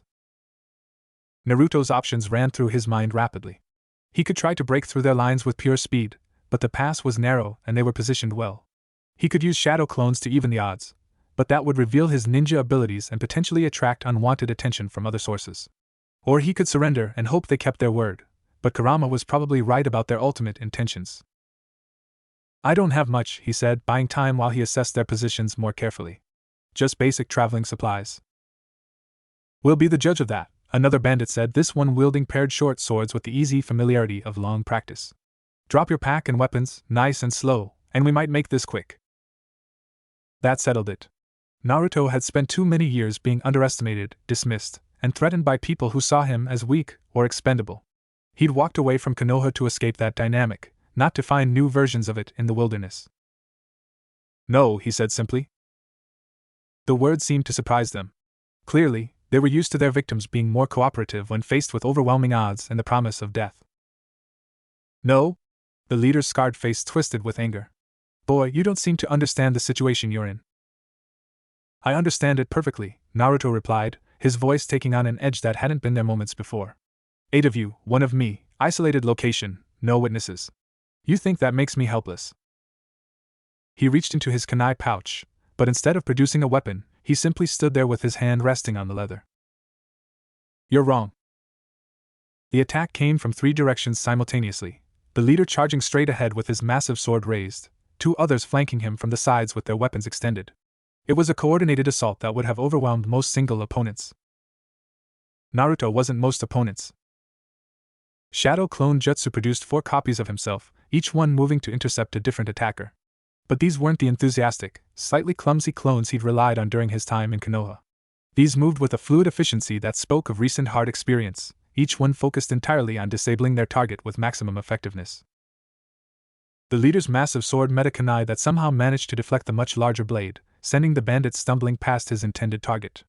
Naruto's options ran through his mind rapidly. He could try to break through their lines with pure speed, but the pass was narrow and they were positioned well. He could use shadow clones to even the odds, but that would reveal his ninja abilities and potentially attract unwanted attention from other sources. Or he could surrender and hope they kept their word, but Kurama was probably right about their ultimate intentions. "I don't have much," he said, buying time while he assessed their positions more carefully. "Just basic traveling supplies." "We'll be the judge of that," another bandit said, this one wielding paired short swords with the easy familiarity of long practice. "Drop your pack and weapons, nice and slow, and we might make this quick." That settled it. Naruto had spent too many years being underestimated, dismissed, and threatened by people who saw him as weak or expendable. He'd walked away from Konoha to escape that dynamic, not to find new versions of it in the wilderness. "No," he said simply. The word seemed to surprise them. Clearly, they were used to their victims being more cooperative when faced with overwhelming odds and the promise of death. "No?" The leader's scarred face twisted with anger. "Boy, you don't seem to understand the situation you're in." "I understand it perfectly," Naruto replied, his voice taking on an edge that hadn't been there moments before. 8 of you, 1 of me, isolated location, no witnesses. You think that makes me helpless?" He reached into his kunai pouch, but instead of producing a weapon, he simply stood there with his hand resting on the leather. You're wrong. The attack came from 3 directions simultaneously, the leader charging straight ahead with his massive sword raised, 2 others flanking him from the sides with their weapons extended. It was a coordinated assault that would have overwhelmed most single opponents. Naruto wasn't most opponents. Shadow Clone Jutsu produced 4 copies of himself, each one moving to intercept a different attacker. But these weren't the enthusiastic, slightly clumsy clones he'd relied on during his time in Konoha. These moved with a fluid efficiency that spoke of recent hard experience, each one focused entirely on disabling their target with maximum effectiveness. The leader's massive sword met a kunai that somehow managed to deflect the much larger blade, sending the bandit stumbling past his intended target.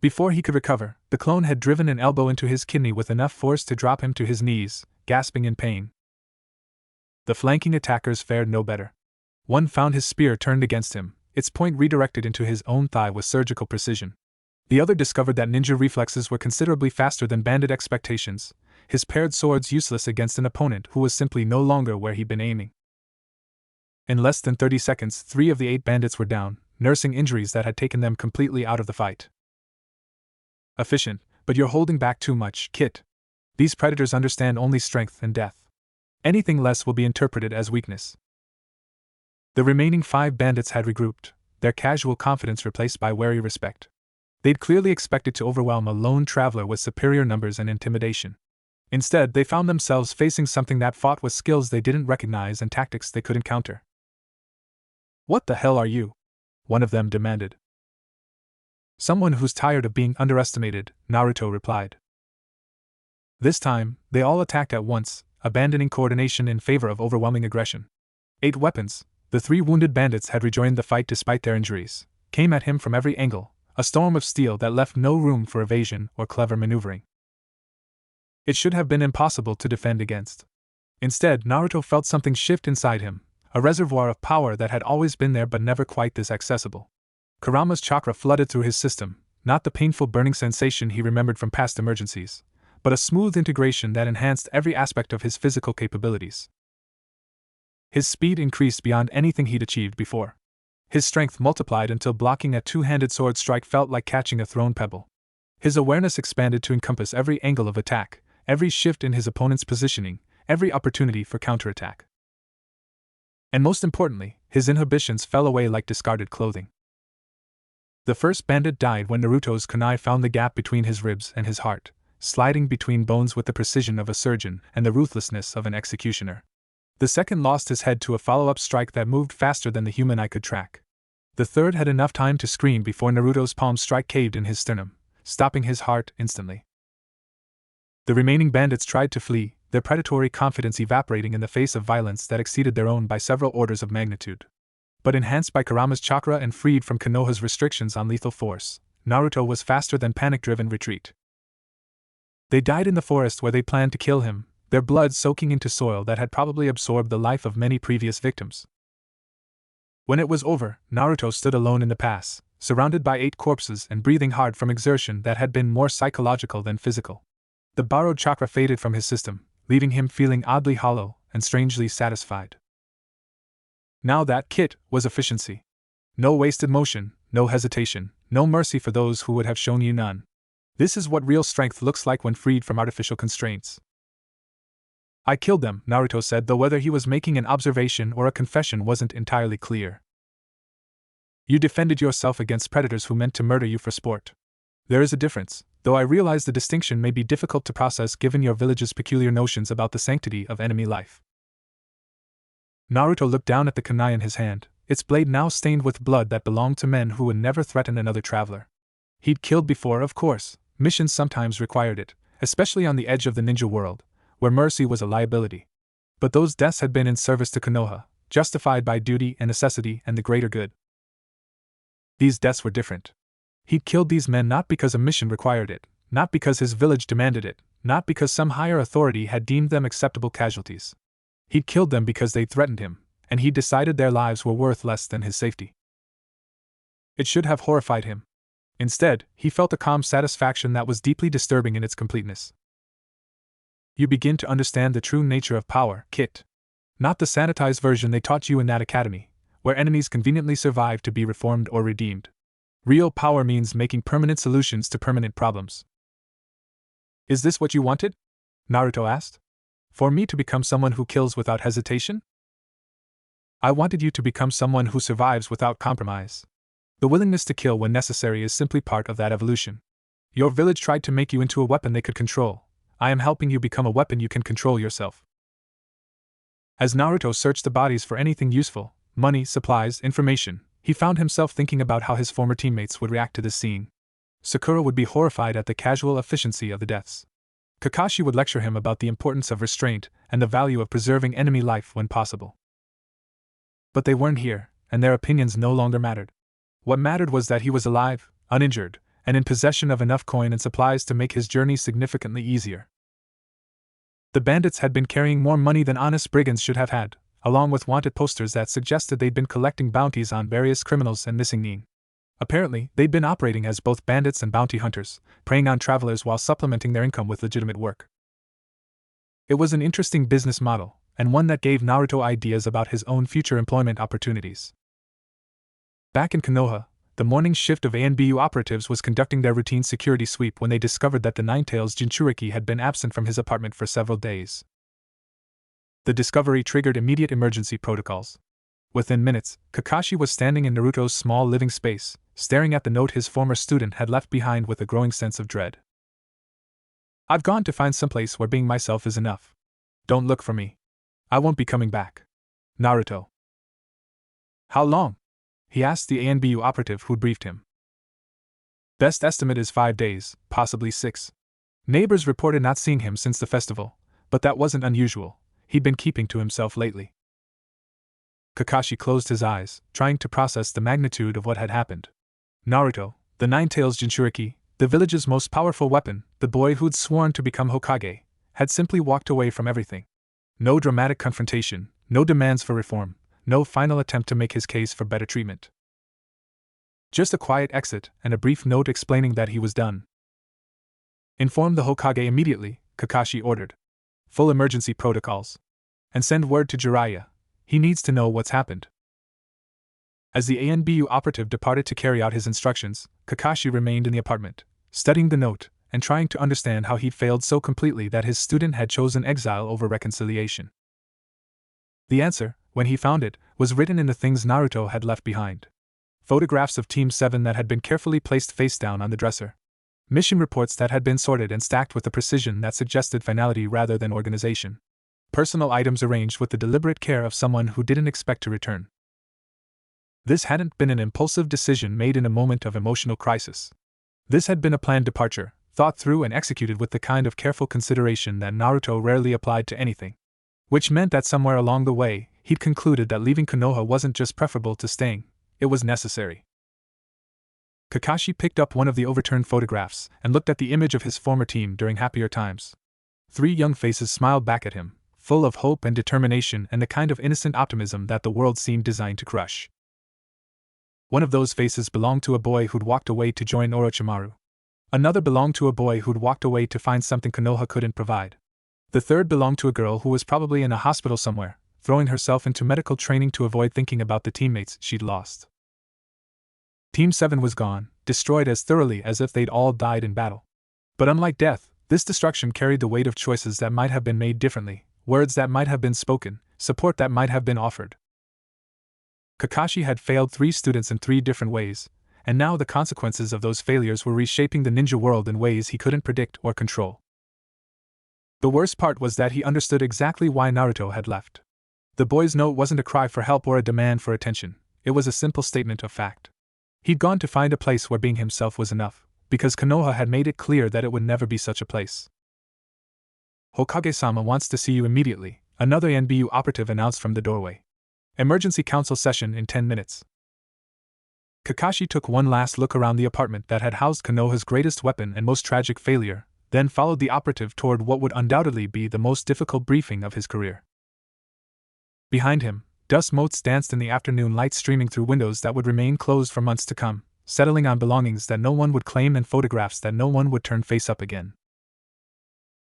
Before he could recover, the clone had driven an elbow into his kidney with enough force to drop him to his knees, gasping in pain. The flanking attackers fared no better. One found his spear turned against him, its point redirected into his own thigh with surgical precision. The other discovered that ninja reflexes were considerably faster than bandit expectations, his paired swords useless against an opponent who was simply no longer where he'd been aiming. In less than 30 seconds, 3 of the 8 bandits were down, nursing injuries that had taken them completely out of the fight. Efficient, but you're holding back too much, Kit. These predators understand only strength and death. Anything less will be interpreted as weakness. The remaining 5 bandits had regrouped, their casual confidence replaced by wary respect. They'd clearly expected to overwhelm a lone traveler with superior numbers and intimidation. Instead, they found themselves facing something that fought with skills they didn't recognize and tactics they couldn't counter. "What the hell are you?" one of them demanded. "Someone who's tired of being underestimated," Naruto replied. This time, they all attacked at once, abandoning coordination in favor of overwhelming aggression. 8 weapons, the 3 wounded bandits had rejoined the fight despite their injuries, came at him from every angle, a storm of steel that left no room for evasion or clever maneuvering. It should have been impossible to defend against. Instead, Naruto felt something shift inside him, a reservoir of power that had always been there but never quite this accessible. Kurama's chakra flooded through his system, not the painful burning sensation he remembered from past emergencies, but a smooth integration that enhanced every aspect of his physical capabilities. His speed increased beyond anything he'd achieved before. His strength multiplied until blocking a 2-handed sword strike felt like catching a thrown pebble. His awareness expanded to encompass every angle of attack, every shift in his opponent's positioning, every opportunity for counterattack. And most importantly, his inhibitions fell away like discarded clothing. The first bandit died when Naruto's kunai found the gap between his ribs and his heart, sliding between bones with the precision of a surgeon and the ruthlessness of an executioner. The second lost his head to a follow-up strike that moved faster than the human eye could track. The third had enough time to scream before Naruto's palm strike caved in his sternum, stopping his heart instantly. The remaining bandits tried to flee, their predatory confidence evaporating in the face of violence that exceeded their own by several orders of magnitude. But enhanced by Kurama's chakra and freed from Konoha's restrictions on lethal force, Naruto was faster than panic-driven retreat. They died in the forest where they planned to kill him, their blood soaking into soil that had probably absorbed the life of many previous victims. When it was over, Naruto stood alone in the pass, surrounded by 8 corpses and breathing hard from exertion that had been more psychological than physical. The borrowed chakra faded from his system, leaving him feeling oddly hollow and strangely satisfied. Now that Kit was efficiency. No wasted motion, no hesitation, no mercy for those who would have shown you none. This is what real strength looks like when freed from artificial constraints. "I killed them," Naruto said, though whether he was making an observation or a confession wasn't entirely clear. "You defended yourself against predators who meant to murder you for sport. There is a difference, though I realize the distinction may be difficult to process given your village's peculiar notions about the sanctity of enemy life." Naruto looked down at the kunai in his hand, its blade now stained with blood that belonged to men who would never threaten another traveler. He'd killed before, of course, missions sometimes required it, especially on the edge of the ninja world, where mercy was a liability. But those deaths had been in service to Konoha, justified by duty and necessity and the greater good. These deaths were different. He'd killed these men not because a mission required it, not because his village demanded it, not because some higher authority had deemed them acceptable casualties. He'd killed them because they threatened him, and he'd decided their lives were worth less than his safety. It should have horrified him. Instead, he felt a calm satisfaction that was deeply disturbing in its completeness. You begin to understand the true nature of power, Kit. Not the sanitized version they taught you in that academy, where enemies conveniently survive to be reformed or redeemed. Real power means making permanent solutions to permanent problems. Is this what you wanted? Naruto asked. For me to become someone who kills without hesitation? I wanted you to become someone who survives without compromise. The willingness to kill when necessary is simply part of that evolution. Your village tried to make you into a weapon they could control. I am helping you become a weapon you can control yourself. As Naruto searched the bodies for anything useful, money, supplies, information, he found himself thinking about how his former teammates would react to this scene. Sakura would be horrified at the casual efficiency of the deaths. Kakashi would lecture him about the importance of restraint and the value of preserving enemy life when possible. But they weren't here, and their opinions no longer mattered. What mattered was that he was alive, uninjured, and in possession of enough coin and supplies to make his journey significantly easier. The bandits had been carrying more money than honest brigands should have had, along with wanted posters that suggested they'd been collecting bounties on various criminals and missing Nin. Apparently, they'd been operating as both bandits and bounty hunters, preying on travelers while supplementing their income with legitimate work. It was an interesting business model, and one that gave Naruto ideas about his own future employment opportunities. Back in Konoha, the morning shift of ANBU operatives was conducting their routine security sweep when they discovered that the Ninetails Jinchuriki had been absent from his apartment for several days. The discovery triggered immediate emergency protocols. Within minutes, Kakashi was standing in Naruto's small living space, staring at the note his former student had left behind with a growing sense of dread. I've gone to find someplace where being myself is enough. Don't look for me. I won't be coming back. Naruto. How long? He asked the ANBU operative who'd briefed him. Best estimate is 5 days, possibly 6. Neighbors reported not seeing him since the festival, but that wasn't unusual. He'd been keeping to himself lately. Kakashi closed his eyes, trying to process the magnitude of what had happened. Naruto, the Ninetails Jinchuriki, the village's most powerful weapon, the boy who'd sworn to become Hokage, had simply walked away from everything. No dramatic confrontation, no demands for reform, no final attempt to make his case for better treatment. Just a quiet exit and a brief note explaining that he was done. Inform the Hokage immediately, Kakashi ordered. Full emergency protocols. And send word to Jiraiya. He needs to know what's happened. As the ANBU operative departed to carry out his instructions, Kakashi remained in the apartment, studying the note and trying to understand how he'd failed so completely that his student had chosen exile over reconciliation. The answer, when he found it, was written in the things Naruto had left behind. Photographs of Team 7 that had been carefully placed face down on the dresser. Mission reports that had been sorted and stacked with a precision that suggested finality rather than organization. Personal items arranged with the deliberate care of someone who didn't expect to return. This hadn't been an impulsive decision made in a moment of emotional crisis. This had been a planned departure, thought through and executed with the kind of careful consideration that Naruto rarely applied to anything. Which meant that somewhere along the way, he'd concluded that leaving Konoha wasn't just preferable to staying, it was necessary. Kakashi picked up one of the overturned photographs and looked at the image of his former team during happier times. 3 young faces smiled back at him, full of hope and determination and the kind of innocent optimism that the world seemed designed to crush. One of those faces belonged to a boy who'd walked away to join Orochimaru. Another belonged to a boy who'd walked away to find something Konoha couldn't provide. The third belonged to a girl who was probably in a hospital somewhere, throwing herself into medical training to avoid thinking about the teammates she'd lost. Team 7 was gone, destroyed as thoroughly as if they'd all died in battle. But unlike death, this destruction carried the weight of choices that might have been made differently, words that might have been spoken, support that might have been offered. Kakashi had failed 3 students in 3 different ways, and now the consequences of those failures were reshaping the ninja world in ways he couldn't predict or control. The worst part was that he understood exactly why Naruto had left. The boy's note wasn't a cry for help or a demand for attention, it was a simple statement of fact. He'd gone to find a place where being himself was enough, because Konoha had made it clear that it would never be such a place. Hokage-sama wants to see you immediately, another NBU operative announced from the doorway. Emergency council session in 10 minutes. Kakashi took one last look around the apartment that had housed Konoha's greatest weapon and most tragic failure, then followed the operative toward what would undoubtedly be the most difficult briefing of his career. Behind him, dust motes danced in the afternoon light streaming through windows that would remain closed for months to come, settling on belongings that no one would claim and photographs that no one would turn face up again.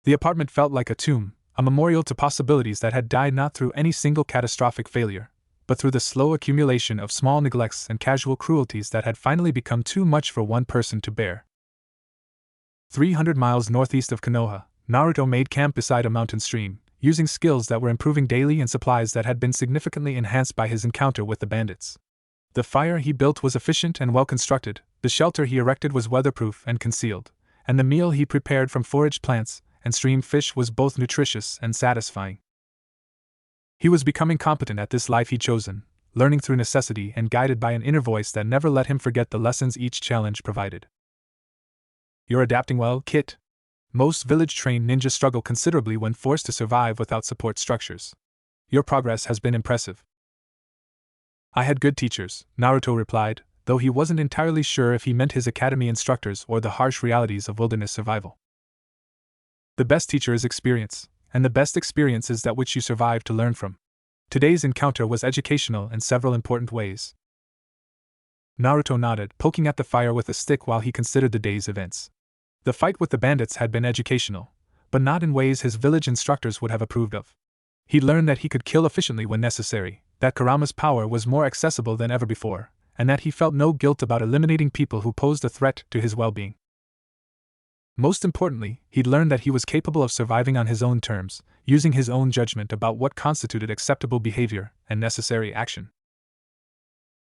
The apartment felt like a tomb, a memorial to possibilities that had died not through any single catastrophic failure, but through the slow accumulation of small neglects and casual cruelties that had finally become too much for one person to bear. 300 miles northeast of Konoha, Naruto made camp beside a mountain stream, using skills that were improving daily and supplies that had been significantly enhanced by his encounter with the bandits. The fire he built was efficient and well constructed, the shelter he erected was weatherproof and concealed, and the meal he prepared from foraged plants and stream fish was both nutritious and satisfying. He was becoming competent at this life he'd chosen, learning through necessity and guided by an inner voice that never let him forget the lessons each challenge provided. You're adapting well, Kit. Most village-trained ninjas struggle considerably when forced to survive without support structures. Your progress has been impressive. I had good teachers, Naruto replied, though he wasn't entirely sure if he meant his academy instructors or the harsh realities of wilderness survival. The best teacher is experience, and the best experience is that which you survive to learn from. Today's encounter was educational in several important ways. Naruto nodded, poking at the fire with a stick while he considered the day's events. The fight with the bandits had been educational, but not in ways his village instructors would have approved of. He learned that he could kill efficiently when necessary, that Kurama's power was more accessible than ever before, and that he felt no guilt about eliminating people who posed a threat to his well-being. Most importantly, he'd learned that he was capable of surviving on his own terms, using his own judgment about what constituted acceptable behavior and necessary action.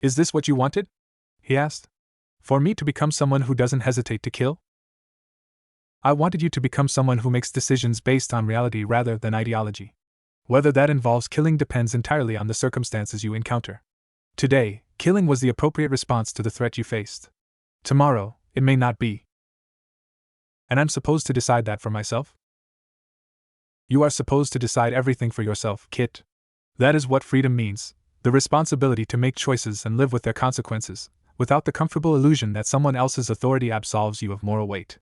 Is this what you wanted? He asked. For me to become someone who doesn't hesitate to kill? I wanted you to become someone who makes decisions based on reality rather than ideology. Whether that involves killing depends entirely on the circumstances you encounter. Today, killing was the appropriate response to the threat you faced. Tomorrow, it may not be. And I'm supposed to decide that for myself? You are supposed to decide everything for yourself, Kit. That is what freedom means, the responsibility to make choices and live with their consequences, without the comfortable illusion that someone else's authority absolves you of moral weight.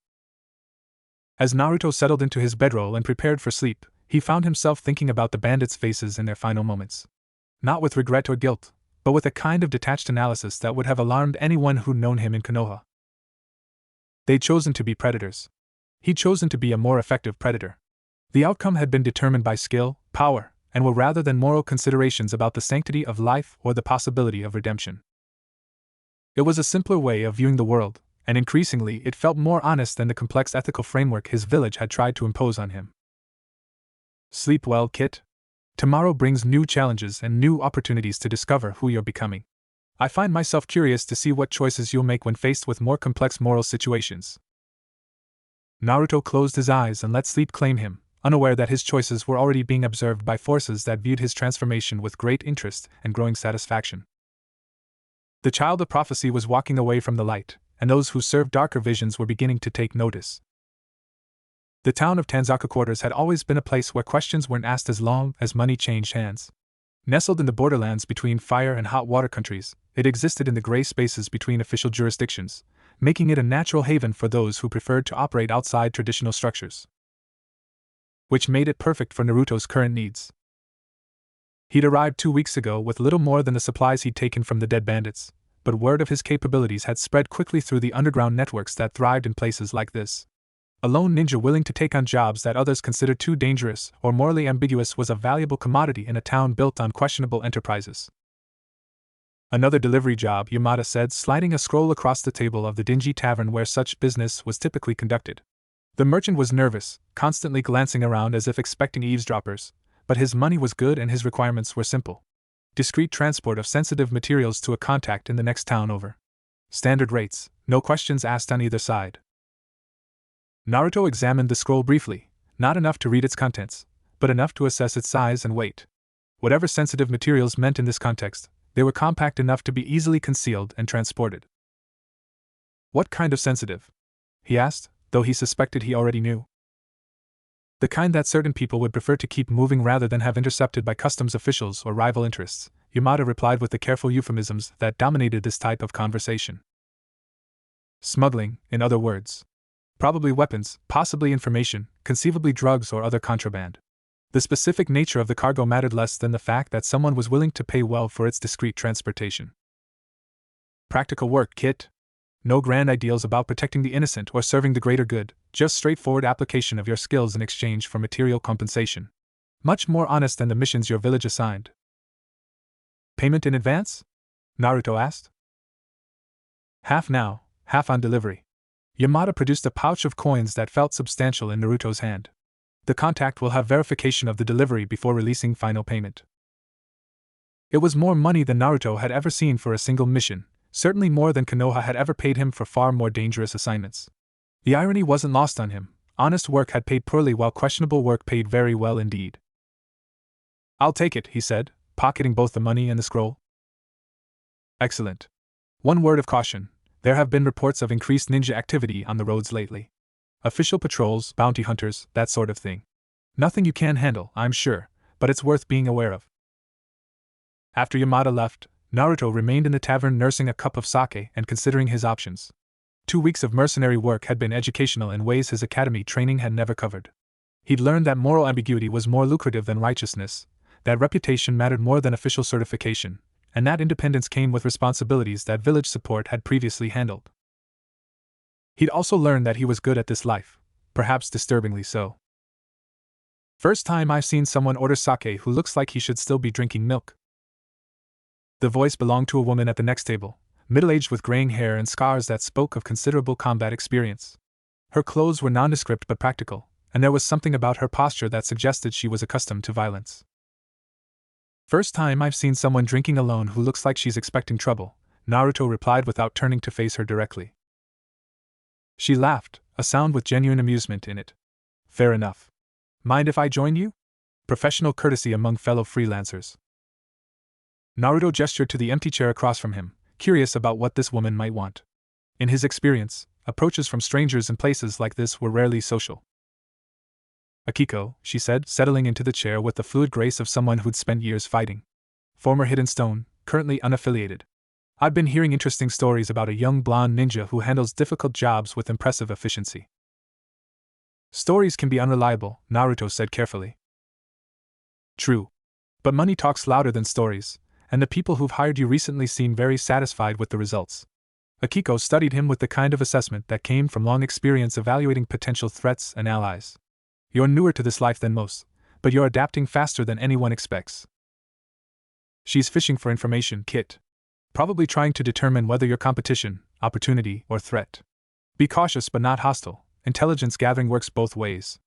As Naruto settled into his bedroll and prepared for sleep, he found himself thinking about the bandits' faces in their final moments. Not with regret or guilt, but with a kind of detached analysis that would have alarmed anyone who'd known him in Konoha. They'd chosen to be predators. He'd chosen to be a more effective predator. The outcome had been determined by skill, power, and were rather than moral considerations about the sanctity of life or the possibility of redemption. It was a simpler way of viewing the world, and increasingly it felt more honest than the complex ethical framework his village had tried to impose on him. Sleep well, Kit. Tomorrow brings new challenges and new opportunities to discover who you're becoming. I find myself curious to see what choices you'll make when faced with more complex moral situations. Naruto closed his eyes and let sleep claim him, unaware that his choices were already being observed by forces that viewed his transformation with great interest and growing satisfaction. The child of prophecy was walking away from the light, and those who served darker visions were beginning to take notice. The town of Tanzaka Quarters had always been a place where questions weren't asked as long as money changed hands. Nestled in the borderlands between fire and hot water countries, it existed in the gray spaces between official jurisdictions, making it a natural haven for those who preferred to operate outside traditional structures. Which made it perfect for Naruto's current needs. He'd arrived 2 weeks ago with little more than the supplies he'd taken from the dead bandits, but word of his capabilities had spread quickly through the underground networks that thrived in places like this. A lone ninja willing to take on jobs that others considered too dangerous or morally ambiguous was a valuable commodity in a town built on questionable enterprises. Another delivery job, Yamada said, sliding a scroll across the table of the dingy tavern where such business was typically conducted. The merchant was nervous, constantly glancing around as if expecting eavesdroppers, but his money was good and his requirements were simple. Discreet transport of sensitive materials to a contact in the next town over. Standard rates, no questions asked on either side. Naruto examined the scroll briefly, not enough to read its contents, but enough to assess its size and weight. Whatever sensitive materials meant in this context, they were compact enough to be easily concealed and transported. What kind of sensitive? He asked, though he suspected he already knew. The kind that certain people would prefer to keep moving rather than have intercepted by customs officials or rival interests, Yamada replied with the careful euphemisms that dominated this type of conversation. Smuggling, in other words. Probably weapons, possibly information, conceivably drugs or other contraband. The specific nature of the cargo mattered less than the fact that someone was willing to pay well for its discreet transportation. Practical work, Kit. No grand ideals about protecting the innocent or serving the greater good, just straightforward application of your skills in exchange for material compensation. Much more honest than the missions your village assigned. Payment in advance? Naruto asked. Half now, half on delivery. Yamada produced a pouch of coins that felt substantial in Naruto's hand. The contact will have verification of the delivery before releasing final payment. It was more money than Naruto had ever seen for a single mission, certainly more than Konoha had ever paid him for far more dangerous assignments. The irony wasn't lost on him. Honest work had paid poorly while questionable work paid very well indeed. "I'll take it," he said, pocketing both the money and the scroll. "Excellent. One word of caution. There have been reports of increased ninja activity on the roads lately. Official patrols, bounty hunters, that sort of thing. Nothing you can't handle, I'm sure, but it's worth being aware of." After Yamada left, Naruto remained in the tavern nursing a cup of sake and considering his options. 2 weeks of mercenary work had been educational in ways his academy training had never covered. He'd learned that moral ambiguity was more lucrative than righteousness, that reputation mattered more than official certification, and that independence came with responsibilities that village support had previously handled. He'd also learned that he was good at this life, perhaps disturbingly so. "First time I've seen someone order sake who looks like he should still be drinking milk." The voice belonged to a woman at the next table, middle-aged with graying hair and scars that spoke of considerable combat experience. Her clothes were nondescript but practical, and there was something about her posture that suggested she was accustomed to violence. "First time I've seen someone drinking alone who looks like she's expecting trouble," Naruto replied without turning to face her directly. She laughed, a sound with genuine amusement in it. "Fair enough. Mind if I join you?" Professional courtesy among fellow freelancers. Naruto gestured to the empty chair across from him, curious about what this woman might want. In his experience, approaches from strangers in places like this were rarely social. "Akiko," she said, settling into the chair with the fluid grace of someone who'd spent years fighting. "Former Hidden Stone, currently unaffiliated. I've been hearing interesting stories about a young blonde ninja who handles difficult jobs with impressive efficiency." "Stories can be unreliable," Naruto said carefully. "True. But money talks louder than stories, and the people who've hired you recently seem very satisfied with the results." Akiko studied him with the kind of assessment that came from long experience evaluating potential threats and allies. "You're newer to this life than most, but you're adapting faster than anyone expects." "She's fishing for information, Kit. Probably trying to determine whether you're competition, opportunity, or threat. Be cautious but not hostile. Intelligence gathering works both ways."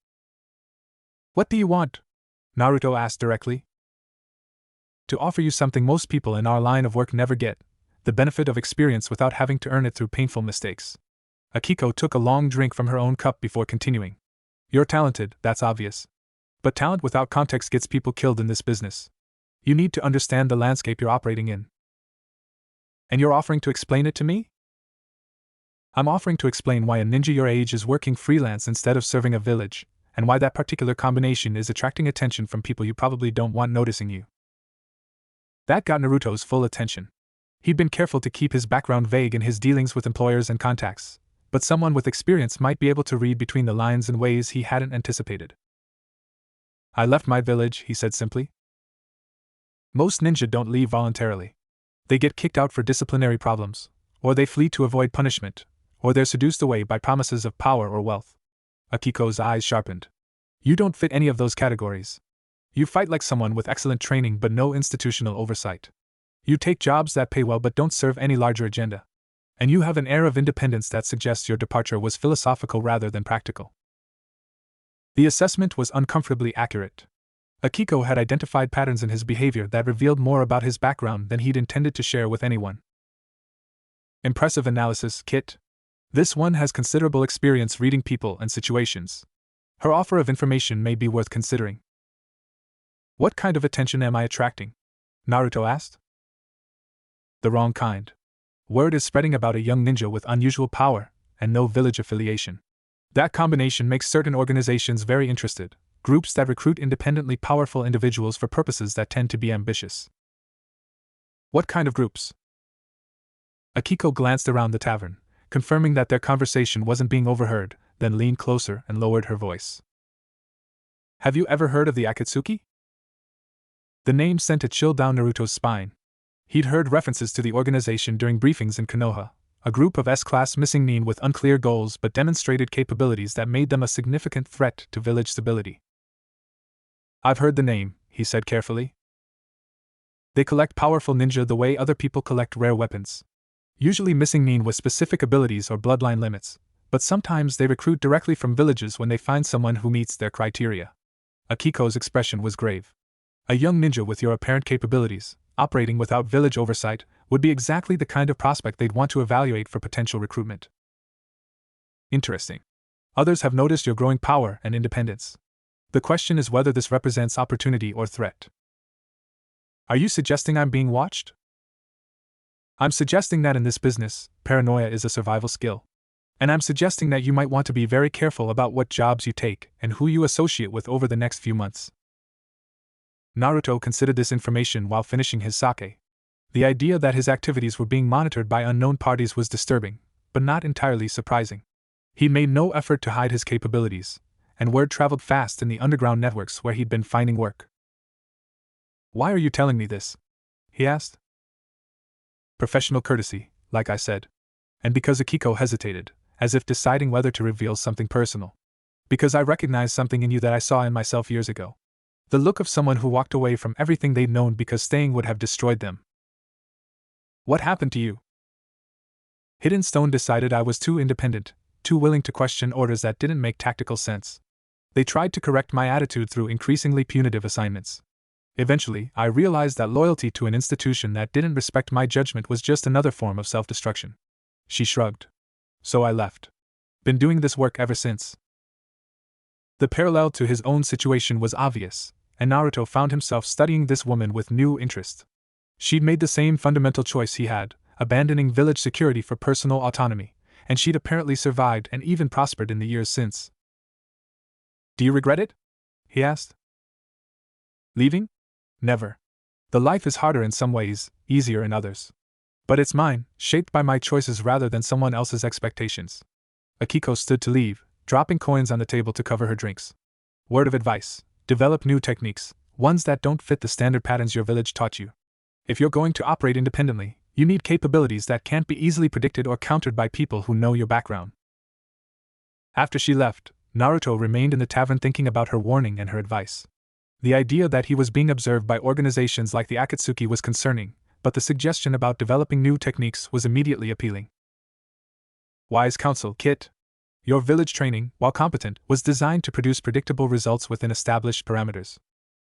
"What do you want?" Naruto asked directly. "To offer you something most people in our line of work never get, the benefit of experience without having to earn it through painful mistakes." Akiko took a long drink from her own cup before continuing. "You're talented, that's obvious. But talent without context gets people killed in this business. You need to understand the landscape you're operating in." "And you're offering to explain it to me?" "I'm offering to explain why a ninja your age is working freelance instead of serving a village, and why that particular combination is attracting attention from people you probably don't want noticing you." That got Naruto's full attention. He'd been careful to keep his background vague in his dealings with employers and contacts, but someone with experience might be able to read between the lines in ways he hadn't anticipated. "I left my village," he said simply. "Most ninja don't leave voluntarily. They get kicked out for disciplinary problems, or they flee to avoid punishment, or they're seduced away by promises of power or wealth." Akiko's eyes sharpened. "You don't fit any of those categories. You fight like someone with excellent training but no institutional oversight. You take jobs that pay well but don't serve any larger agenda. And you have an air of independence that suggests your departure was philosophical rather than practical." The assessment was uncomfortably accurate. Akiko had identified patterns in his behavior that revealed more about his background than he'd intended to share with anyone. "Impressive analysis, Kit. This one has considerable experience reading people and situations. Her offer of information may be worth considering." "What kind of attention am I attracting?" Naruto asked. "The wrong kind. Word is spreading about a young ninja with unusual power, and no village affiliation. That combination makes certain organizations very interested, groups that recruit independently powerful individuals for purposes that tend to be ambitious." "What kind of groups?" Akiko glanced around the tavern, confirming that their conversation wasn't being overheard, then leaned closer and lowered her voice. "Have you ever heard of the Akatsuki?" The name sent a chill down Naruto's spine. He'd heard references to the organization during briefings in Konoha, a group of S-class missing nin with unclear goals but demonstrated capabilities that made them a significant threat to village stability. "I've heard the name," he said carefully. "They collect powerful ninja the way other people collect rare weapons. Usually missing nin with specific abilities or bloodline limits, but sometimes they recruit directly from villages when they find someone who meets their criteria. Akiko's expression was grave. A young ninja with your apparent capabilities, operating without village oversight, would be exactly the kind of prospect they'd want to evaluate for potential recruitment. Interesting. Others have noticed your growing power and independence. The question is whether this represents opportunity or threat. Are you suggesting I'm being watched? I'm suggesting that in this business, paranoia is a survival skill. And I'm suggesting that you might want to be very careful about what jobs you take and who you associate with over the next few months. Naruto considered this information while finishing his sake. The idea that his activities were being monitored by unknown parties was disturbing, but not entirely surprising. He made no effort to hide his capabilities, and word traveled fast in the underground networks where he'd been finding work. Why are you telling me this? He asked. Professional courtesy, like I said. And because Akiko hesitated, as if deciding whether to reveal something personal. Because I recognized something in you that I saw in myself years ago. The look of someone who walked away from everything they'd known because staying would have destroyed them. What happened to you? Hidden Stone decided I was too independent, too willing to question orders that didn't make tactical sense. They tried to correct my attitude through increasingly punitive assignments. Eventually, I realized that loyalty to an institution that didn't respect my judgment was just another form of self-destruction. She shrugged. So I left. Been doing this work ever since. The parallel to his own situation was obvious, and Naruto found himself studying this woman with new interest. She'd made the same fundamental choice he had, abandoning village security for personal autonomy, and she'd apparently survived and even prospered in the years since. Do you regret it? He asked. Leaving? Never. The life is harder in some ways, easier in others. But it's mine, shaped by my choices rather than someone else's expectations. Akiko stood to leave, dropping coins on the table to cover her drinks. Word of advice: develop new techniques, ones that don't fit the standard patterns your village taught you. If you're going to operate independently, you need capabilities that can't be easily predicted or countered by people who know your background. After she left, Naruto remained in the tavern thinking about her warning and her advice. The idea that he was being observed by organizations like the Akatsuki was concerning, but the suggestion about developing new techniques was immediately appealing. Wise counsel, Kit. Your village training, while competent, was designed to produce predictable results within established parameters.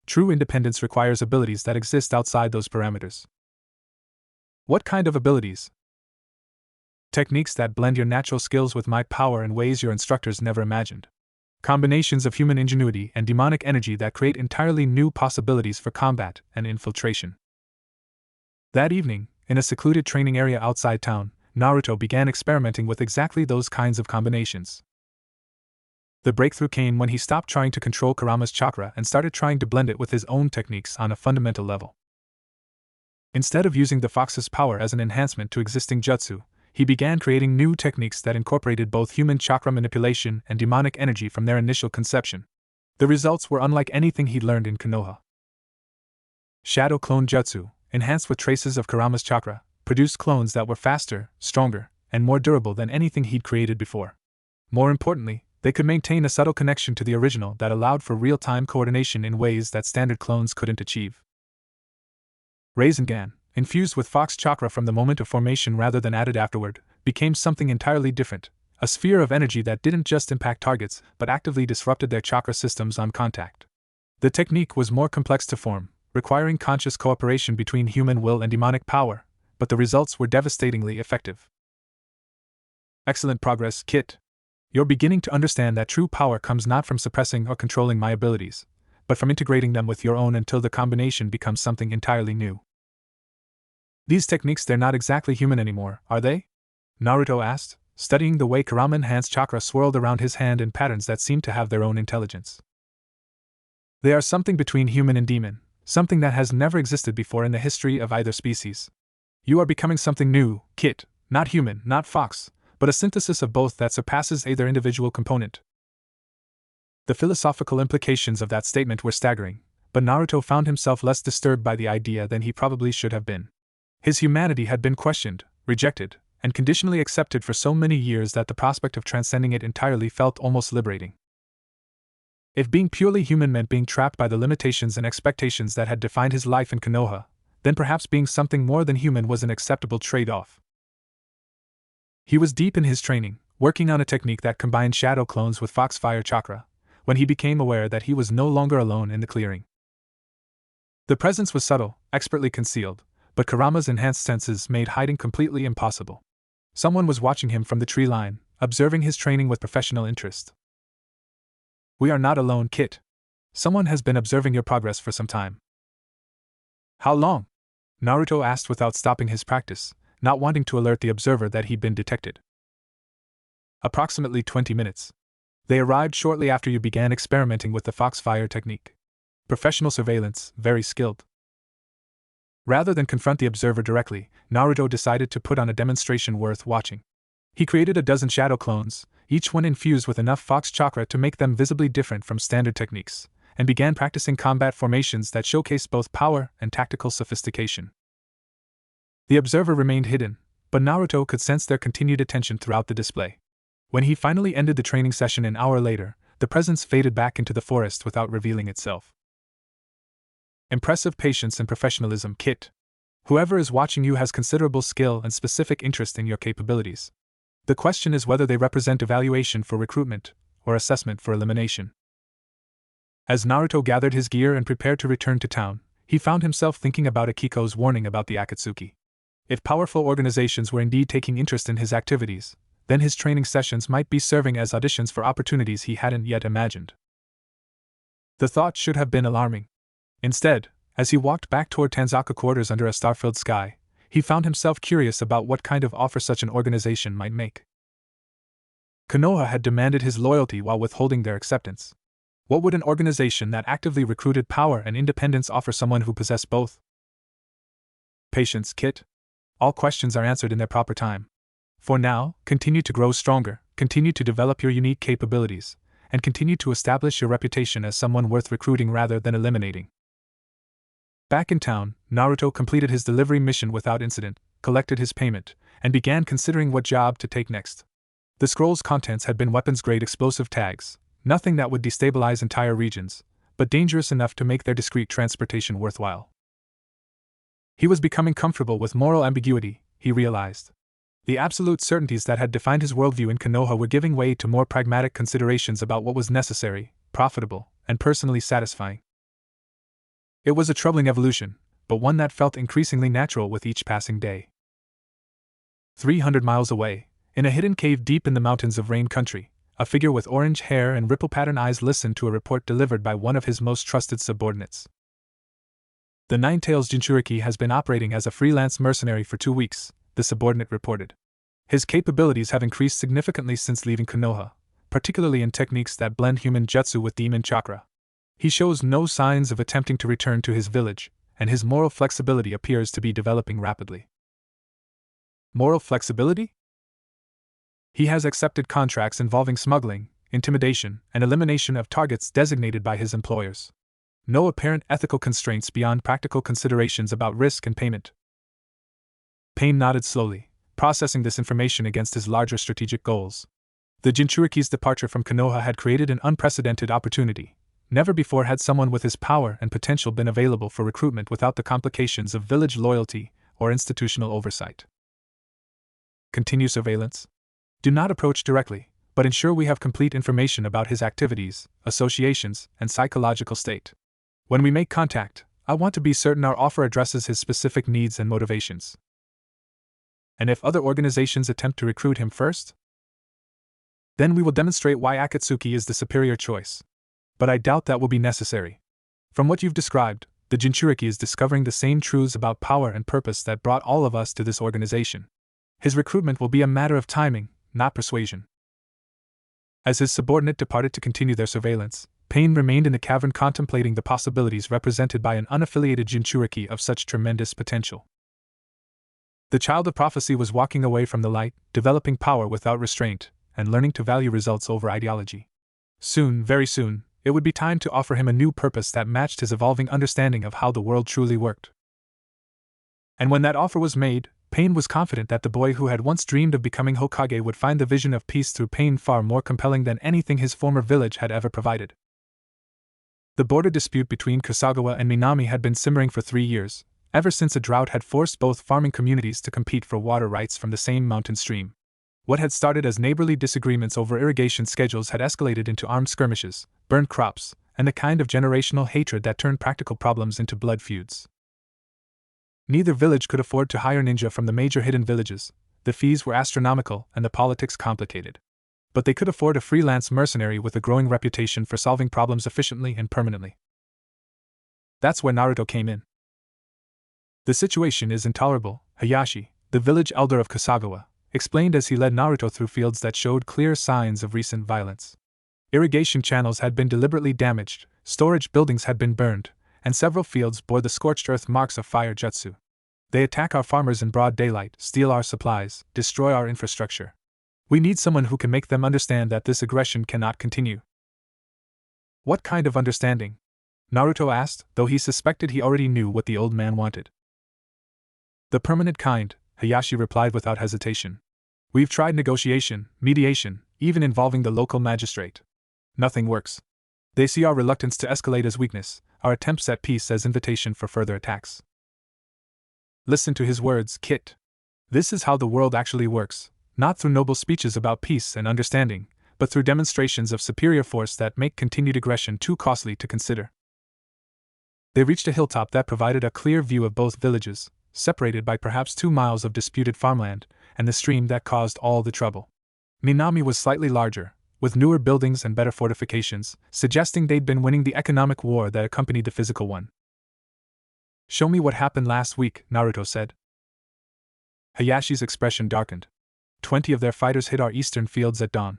True independence requires abilities that exist outside those parameters. What kind of abilities? Techniques that blend your natural skills with my power in ways your instructors never imagined. Combinations of human ingenuity and demonic energy that create entirely new possibilities for combat and infiltration. That evening, in a secluded training area outside town, Naruto began experimenting with exactly those kinds of combinations. The breakthrough came when he stopped trying to control Kurama's chakra and started trying to blend it with his own techniques on a fundamental level. Instead of using the fox's power as an enhancement to existing jutsu, he began creating new techniques that incorporated both human chakra manipulation and demonic energy from their initial conception. The results were unlike anything he'd learned in Konoha. Shadow Clone Jutsu, enhanced with traces of Kurama's chakra, produced clones that were faster, stronger, and more durable than anything he'd created before. More importantly, they could maintain a subtle connection to the original that allowed for real-time coordination in ways that standard clones couldn't achieve. Rasengan, infused with fox chakra from the moment of formation rather than added afterward, became something entirely different, a sphere of energy that didn't just impact targets but actively disrupted their chakra systems on contact. The technique was more complex to form, requiring conscious cooperation between human will and demonic power, but the results were devastatingly effective. Excellent progress, Kit. You're beginning to understand that true power comes not from suppressing or controlling my abilities, but from integrating them with your own until the combination becomes something entirely new. These techniques, they're not exactly human anymore, are they? Naruto asked, studying the way Kurama enhanced chakra swirled around his hand in patterns that seemed to have their own intelligence. They are something between human and demon, something that has never existed before in the history of either species. You are becoming something new, Kit, not human, not fox, but a synthesis of both that surpasses either individual component. The philosophical implications of that statement were staggering, but Naruto found himself less disturbed by the idea than he probably should have been. His humanity had been questioned, rejected, and conditionally accepted for so many years that the prospect of transcending it entirely felt almost liberating. If being purely human meant being trapped by the limitations and expectations that had defined his life in Konoha, then perhaps being something more than human was an acceptable trade-off. He was deep in his training, working on a technique that combined shadow clones with foxfire chakra, when he became aware that he was no longer alone in the clearing. The presence was subtle, expertly concealed, but Kurama's enhanced senses made hiding completely impossible. Someone was watching him from the tree line, observing his training with professional interest. "We are not alone, Kit. Someone has been observing your progress for some time." "How long?" Naruto asked without stopping his practice, not wanting to alert the observer that he'd been detected. "Approximately 20 minutes. They arrived shortly after you began experimenting with the foxfire technique. Professional surveillance, very skilled." Rather than confront the observer directly, Naruto decided to put on a demonstration worth watching. He created a dozen shadow clones, each one infused with enough fox chakra to make them visibly different from standard techniques, and began practicing combat formations that showcased both power and tactical sophistication. The observer remained hidden, but Naruto could sense their continued attention throughout the display. When he finally ended the training session an hour later, the presence faded back into the forest without revealing itself. "Impressive patience and professionalism, Kit. Whoever is watching you has considerable skill and specific interest in your capabilities. The question is whether they represent evaluation for recruitment, or assessment for elimination." As Naruto gathered his gear and prepared to return to town, he found himself thinking about Akiko's warning about the Akatsuki. If powerful organizations were indeed taking interest in his activities, then his training sessions might be serving as auditions for opportunities he hadn't yet imagined. The thought should have been alarming. Instead, as he walked back toward Tanzaka quarters under a star-filled sky, he found himself curious about what kind of offer such an organization might make. Konoha had demanded his loyalty while withholding their acceptance. What would an organization that actively recruited power and independence offer someone who possessed both? Patience, Kit. All questions are answered in their proper time. For now, continue to grow stronger, continue to develop your unique capabilities, and continue to establish your reputation as someone worth recruiting rather than eliminating. Back in town, Naruto completed his delivery mission without incident, collected his payment, and began considering what job to take next. The scroll's contents had been weapons-grade explosive tags, nothing that would destabilize entire regions, but dangerous enough to make their discreet transportation worthwhile. He was becoming comfortable with moral ambiguity, he realized. The absolute certainties that had defined his worldview in Konoha were giving way to more pragmatic considerations about what was necessary, profitable, and personally satisfying. It was a troubling evolution, but one that felt increasingly natural with each passing day. 300 miles away, in a hidden cave deep in the mountains of Rain Country, a figure with orange hair and ripple-pattern eyes listened to a report delivered by one of his most trusted subordinates. "The Nine-Tails Jinchuriki has been operating as a freelance mercenary for 2 weeks, the subordinate reported. His capabilities have increased significantly since leaving Konoha, particularly in techniques that blend human jutsu with demon chakra. He shows no signs of attempting to return to his village, and his moral flexibility appears to be developing rapidly." Moral flexibility? He has accepted contracts involving smuggling, intimidation, and elimination of targets designated by his employers. No apparent ethical constraints beyond practical considerations about risk and payment. Pain nodded slowly, processing this information against his larger strategic goals. The Jinchuriki's departure from Konoha had created an unprecedented opportunity. Never before had someone with his power and potential been available for recruitment without the complications of village loyalty or institutional oversight. Continue surveillance. Do not approach directly, but ensure we have complete information about his activities, associations, and psychological state. When we make contact, I want to be certain our offer addresses his specific needs and motivations. And if other organizations attempt to recruit him first? Then we will demonstrate why Akatsuki is the superior choice. But I doubt that will be necessary. From what you've described, the Jinchuriki is discovering the same truths about power and purpose that brought all of us to this organization. His recruitment will be a matter of timing, not persuasion. As his subordinate departed to continue their surveillance, Pain remained in the cavern contemplating the possibilities represented by an unaffiliated Jinchuriki of such tremendous potential. The child of prophecy was walking away from the light, developing power without restraint, and learning to value results over ideology. Soon, very soon, it would be time to offer him a new purpose that matched his evolving understanding of how the world truly worked. And when that offer was made, Pain was confident that the boy who had once dreamed of becoming Hokage would find the vision of peace through pain far more compelling than anything his former village had ever provided. The border dispute between Kusagawa and Minami had been simmering for 3 years, ever since a drought had forced both farming communities to compete for water rights from the same mountain stream. What had started as neighborly disagreements over irrigation schedules had escalated into armed skirmishes, burned crops, and the kind of generational hatred that turned practical problems into blood feuds. Neither village could afford to hire ninja from the major hidden villages. The fees were astronomical and the politics complicated. But they could afford a freelance mercenary with a growing reputation for solving problems efficiently and permanently. That's where Naruto came in. The situation is intolerable, Hayashi, the village elder of Kasagawa, explained as he led Naruto through fields that showed clear signs of recent violence. Irrigation channels had been deliberately damaged, storage buildings had been burned, and several fields bore the scorched earth marks of fire jutsu. They attack our farmers in broad daylight, steal our supplies, destroy our infrastructure. We need someone who can make them understand that this aggression cannot continue. What kind of understanding? Naruto asked, though he suspected he already knew what the old man wanted. The permanent kind, Hayashi replied without hesitation. We've tried negotiation, mediation, even involving the local magistrate. Nothing works. They see our reluctance to escalate as weakness, our attempts at peace as invitation for further attacks. Listen to his words, Kit. This is how the world actually works, not through noble speeches about peace and understanding, but through demonstrations of superior force that make continued aggression too costly to consider. They reached a hilltop that provided a clear view of both villages, separated by perhaps 2 miles of disputed farmland, and the stream that caused all the trouble. Minami was slightly larger, with newer buildings and better fortifications, suggesting they'd been winning the economic war that accompanied the physical one. Show me what happened last week, Naruto said. Hayashi's expression darkened. 20 of their fighters hit our eastern fields at dawn.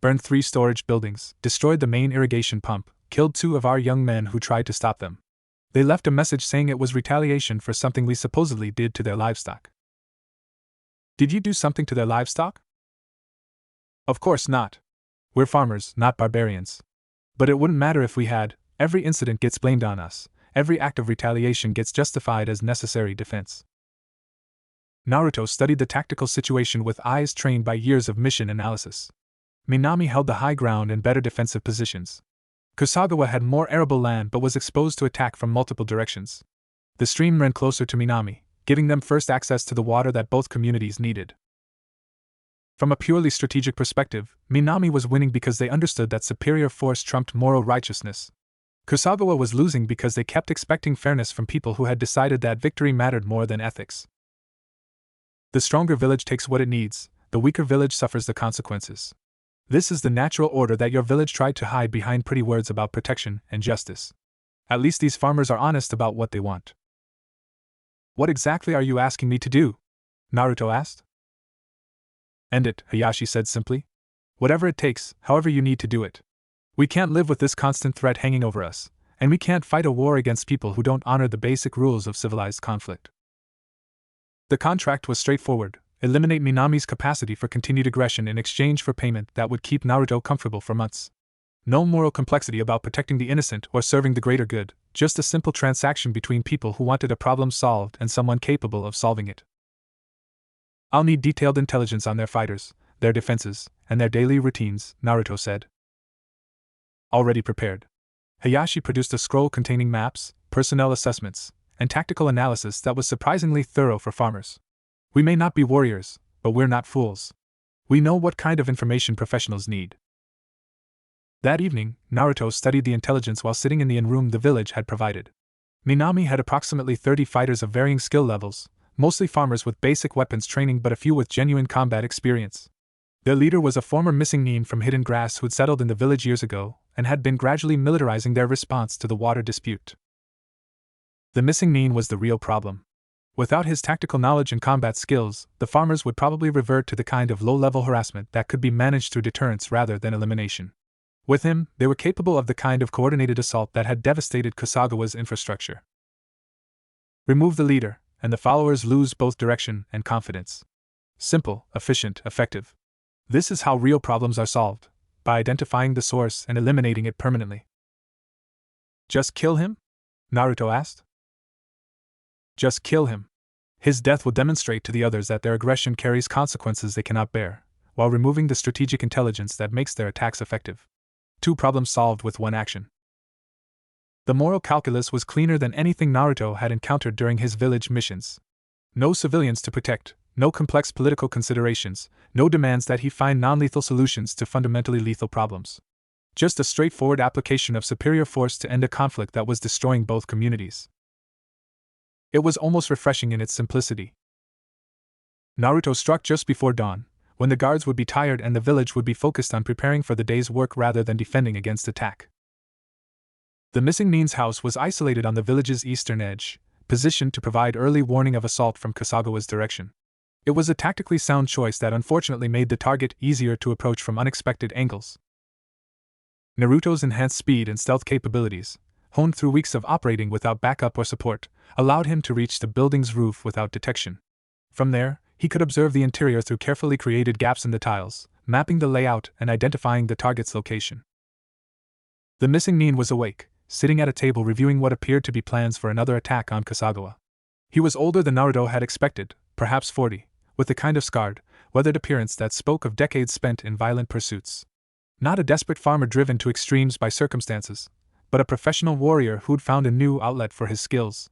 Burned 3 storage buildings, destroyed the main irrigation pump, killed 2 of our young men who tried to stop them. They left a message saying it was retaliation for something we supposedly did to their livestock. Did you do something to their livestock? Of course not. We're farmers, not barbarians. But it wouldn't matter if we had. Every incident gets blamed on us. Every act of retaliation gets justified as necessary defense. Naruto studied the tactical situation with eyes trained by years of mission analysis. Minami held the high ground and better defensive positions. Kasagawa had more arable land but was exposed to attack from multiple directions. The stream ran closer to Minami, giving them first access to the water that both communities needed. From a purely strategic perspective, Minami was winning because they understood that superior force trumped moral righteousness. Kasagawa was losing because they kept expecting fairness from people who had decided that victory mattered more than ethics. The stronger village takes what it needs, the weaker village suffers the consequences. This is the natural order that your village tried to hide behind pretty words about protection and justice. At least these farmers are honest about what they want. What exactly are you asking me to do? Naruto asked. End it, Hayashi said simply. Whatever it takes, however you need to do it. We can't live with this constant threat hanging over us, and we can't fight a war against people who don't honor the basic rules of civilized conflict. The contract was straightforward. Eliminate Minami's capacity for continued aggression in exchange for payment that would keep Naruto comfortable for months. No moral complexity about protecting the innocent or serving the greater good, just a simple transaction between people who wanted a problem solved and someone capable of solving it. I'll need detailed intelligence on their fighters, their defenses, and their daily routines, Naruto said. Already prepared. Hayashi produced a scroll containing maps, personnel assessments, and tactical analysis that was surprisingly thorough for farmers. We may not be warriors, but we're not fools. We know what kind of information professionals need. That evening, Naruto studied the intelligence while sitting in the inn room the village had provided. Minami had approximately 30 fighters of varying skill levels, mostly farmers with basic weapons training but a few with genuine combat experience. Their leader was a former missing nin from Hidden Grass who'd settled in the village years ago and had been gradually militarizing their response to the water dispute. The missing nin was the real problem. Without his tactical knowledge and combat skills, the farmers would probably revert to the kind of low-level harassment that could be managed through deterrence rather than elimination. With him, they were capable of the kind of coordinated assault that had devastated Kasagawa's infrastructure. Remove the leader, and the followers lose both direction and confidence. Simple, efficient, effective. This is how real problems are solved, by identifying the source and eliminating it permanently. Just kill him? Naruto asked. Just kill him. His death will demonstrate to the others that their aggression carries consequences they cannot bear, while removing the strategic intelligence that makes their attacks effective. 2 problems solved with 1 action. The moral calculus was cleaner than anything Naruto had encountered during his village missions. No civilians to protect, No complex political considerations, no demands that he find non-lethal solutions to fundamentally lethal problems. Just a straightforward application of superior force to end a conflict that was destroying both communities. It was almost refreshing in its simplicity. Naruto struck just before dawn, when the guards would be tired and the village would be focused on preparing for the day's work rather than defending against attack. The missing Nin's house was isolated on the village's eastern edge, positioned to provide early warning of assault from Kusagawa's direction. It was a tactically sound choice that unfortunately made the target easier to approach from unexpected angles. Naruto's enhanced speed and stealth capabilities, honed through weeks of operating without backup or support, allowed him to reach the building's roof without detection. From there, he could observe the interior through carefully created gaps in the tiles, mapping the layout and identifying the target's location. The missing Nin was awake, sitting at a table reviewing what appeared to be plans for another attack on Kusagawa. He was older than Naruto had expected, perhaps 40, with the kind of scarred, weathered appearance that spoke of decades spent in violent pursuits. Not a desperate farmer driven to extremes by circumstances, but a professional warrior who'd found a new outlet for his skills.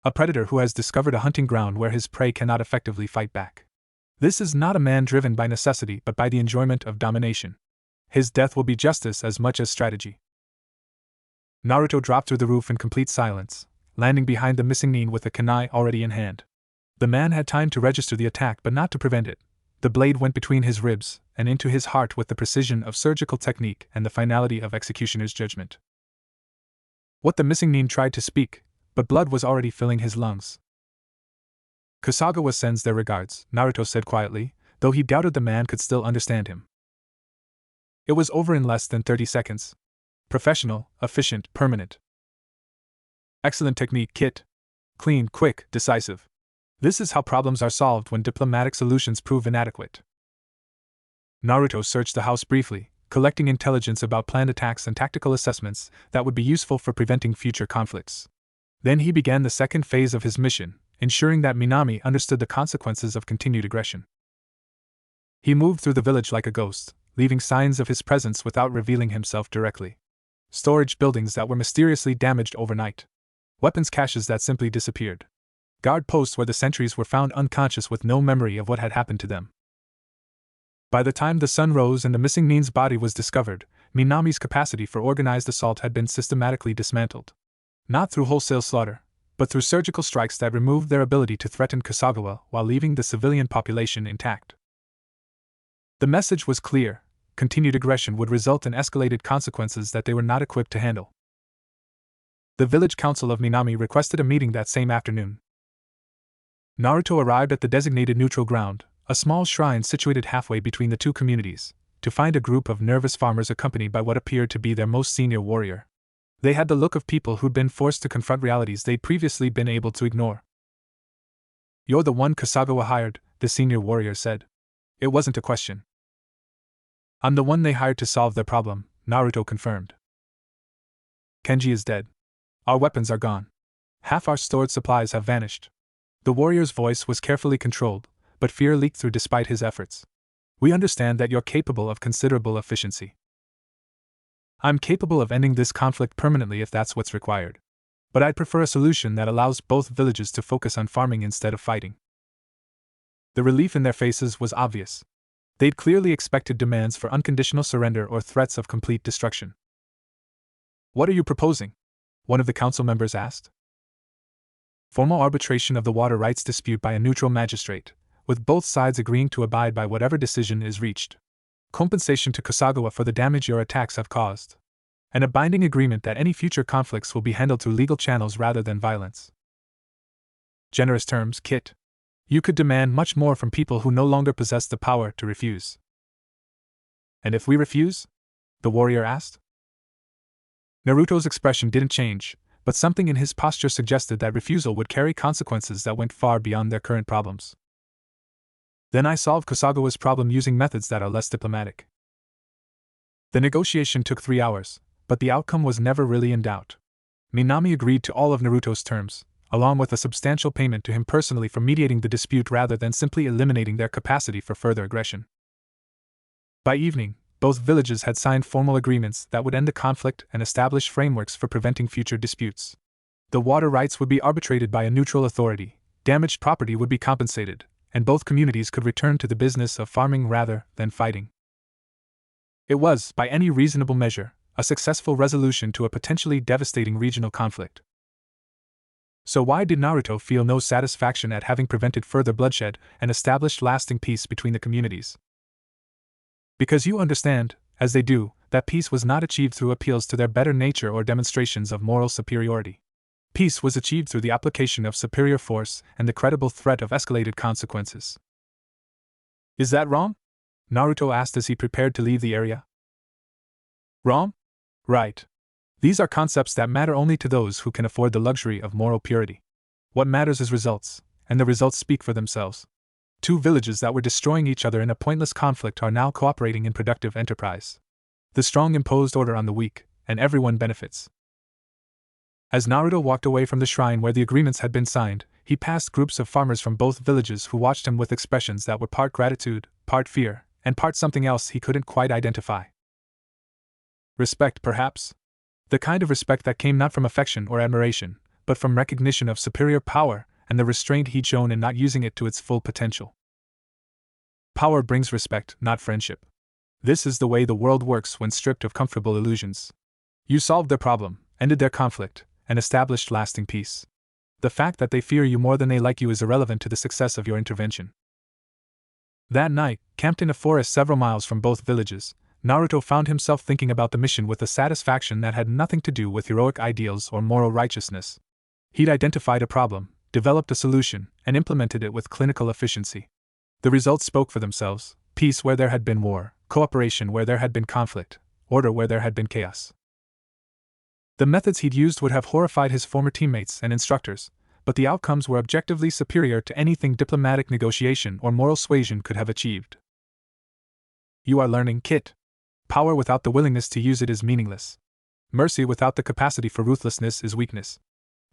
A predator who has discovered a hunting ground where his prey cannot effectively fight back. This is not a man driven by necessity but by the enjoyment of domination. His death will be justice as much as strategy. Naruto dropped through the roof in complete silence, landing behind the missing Nin with a kunai already in hand. The man had time to register the attack but not to prevent it. The blade went between his ribs and into his heart with the precision of surgical technique and the finality of executioner's judgment. What the missing Nin tried to speak, but blood was already filling his lungs. Kusagawa sends their regards, Naruto said quietly, though he doubted the man could still understand him. It was over in less than 30 seconds. Professional, efficient, permanent. Excellent technique, Kit. Clean, quick, decisive. This is how problems are solved when diplomatic solutions prove inadequate. Naruto searched the house briefly, collecting intelligence about planned attacks and tactical assessments that would be useful for preventing future conflicts. Then he began the second phase of his mission, ensuring that Minami understood the consequences of continued aggression. He moved through the village like a ghost, leaving signs of his presence without revealing himself directly. Storage buildings that were mysteriously damaged overnight. Weapons caches that simply disappeared. Guard posts where the sentries were found unconscious with no memory of what had happened to them. By the time the sun rose and the missing Nin's body was discovered, Minami's capacity for organized assault had been systematically dismantled. Not through wholesale slaughter, but through surgical strikes that removed their ability to threaten Kusagawa while leaving the civilian population intact. The message was clear: continued aggression would result in escalated consequences that they were not equipped to handle. The village council of Minami requested a meeting that same afternoon. Naruto arrived at the designated neutral ground, a small shrine situated halfway between the two communities, to find a group of nervous farmers accompanied by what appeared to be their most senior warrior. They had the look of people who'd been forced to confront realities they'd previously been able to ignore. "You're the one Kusagawa hired," the senior warrior said. It wasn't a question. "I'm the one they hired to solve their problem," Naruto confirmed. "Kenji is dead. Our weapons are gone. Half our stored supplies have vanished." The warrior's voice was carefully controlled, but fear leaked through despite his efforts. "We understand that you're capable of considerable efficiency. I'm capable of ending this conflict permanently if that's what's required. But I'd prefer a solution that allows both villages to focus on farming instead of fighting." The relief in their faces was obvious. They'd clearly expected demands for unconditional surrender or threats of complete destruction. "What are you proposing?" one of the council members asked. "Formal arbitration of the water rights dispute by a neutral magistrate, with both sides agreeing to abide by whatever decision is reached. Compensation to Kusagawa for the damage your attacks have caused. And a binding agreement that any future conflicts will be handled through legal channels rather than violence." Generous terms, Kit. You could demand much more from people who no longer possess the power to refuse. "And if we refuse?" the warrior asked. Naruto's expression didn't change, but something in his posture suggested that refusal would carry consequences that went far beyond their current problems. "Then I solve Kusagawa's problem using methods that are less diplomatic." The negotiation took 3 hours, but the outcome was never really in doubt. Minami agreed to all of Naruto's terms, along with a substantial payment to him personally for mediating the dispute rather than simply eliminating their capacity for further aggression. By evening, both villages had signed formal agreements that would end the conflict and establish frameworks for preventing future disputes. The water rights would be arbitrated by a neutral authority, Damaged property would be compensated, and both communities could return to the business of farming rather than fighting. It was, by any reasonable measure, a successful resolution to a potentially devastating regional conflict. So why did Naruto feel no satisfaction at having prevented further bloodshed and established lasting peace between the communities? Because you understand, as they do, that peace was not achieved through appeals to their better nature or demonstrations of moral superiority. Peace was achieved through the application of superior force and the credible threat of escalated consequences. Is that wrong? Naruto asked as he prepared to leave the area. Wrong? Right. These are concepts that matter only to those who can afford the luxury of moral purity. What matters is results, and the results speak for themselves. Two villages that were destroying each other in a pointless conflict are now cooperating in productive enterprise. The strong imposed order on the weak, and everyone benefits. As Naruto walked away from the shrine where the agreements had been signed, he passed groups of farmers from both villages who watched him with expressions that were part gratitude, part fear, and part something else he couldn't quite identify. Respect, perhaps? The kind of respect that came not from affection or admiration, but from recognition of superior power and the restraint he'd shown in not using it to its full potential. Power brings respect, not friendship. This is the way the world works when stripped of comfortable illusions. You solved their problem, ended their conflict, and established lasting peace. The fact that they fear you more than they like you is irrelevant to the success of your intervention. That night, camped in a forest several miles from both villages, Naruto found himself thinking about the mission with a satisfaction that had nothing to do with heroic ideals or moral righteousness. He'd identified a problem, developed a solution, and implemented it with clinical efficiency. The results spoke for themselves: peace where there had been war, cooperation where there had been conflict, order where there had been chaos. The methods he'd used would have horrified his former teammates and instructors, but the outcomes were objectively superior to anything diplomatic negotiation or moral suasion could have achieved. You are learning, Kit. Power without the willingness to use it is meaningless. Mercy without the capacity for ruthlessness is weakness.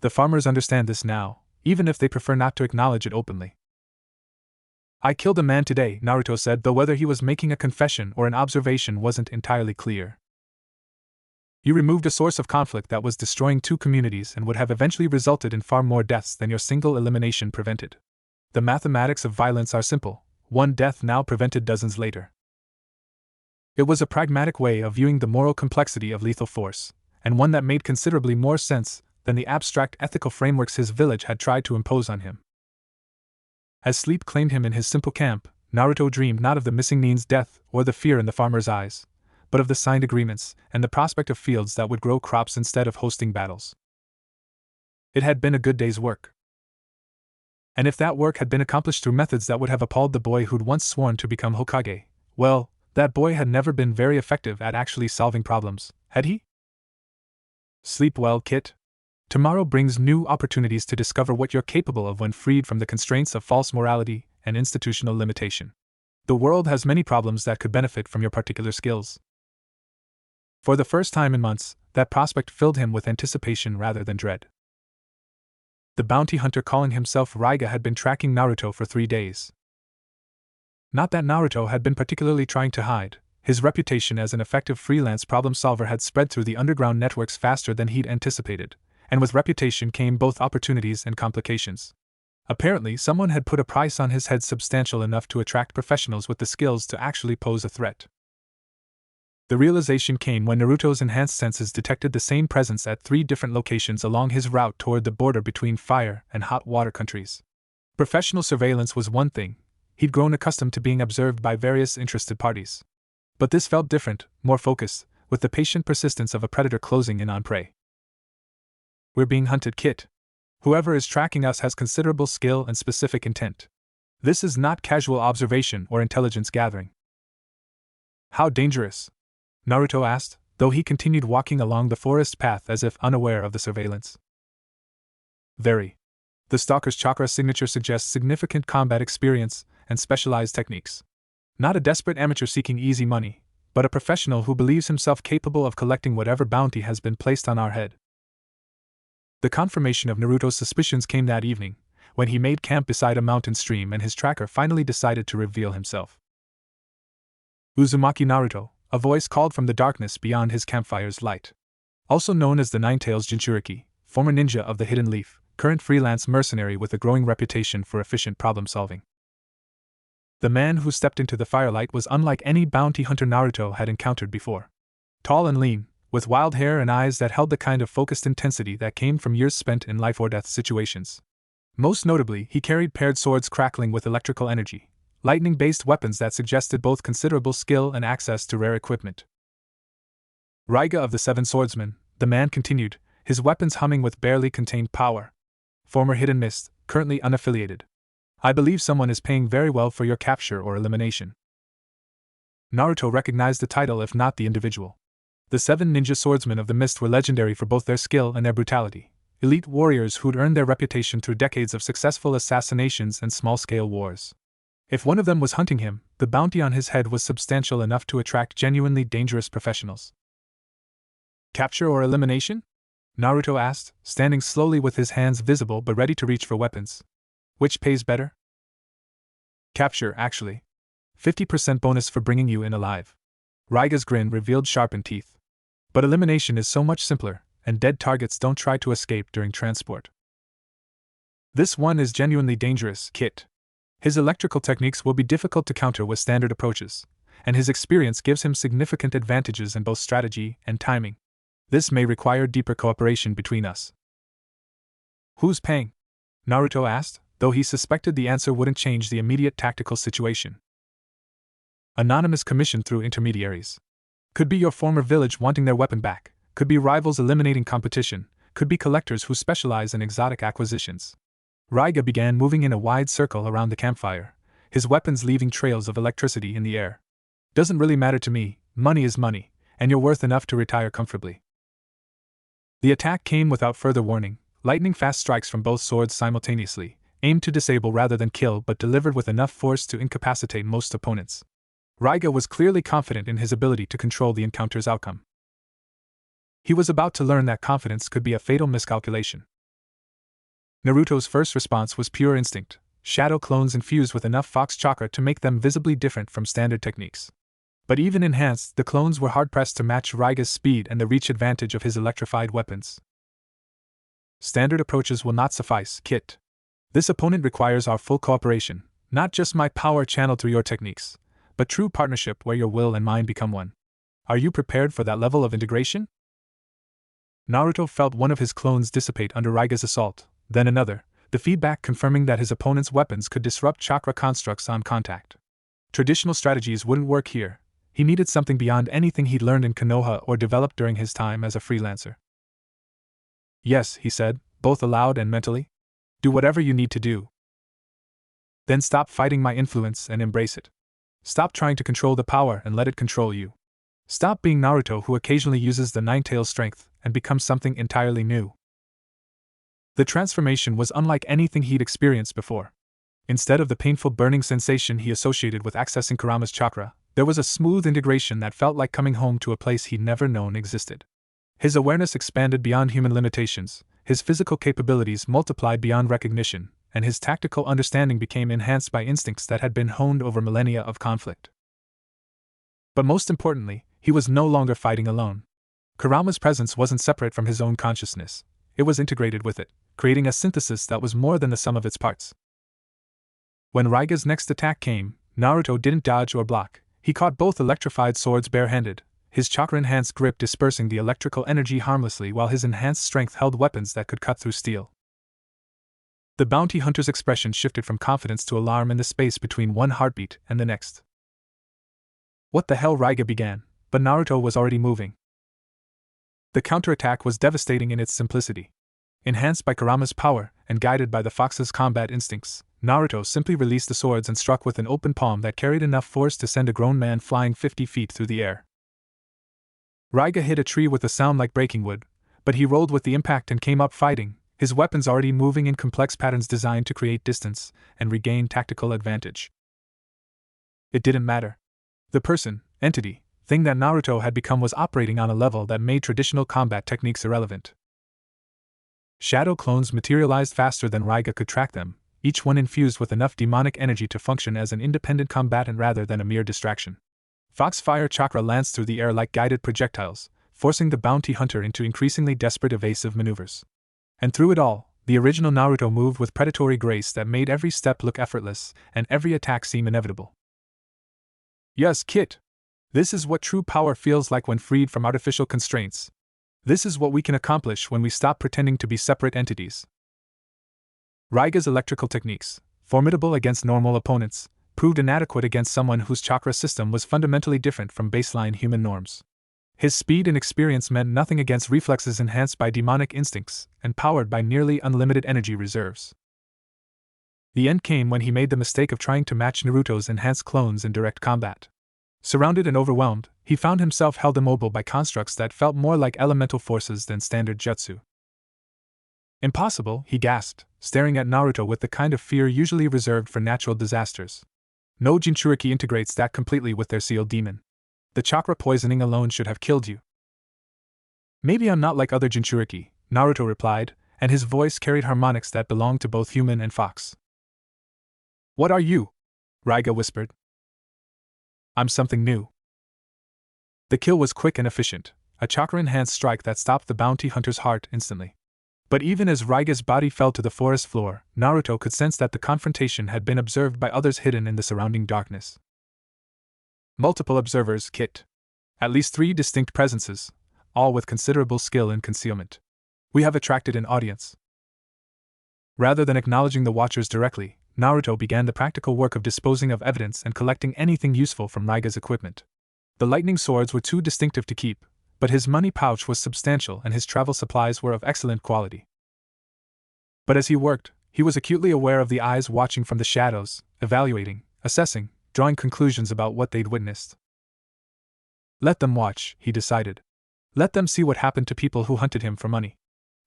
The farmers understand this now, even if they prefer not to acknowledge it openly. I killed a man today, Naruto said, though whether he was making a confession or an observation wasn't entirely clear. You removed a source of conflict that was destroying two communities and would have eventually resulted in far more deaths than your single elimination prevented. The mathematics of violence are simple: one death now prevented dozens later. It was a pragmatic way of viewing the moral complexity of lethal force, and one that made considerably more sense than the abstract ethical frameworks his village had tried to impose on him. As sleep claimed him in his simple camp, Naruto dreamed not of the missing Nin's death or the fear in the farmer's eyes, but of the signed agreements and the prospect of fields that would grow crops instead of hosting battles. It had been a good day's work. And if that work had been accomplished through methods that would have appalled the boy who'd once sworn to become Hokage, well, that boy had never been very effective at actually solving problems, had he? Sleep well, Kit. Tomorrow brings new opportunities to discover what you're capable of when freed from the constraints of false morality and institutional limitation. The world has many problems that could benefit from your particular skills. For the first time in months, that prospect filled him with anticipation rather than dread. The bounty hunter calling himself Raiga had been tracking Naruto for 3 days. Not that Naruto had been particularly trying to hide. His reputation as an effective freelance problem solver had spread through the underground networks faster than he'd anticipated, and with reputation came both opportunities and complications. Apparently, someone had put a price on his head substantial enough to attract professionals with the skills to actually pose a threat. The realization came when Naruto's enhanced senses detected the same presence at 3 different locations along his route toward the border between fire and hot water countries. Professional surveillance was one thing. He'd grown accustomed to being observed by various interested parties. But this felt different, more focused, with the patient persistence of a predator closing in on prey. We're being hunted, Kit. Whoever is tracking us has considerable skill and specific intent. This is not casual observation or intelligence gathering. How dangerous? Naruto asked, though he continued walking along the forest path as if unaware of the surveillance. Very. The stalker's chakra signature suggests significant combat experience and specialized techniques. Not a desperate amateur seeking easy money, but a professional who believes himself capable of collecting whatever bounty has been placed on our head. The confirmation of Naruto's suspicions came that evening, when he made camp beside a mountain stream and his tracker finally decided to reveal himself. Uzumaki Naruto, a voice called from the darkness beyond his campfire's light. Also known as the Nine-Tails Jinchuriki, former ninja of the Hidden Leaf, current freelance mercenary with a growing reputation for efficient problem-solving. The man who stepped into the firelight was unlike any bounty hunter Naruto had encountered before. Tall and lean, with wild hair and eyes that held the kind of focused intensity that came from years spent in life-or-death situations. Most notably, he carried paired swords crackling with electrical energy, lightning-based weapons that suggested both considerable skill and access to rare equipment. Raiga of the Seven Swordsmen, the man continued, his weapons humming with barely contained power. Former Hidden Mist, currently unaffiliated. I believe someone is paying very well for your capture or elimination. Naruto recognized the title if not the individual. The 7 ninja swordsmen of the mist were legendary for both their skill and their brutality, elite warriors who'd earned their reputation through decades of successful assassinations and small-scale wars. If one of them was hunting him, the bounty on his head was substantial enough to attract genuinely dangerous professionals. Capture or elimination? Naruto asked, standing slowly with his hands visible but ready to reach for weapons. Which pays better? Capture, actually. 50% bonus for bringing you in alive. Raiga's grin revealed sharpened teeth. But elimination is so much simpler, and dead targets don't try to escape during transport. This one is genuinely dangerous, Kit. His electrical techniques will be difficult to counter with standard approaches, and his experience gives him significant advantages in both strategy and timing. This may require deeper cooperation between us. Who's paying? Naruto asked, though he suspected the answer wouldn't change the immediate tactical situation. Anonymous commission through intermediaries. Could be your former village wanting their weapon back, could be rivals eliminating competition, could be collectors who specialize in exotic acquisitions. Raiga began moving in a wide circle around the campfire, his weapons leaving trails of electricity in the air. Doesn't really matter to me, money is money, and you're worth enough to retire comfortably. The attack came without further warning, lightning-fast strikes from both swords simultaneously, aimed to disable rather than kill but delivered with enough force to incapacitate most opponents. Raiga was clearly confident in his ability to control the encounter's outcome. He was about to learn that confidence could be a fatal miscalculation. Naruto's first response was pure instinct, shadow clones infused with enough fox chakra to make them visibly different from standard techniques. But even enhanced, the clones were hard-pressed to match Raiga's speed and the reach advantage of his electrified weapons. Standard approaches will not suffice, Kit. This opponent requires our full cooperation, not just my power channeled through your techniques, but true partnership where your will and mine become one. Are you prepared for that level of integration? Naruto felt one of his clones dissipate under Raiga's assault, then another, the feedback confirming that his opponent's weapons could disrupt chakra constructs on contact. Traditional strategies wouldn't work here. He needed something beyond anything he'd learned in Konoha or developed during his time as a freelancer. Yes, he said, both aloud and mentally. Do whatever you need to do. Then stop fighting my influence and embrace it. Stop trying to control the power and let it control you. Stop being Naruto who occasionally uses the nine-tailed strength and becomes something entirely new. The transformation was unlike anything he'd experienced before. Instead of the painful burning sensation he associated with accessing Kurama's chakra, there was a smooth integration that felt like coming home to a place he'd never known existed. His awareness expanded beyond human limitations, his physical capabilities multiplied beyond recognition, and his tactical understanding became enhanced by instincts that had been honed over millennia of conflict. But most importantly, he was no longer fighting alone. Kurama's presence wasn't separate from his own consciousness, it was integrated with it, creating a synthesis that was more than the sum of its parts. When Raiga's next attack came, Naruto didn't dodge or block. He caught both electrified swords barehanded, his chakra-enhanced grip dispersing the electrical energy harmlessly while his enhanced strength held weapons that could cut through steel. The bounty hunter's expression shifted from confidence to alarm in the space between one heartbeat and the next. What the hell, Raiga began, but Naruto was already moving. The counterattack was devastating in its simplicity. Enhanced by Kurama's power and guided by the fox's combat instincts, Naruto simply released the swords and struck with an open palm that carried enough force to send a grown man flying 50 feet through the air. Raiga hit a tree with a sound like breaking wood, but he rolled with the impact and came up fighting, his weapons already moving in complex patterns designed to create distance and regain tactical advantage. It didn't matter. The person, entity, thing that Naruto had become was operating on a level that made traditional combat techniques irrelevant. Shadow clones materialized faster than Raiga could track them, each one infused with enough demonic energy to function as an independent combatant rather than a mere distraction. Foxfire chakra lanced through the air like guided projectiles, forcing the bounty hunter into increasingly desperate evasive maneuvers. And through it all, The original Naruto moved with predatory grace that made every step look effortless and every attack seem inevitable. Yes, Kit. This is what true power feels like when freed from artificial constraints. This is what we can accomplish when we stop pretending to be separate entities. Raiga's electrical techniques, formidable against normal opponents, proved inadequate against someone whose chakra system was fundamentally different from baseline human norms. His speed and experience meant nothing against reflexes enhanced by demonic instincts and powered by nearly unlimited energy reserves. The end came when he made the mistake of trying to match Naruto's enhanced clones in direct combat. Surrounded and overwhelmed, he found himself held immobile by constructs that felt more like elemental forces than standard jutsu. Impossible, he gasped, staring at Naruto with the kind of fear usually reserved for natural disasters. No Jinchuriki integrates that completely with their sealed demon. The chakra poisoning alone should have killed you. Maybe I'm not like other Jinchuriki, Naruto replied, and his voice carried harmonics that belonged to both human and fox. What are you? Raiga whispered. I'm something new. The kill was quick and efficient, a chakra-enhanced strike that stopped the bounty hunter's heart instantly. But even as Raiga's body fell to the forest floor, Naruto could sense that the confrontation had been observed by others hidden in the surrounding darkness. Multiple observers, Kit. At least 3 distinct presences, all with considerable skill in concealment. We have attracted an audience. Rather than acknowledging the watchers directly, Naruto began the practical work of disposing of evidence and collecting anything useful from Raiga's equipment. The lightning swords were too distinctive to keep, but his money pouch was substantial and his travel supplies were of excellent quality. But as he worked, he was acutely aware of the eyes watching from the shadows, evaluating, assessing, drawing conclusions about what they'd witnessed. Let them watch, he decided. Let them see what happened to people who hunted him for money.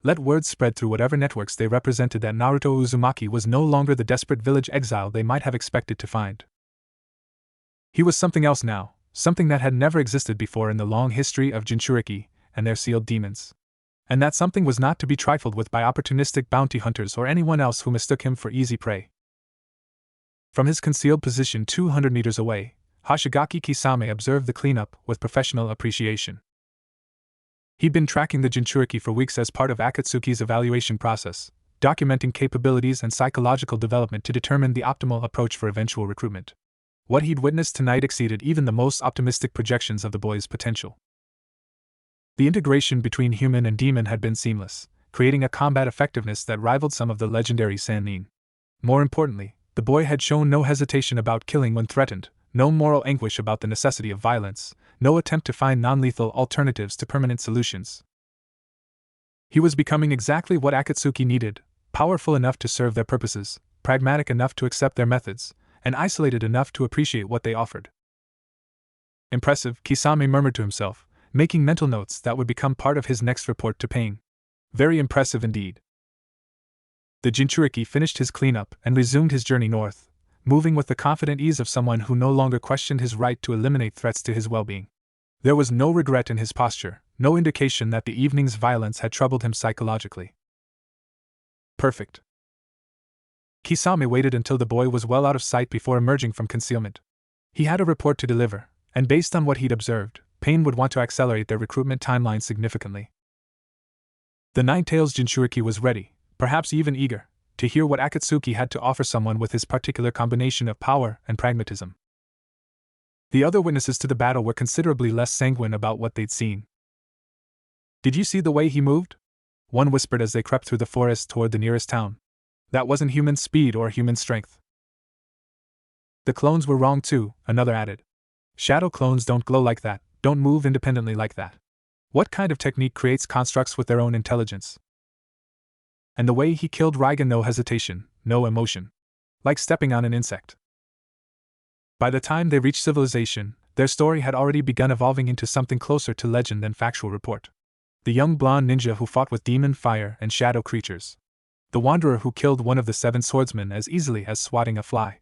Let word spread through whatever networks they represented that Naruto Uzumaki was no longer the desperate village exile they might have expected to find. He was something else now, something that had never existed before in the long history of Jinchuriki and their sealed demons. And that something was not to be trifled with by opportunistic bounty hunters or anyone else who mistook him for easy prey. From his concealed position 200 meters away, Hoshigaki Kisame observed the cleanup with professional appreciation. He'd been tracking the Jinchuriki for weeks as part of Akatsuki's evaluation process, documenting capabilities and psychological development to determine the optimal approach for eventual recruitment. What he'd witnessed tonight exceeded even the most optimistic projections of the boy's potential. The integration between human and demon had been seamless, creating a combat effectiveness that rivaled some of the legendary Sannin. More importantly, the boy had shown no hesitation about killing when threatened, no moral anguish about the necessity of violence, no attempt to find non-lethal alternatives to permanent solutions. He was becoming exactly what Akatsuki needed, powerful enough to serve their purposes, pragmatic enough to accept their methods, and isolated enough to appreciate what they offered. Impressive, Kisame murmured to himself, making mental notes that would become part of his next report to Pain. Very impressive indeed. The Jinchuriki finished his cleanup and resumed his journey north, moving with the confident ease of someone who no longer questioned his right to eliminate threats to his well-being. There was no regret in his posture, no indication that the evening's violence had troubled him psychologically. Perfect. Kisame waited until the boy was well out of sight before emerging from concealment. He had a report to deliver, and based on what he'd observed, Pain would want to accelerate their recruitment timeline significantly. The Nine-Tails Jinchuriki was ready, perhaps even eager, to hear what Akatsuki had to offer someone with his particular combination of power and pragmatism. The other witnesses to the battle were considerably less sanguine about what they'd seen. Did you see the way he moved? One whispered as they crept through the forest toward the nearest town. That wasn't human speed or human strength. The clones were wrong too, another added. Shadow clones don't glow like that, don't move independently like that. What kind of technique creates constructs with their own intelligence? And the way he killed Raiga, no hesitation, no emotion. Like stepping on an insect. By the time they reached civilization, their story had already begun evolving into something closer to legend than factual report. The young blonde ninja who fought with demon fire and shadow creatures. The wanderer who killed one of the 7 swordsmen as easily as swatting a fly.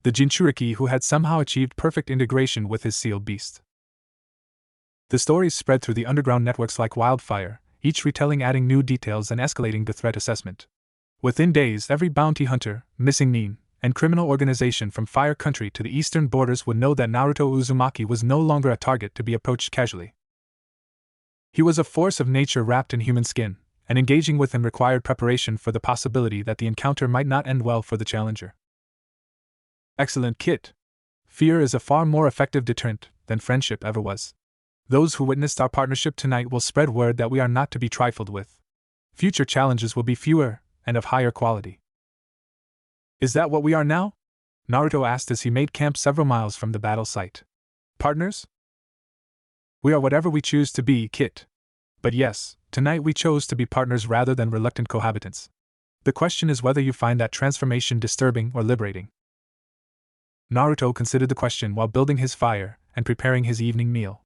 The Jinchuriki who had somehow achieved perfect integration with his sealed beast. The stories spread through the underground networks like wildfire, each retelling adding new details and escalating the threat assessment. Within days, every bounty hunter, missing Nin, and criminal organization from Fire Country to the eastern borders would know that Naruto Uzumaki was no longer a target to be approached casually. He was a force of nature wrapped in human skin, and engaging with him required preparation for the possibility that the encounter might not end well for the challenger. Excellent, Kit. Fear is a far more effective deterrent than friendship ever was. Those who witnessed our partnership tonight will spread word that we are not to be trifled with. Future challenges will be fewer and of higher quality. Is that what we are now? Naruto asked as he made camp several miles from the battle site. Partners? We are whatever we choose to be, Kit. But yes, tonight we chose to be partners rather than reluctant cohabitants. The question is whether you find that transformation disturbing or liberating. Naruto considered the question while building his fire and preparing his evening meal.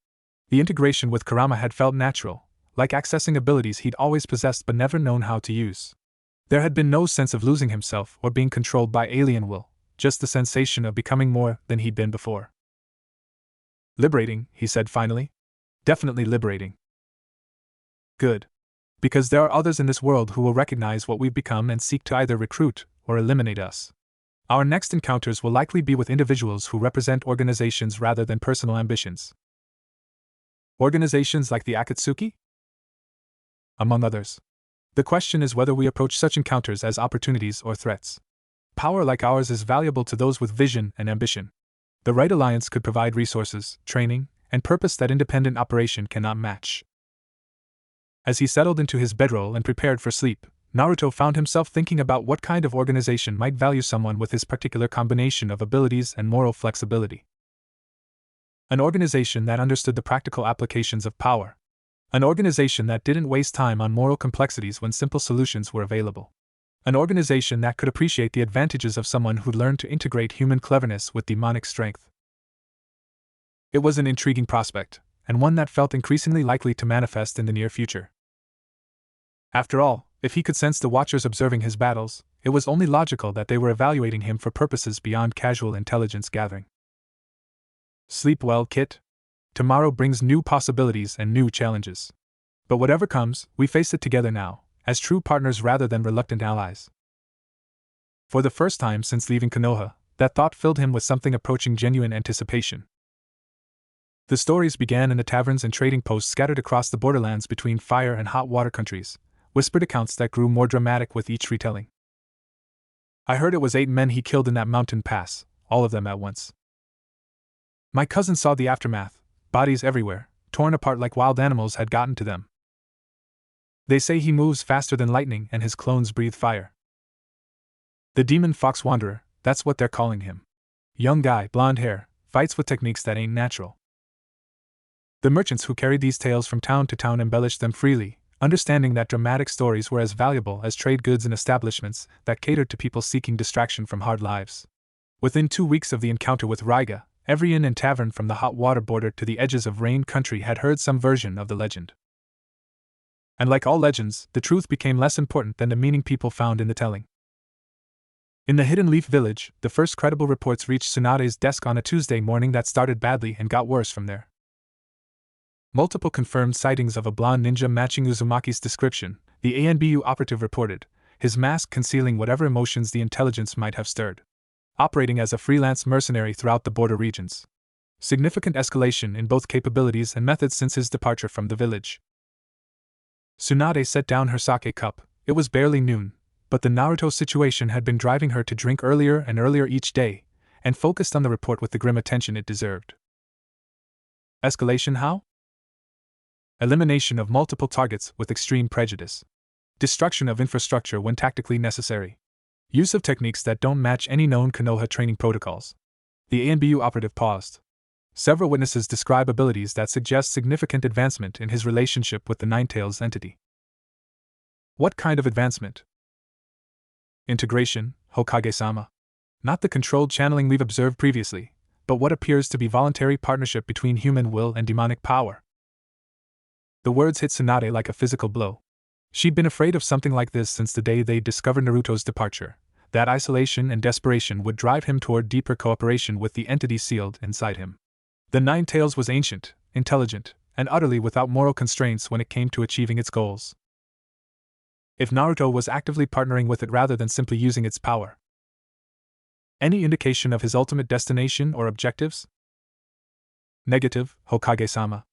The integration with Kurama had felt natural, like accessing abilities he'd always possessed but never known how to use. There had been no sense of losing himself or being controlled by alien will, just the sensation of becoming more than he'd been before. Liberating, he said finally. Definitely liberating. Good. Because there are others in this world who will recognize what we've become and seek to either recruit or eliminate us. Our next encounters will likely be with individuals who represent organizations rather than personal ambitions. Organizations like the Akatsuki? Among others. The question is whether we approach such encounters as opportunities or threats. Power like ours is valuable to those with vision and ambition. The right alliance could provide resources, training, and purpose that independent operation cannot match. As he settled into his bedroll and prepared for sleep, Naruto found himself thinking about what kind of organization might value someone with his particular combination of abilities and moral flexibility. An organization that understood the practical applications of power. An organization that didn't waste time on moral complexities when simple solutions were available. An organization that could appreciate the advantages of someone who'd learned to integrate human cleverness with demonic strength. It was an intriguing prospect, and one that felt increasingly likely to manifest in the near future. After all, if he could sense the Watchers observing his battles, it was only logical that they were evaluating him for purposes beyond casual intelligence gathering. Sleep well, Kit. Tomorrow brings new possibilities and new challenges. But whatever comes, we face it together now, as true partners rather than reluctant allies. For the first time since leaving Konoha, that thought filled him with something approaching genuine anticipation. The stories began in the taverns and trading posts scattered across the borderlands between fire and hot water countries, whispered accounts that grew more dramatic with each retelling. I heard it was 8 men he killed in that mountain pass, all of them at once. My cousin saw the aftermath, bodies everywhere, torn apart like wild animals had gotten to them. They say he moves faster than lightning and his clones breathe fire. The demon fox wanderer, that's what they're calling him. Young guy, blonde hair, fights with techniques that ain't natural. The merchants who carried these tales from town to town embellished them freely, understanding that dramatic stories were as valuable as trade goods in establishments that catered to people seeking distraction from hard lives. Within 2 weeks of the encounter with Raiga, every inn and tavern from the hot water border to the edges of rain country had heard some version of the legend. And like all legends, the truth became less important than the meaning people found in the telling. In the Hidden Leaf Village, the first credible reports reached Tsunade's desk on a Tuesday morning that started badly and got worse from there. Multiple confirmed sightings of a blonde ninja matching Uzumaki's description, the ANBU operative reported, his mask concealing whatever emotions the intelligence might have stirred. Operating as a freelance mercenary throughout the border regions. Significant escalation in both capabilities and methods since his departure from the village. Tsunade set down her sake cup. It was barely noon, but the Naruto situation had been driving her to drink earlier and earlier each day, and focused on the report with the grim attention it deserved. Escalation how? Elimination of multiple targets with extreme prejudice. Destruction of infrastructure when tactically necessary. Use of techniques that don't match any known Konoha training protocols. The ANBU operative paused. Several witnesses describe abilities that suggest significant advancement in his relationship with the Ninetales entity. What kind of advancement? Integration, Hokage-sama. Not the controlled channeling we've observed previously, but what appears to be voluntary partnership between human will and demonic power. The words hit Tsunade like a physical blow. She'd been afraid of something like this since the day they'd discovered Naruto's departure, that isolation and desperation would drive him toward deeper cooperation with the entity sealed inside him. The Ninetales was ancient, intelligent, and utterly without moral constraints when it came to achieving its goals. If Naruto was actively partnering with it rather than simply using its power. Any indication of his ultimate destination or objectives? Negative, Hokage-sama.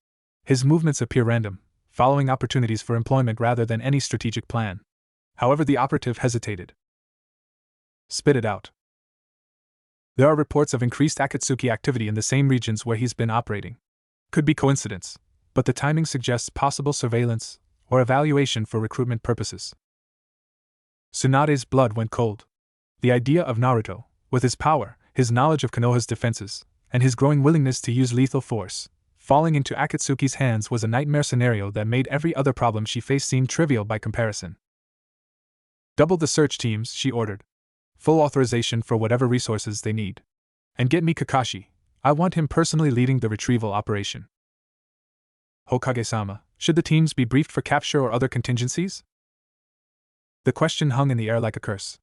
His movements appear random, following opportunities for employment rather than any strategic plan. However, the operative hesitated. Spit it out. There are reports of increased Akatsuki activity in the same regions where he's been operating. Could be coincidence, but the timing suggests possible surveillance or evaluation for recruitment purposes. Tsunade's blood went cold. The idea of Naruto, with his power, his knowledge of Konoha's defenses, and his growing willingness to use lethal force, falling into Akatsuki's hands was a nightmare scenario that made every other problem she faced seem trivial by comparison. Double the search teams, she ordered. Full authorization for whatever resources they need. And get me Kakashi. I want him personally leading the retrieval operation. Hokage-sama, should the teams be briefed for capture or other contingencies? The question hung in the air like a curse.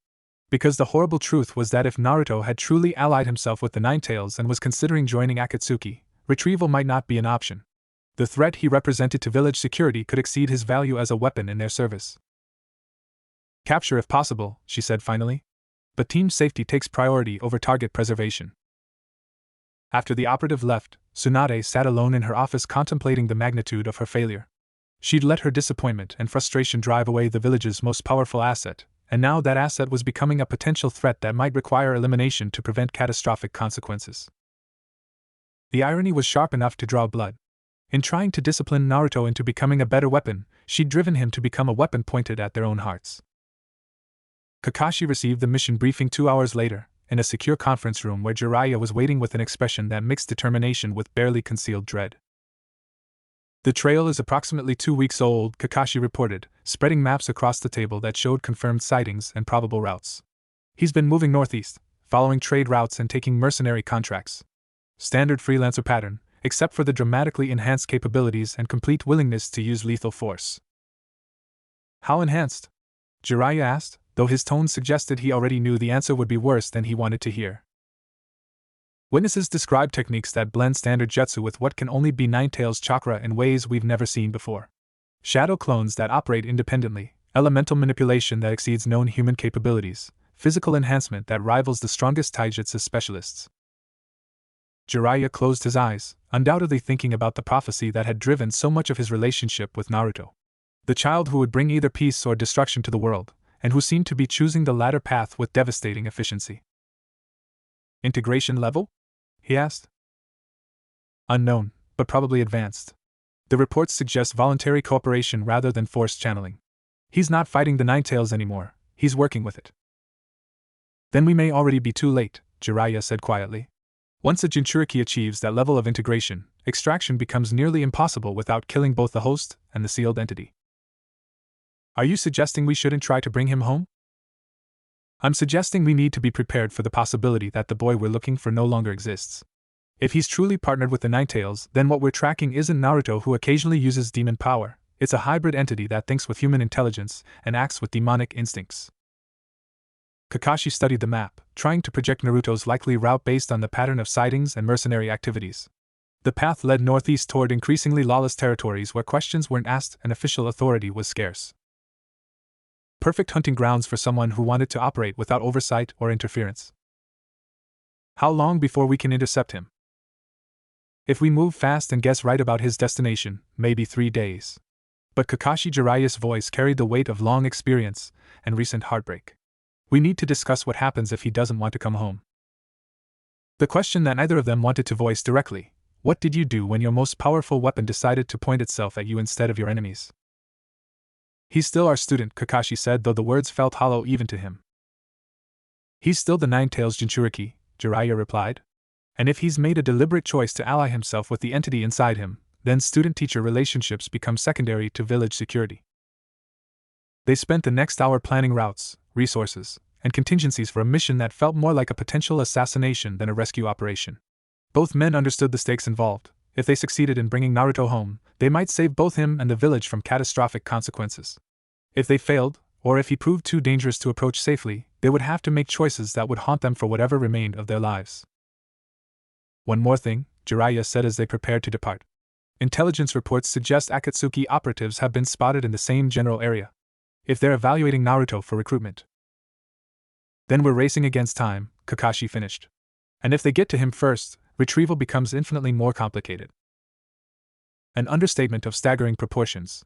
Because the horrible truth was that if Naruto had truly allied himself with the Nine-Tails and was considering joining Akatsuki, retrieval might not be an option. The threat he represented to village security could exceed his value as a weapon in their service. Capture if possible, she said finally. But team safety takes priority over target preservation. After the operative left, Tsunade sat alone in her office contemplating the magnitude of her failure. She'd let her disappointment and frustration drive away the village's most powerful asset, and now that asset was becoming a potential threat that might require elimination to prevent catastrophic consequences. The irony was sharp enough to draw blood. In trying to discipline Naruto into becoming a better weapon, she'd driven him to become a weapon pointed at their own hearts. Kakashi received the mission briefing 2 hours later, in a secure conference room where Jiraiya was waiting with an expression that mixed determination with barely concealed dread. The trail is approximately 2 weeks old, Kakashi reported, spreading maps across the table that showed confirmed sightings and probable routes. He's been moving northeast, following trade routes and taking mercenary contracts. Standard freelancer pattern, except for the dramatically enhanced capabilities and complete willingness to use lethal force. How enhanced? Jiraiya asked, though his tone suggested he already knew the answer would be worse than he wanted to hear. Witnesses describe techniques that blend standard jutsu with what can only be Nine-Tails chakra in ways we've never seen before. Shadow clones that operate independently, elemental manipulation that exceeds known human capabilities, physical enhancement that rivals the strongest Taijutsu specialists. Jiraiya closed his eyes, undoubtedly thinking about the prophecy that had driven so much of his relationship with Naruto. The child who would bring either peace or destruction to the world, and who seemed to be choosing the latter path with devastating efficiency. Integration level? He asked. Unknown, but probably advanced. The reports suggest voluntary cooperation rather than forced channeling. He's not fighting the Nine-Tails anymore, he's working with it. Then we may already be too late, Jiraiya said quietly. Once a Jinchuriki achieves that level of integration, extraction becomes nearly impossible without killing both the host and the sealed entity. Are you suggesting we shouldn't try to bring him home? I'm suggesting we need to be prepared for the possibility that the boy we're looking for no longer exists. If he's truly partnered with the Nine-Tails, then what we're tracking isn't Naruto who occasionally uses demon power, it's a hybrid entity that thinks with human intelligence and acts with demonic instincts. Kakashi studied the map, trying to project Naruto's likely route based on the pattern of sightings and mercenary activities. The path led northeast toward increasingly lawless territories where questions weren't asked and official authority was scarce. Perfect hunting grounds for someone who wanted to operate without oversight or interference. How long before we can intercept him? If we move fast and guess right about his destination, maybe 3 days. But Kakashi Jiraiya's voice carried the weight of long experience and recent heartbreak. We need to discuss what happens if he doesn't want to come home. The question that neither of them wanted to voice directly: what did you do when your most powerful weapon decided to point itself at you instead of your enemies? He's still our student, Kakashi said, though the words felt hollow even to him. He's still the Nine-Tails Jinchuriki, Jiraiya replied. And if he's made a deliberate choice to ally himself with the entity inside him, then student-teacher relationships become secondary to village security. They spent the next hour planning routes, resources, and contingencies for a mission that felt more like a potential assassination than a rescue operation. Both men understood the stakes involved. If they succeeded in bringing Naruto home, they might save both him and the village from catastrophic consequences. If they failed, or if he proved too dangerous to approach safely, they would have to make choices that would haunt them for whatever remained of their lives. One more thing, Jiraiya said as they prepared to depart. Intelligence reports suggest Akatsuki operatives have been spotted in the same general area. If they're evaluating Naruto for recruitment, then we're racing against time, Kakashi finished. And if they get to him first, retrieval becomes infinitely more complicated. An understatement of staggering proportions.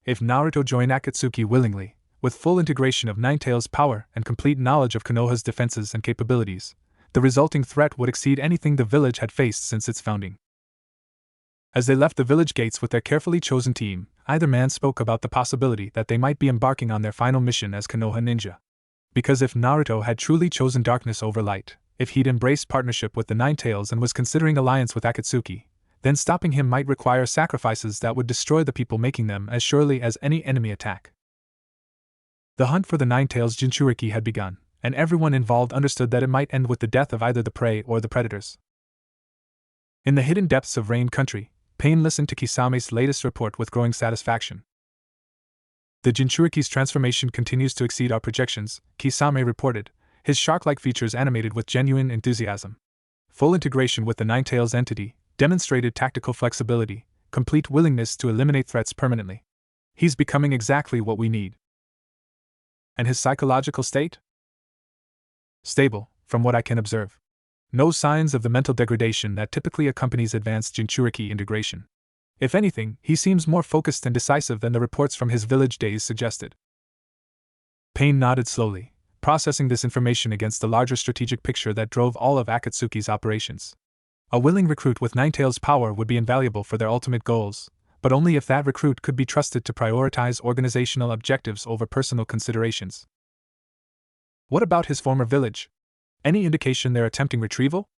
If Naruto joined Akatsuki willingly, with full integration of Ninetail's power and complete knowledge of Konoha's defenses and capabilities, the resulting threat would exceed anything the village had faced since its founding. As they left the village gates with their carefully chosen team, either man spoke about the possibility that they might be embarking on their final mission as Konoha ninja. Because if Naruto had truly chosen darkness over light, if he'd embraced partnership with the Ninetails and was considering alliance with Akatsuki, then stopping him might require sacrifices that would destroy the people making them as surely as any enemy attack. The hunt for the Ninetails Jinchuriki had begun, and everyone involved understood that it might end with the death of either the prey or the predators. In the hidden depths of Rain Country, Pain listened to Kisame's latest report with growing satisfaction. The Jinchuriki's transformation continues to exceed our projections, Kisame reported, his shark-like features animated with genuine enthusiasm. Full integration with the Ninetails entity, demonstrated tactical flexibility, complete willingness to eliminate threats permanently. He's becoming exactly what we need. And his psychological state? Stable, from what I can observe. No signs of the mental degradation that typically accompanies advanced Jinchuriki integration. If anything, he seems more focused and decisive than the reports from his village days suggested. Pain nodded slowly, processing this information against the larger strategic picture that drove all of Akatsuki's operations. A willing recruit with Ninetail's power would be invaluable for their ultimate goals, but only if that recruit could be trusted to prioritize organizational objectives over personal considerations. What about his former village? Any indication they're attempting retrieval?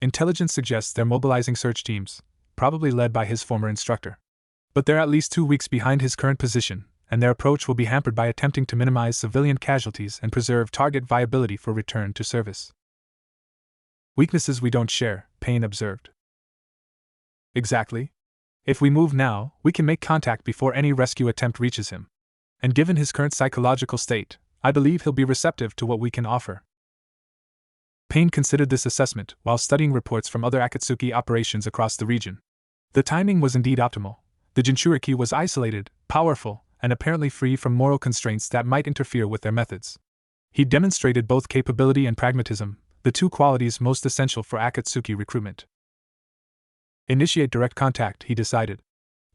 Intelligence suggests they're mobilizing search teams, probably led by his former instructor. But they're at least 2 weeks behind his current position, and their approach will be hampered by attempting to minimize civilian casualties and preserve target viability for return to service. Weaknesses we don't share, Payne observed. Exactly. If we move now, we can make contact before any rescue attempt reaches him. And given his current psychological state, I believe he'll be receptive to what we can offer. Payne considered this assessment while studying reports from other Akatsuki operations across the region. The timing was indeed optimal. The Jinchuriki was isolated, powerful, and apparently free from moral constraints that might interfere with their methods. He demonstrated both capability and pragmatism, the two qualities most essential for Akatsuki recruitment. Initiate direct contact, he decided.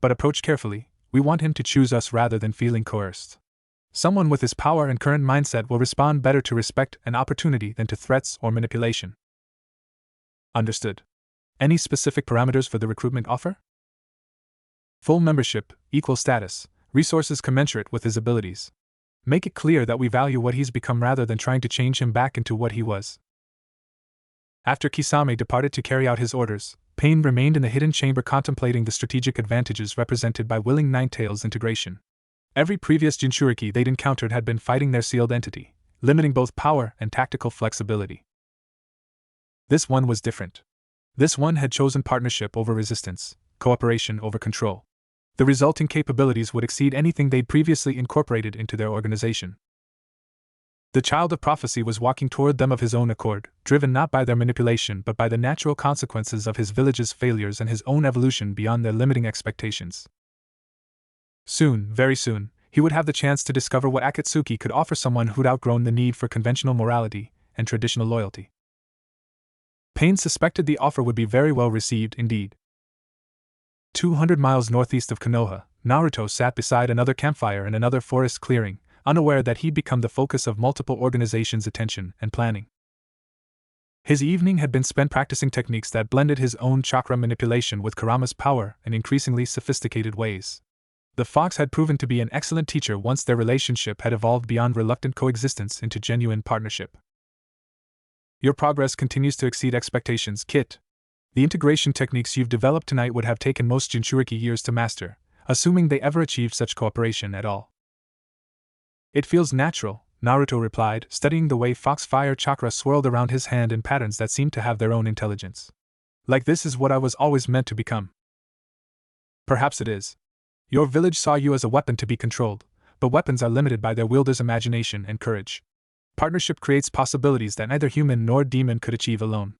But approach carefully, we want him to choose us rather than feeling coerced. Someone with his power and current mindset will respond better to respect and opportunity than to threats or manipulation. Understood. Any specific parameters for the recruitment offer? Full membership, equal status, resources commensurate with his abilities. Make it clear that we value what he's become rather than trying to change him back into what he was. After Kisame departed to carry out his orders, Payne remained in the hidden chamber contemplating the strategic advantages represented by willing Ninetails integration. Every previous Jinchuriki they'd encountered had been fighting their sealed entity, limiting both power and tactical flexibility. This one was different. This one had chosen partnership over resistance, cooperation over control. The resulting capabilities would exceed anything they'd previously incorporated into their organization. The child of prophecy was walking toward them of his own accord, driven not by their manipulation but by the natural consequences of his village's failures and his own evolution beyond their limiting expectations. Soon, very soon, he would have the chance to discover what Akatsuki could offer someone who'd outgrown the need for conventional morality and traditional loyalty. Payne suspected the offer would be very well received indeed. 200 miles northeast of Konoha, Naruto sat beside another campfire in another forest clearing, unaware that he'd become the focus of multiple organizations' attention and planning. His evening had been spent practicing techniques that blended his own chakra manipulation with Kurama's power in increasingly sophisticated ways. The fox had proven to be an excellent teacher once their relationship had evolved beyond reluctant coexistence into genuine partnership. Your progress continues to exceed expectations, Kit. The integration techniques you've developed tonight would have taken most Jinchuriki years to master, assuming they ever achieved such cooperation at all. It feels natural, Naruto replied, studying the way Foxfire chakra swirled around his hand in patterns that seemed to have their own intelligence. Like this is what I was always meant to become. Perhaps it is. Your village saw you as a weapon to be controlled, but weapons are limited by their wielder's imagination and courage. Partnership creates possibilities that neither human nor demon could achieve alone.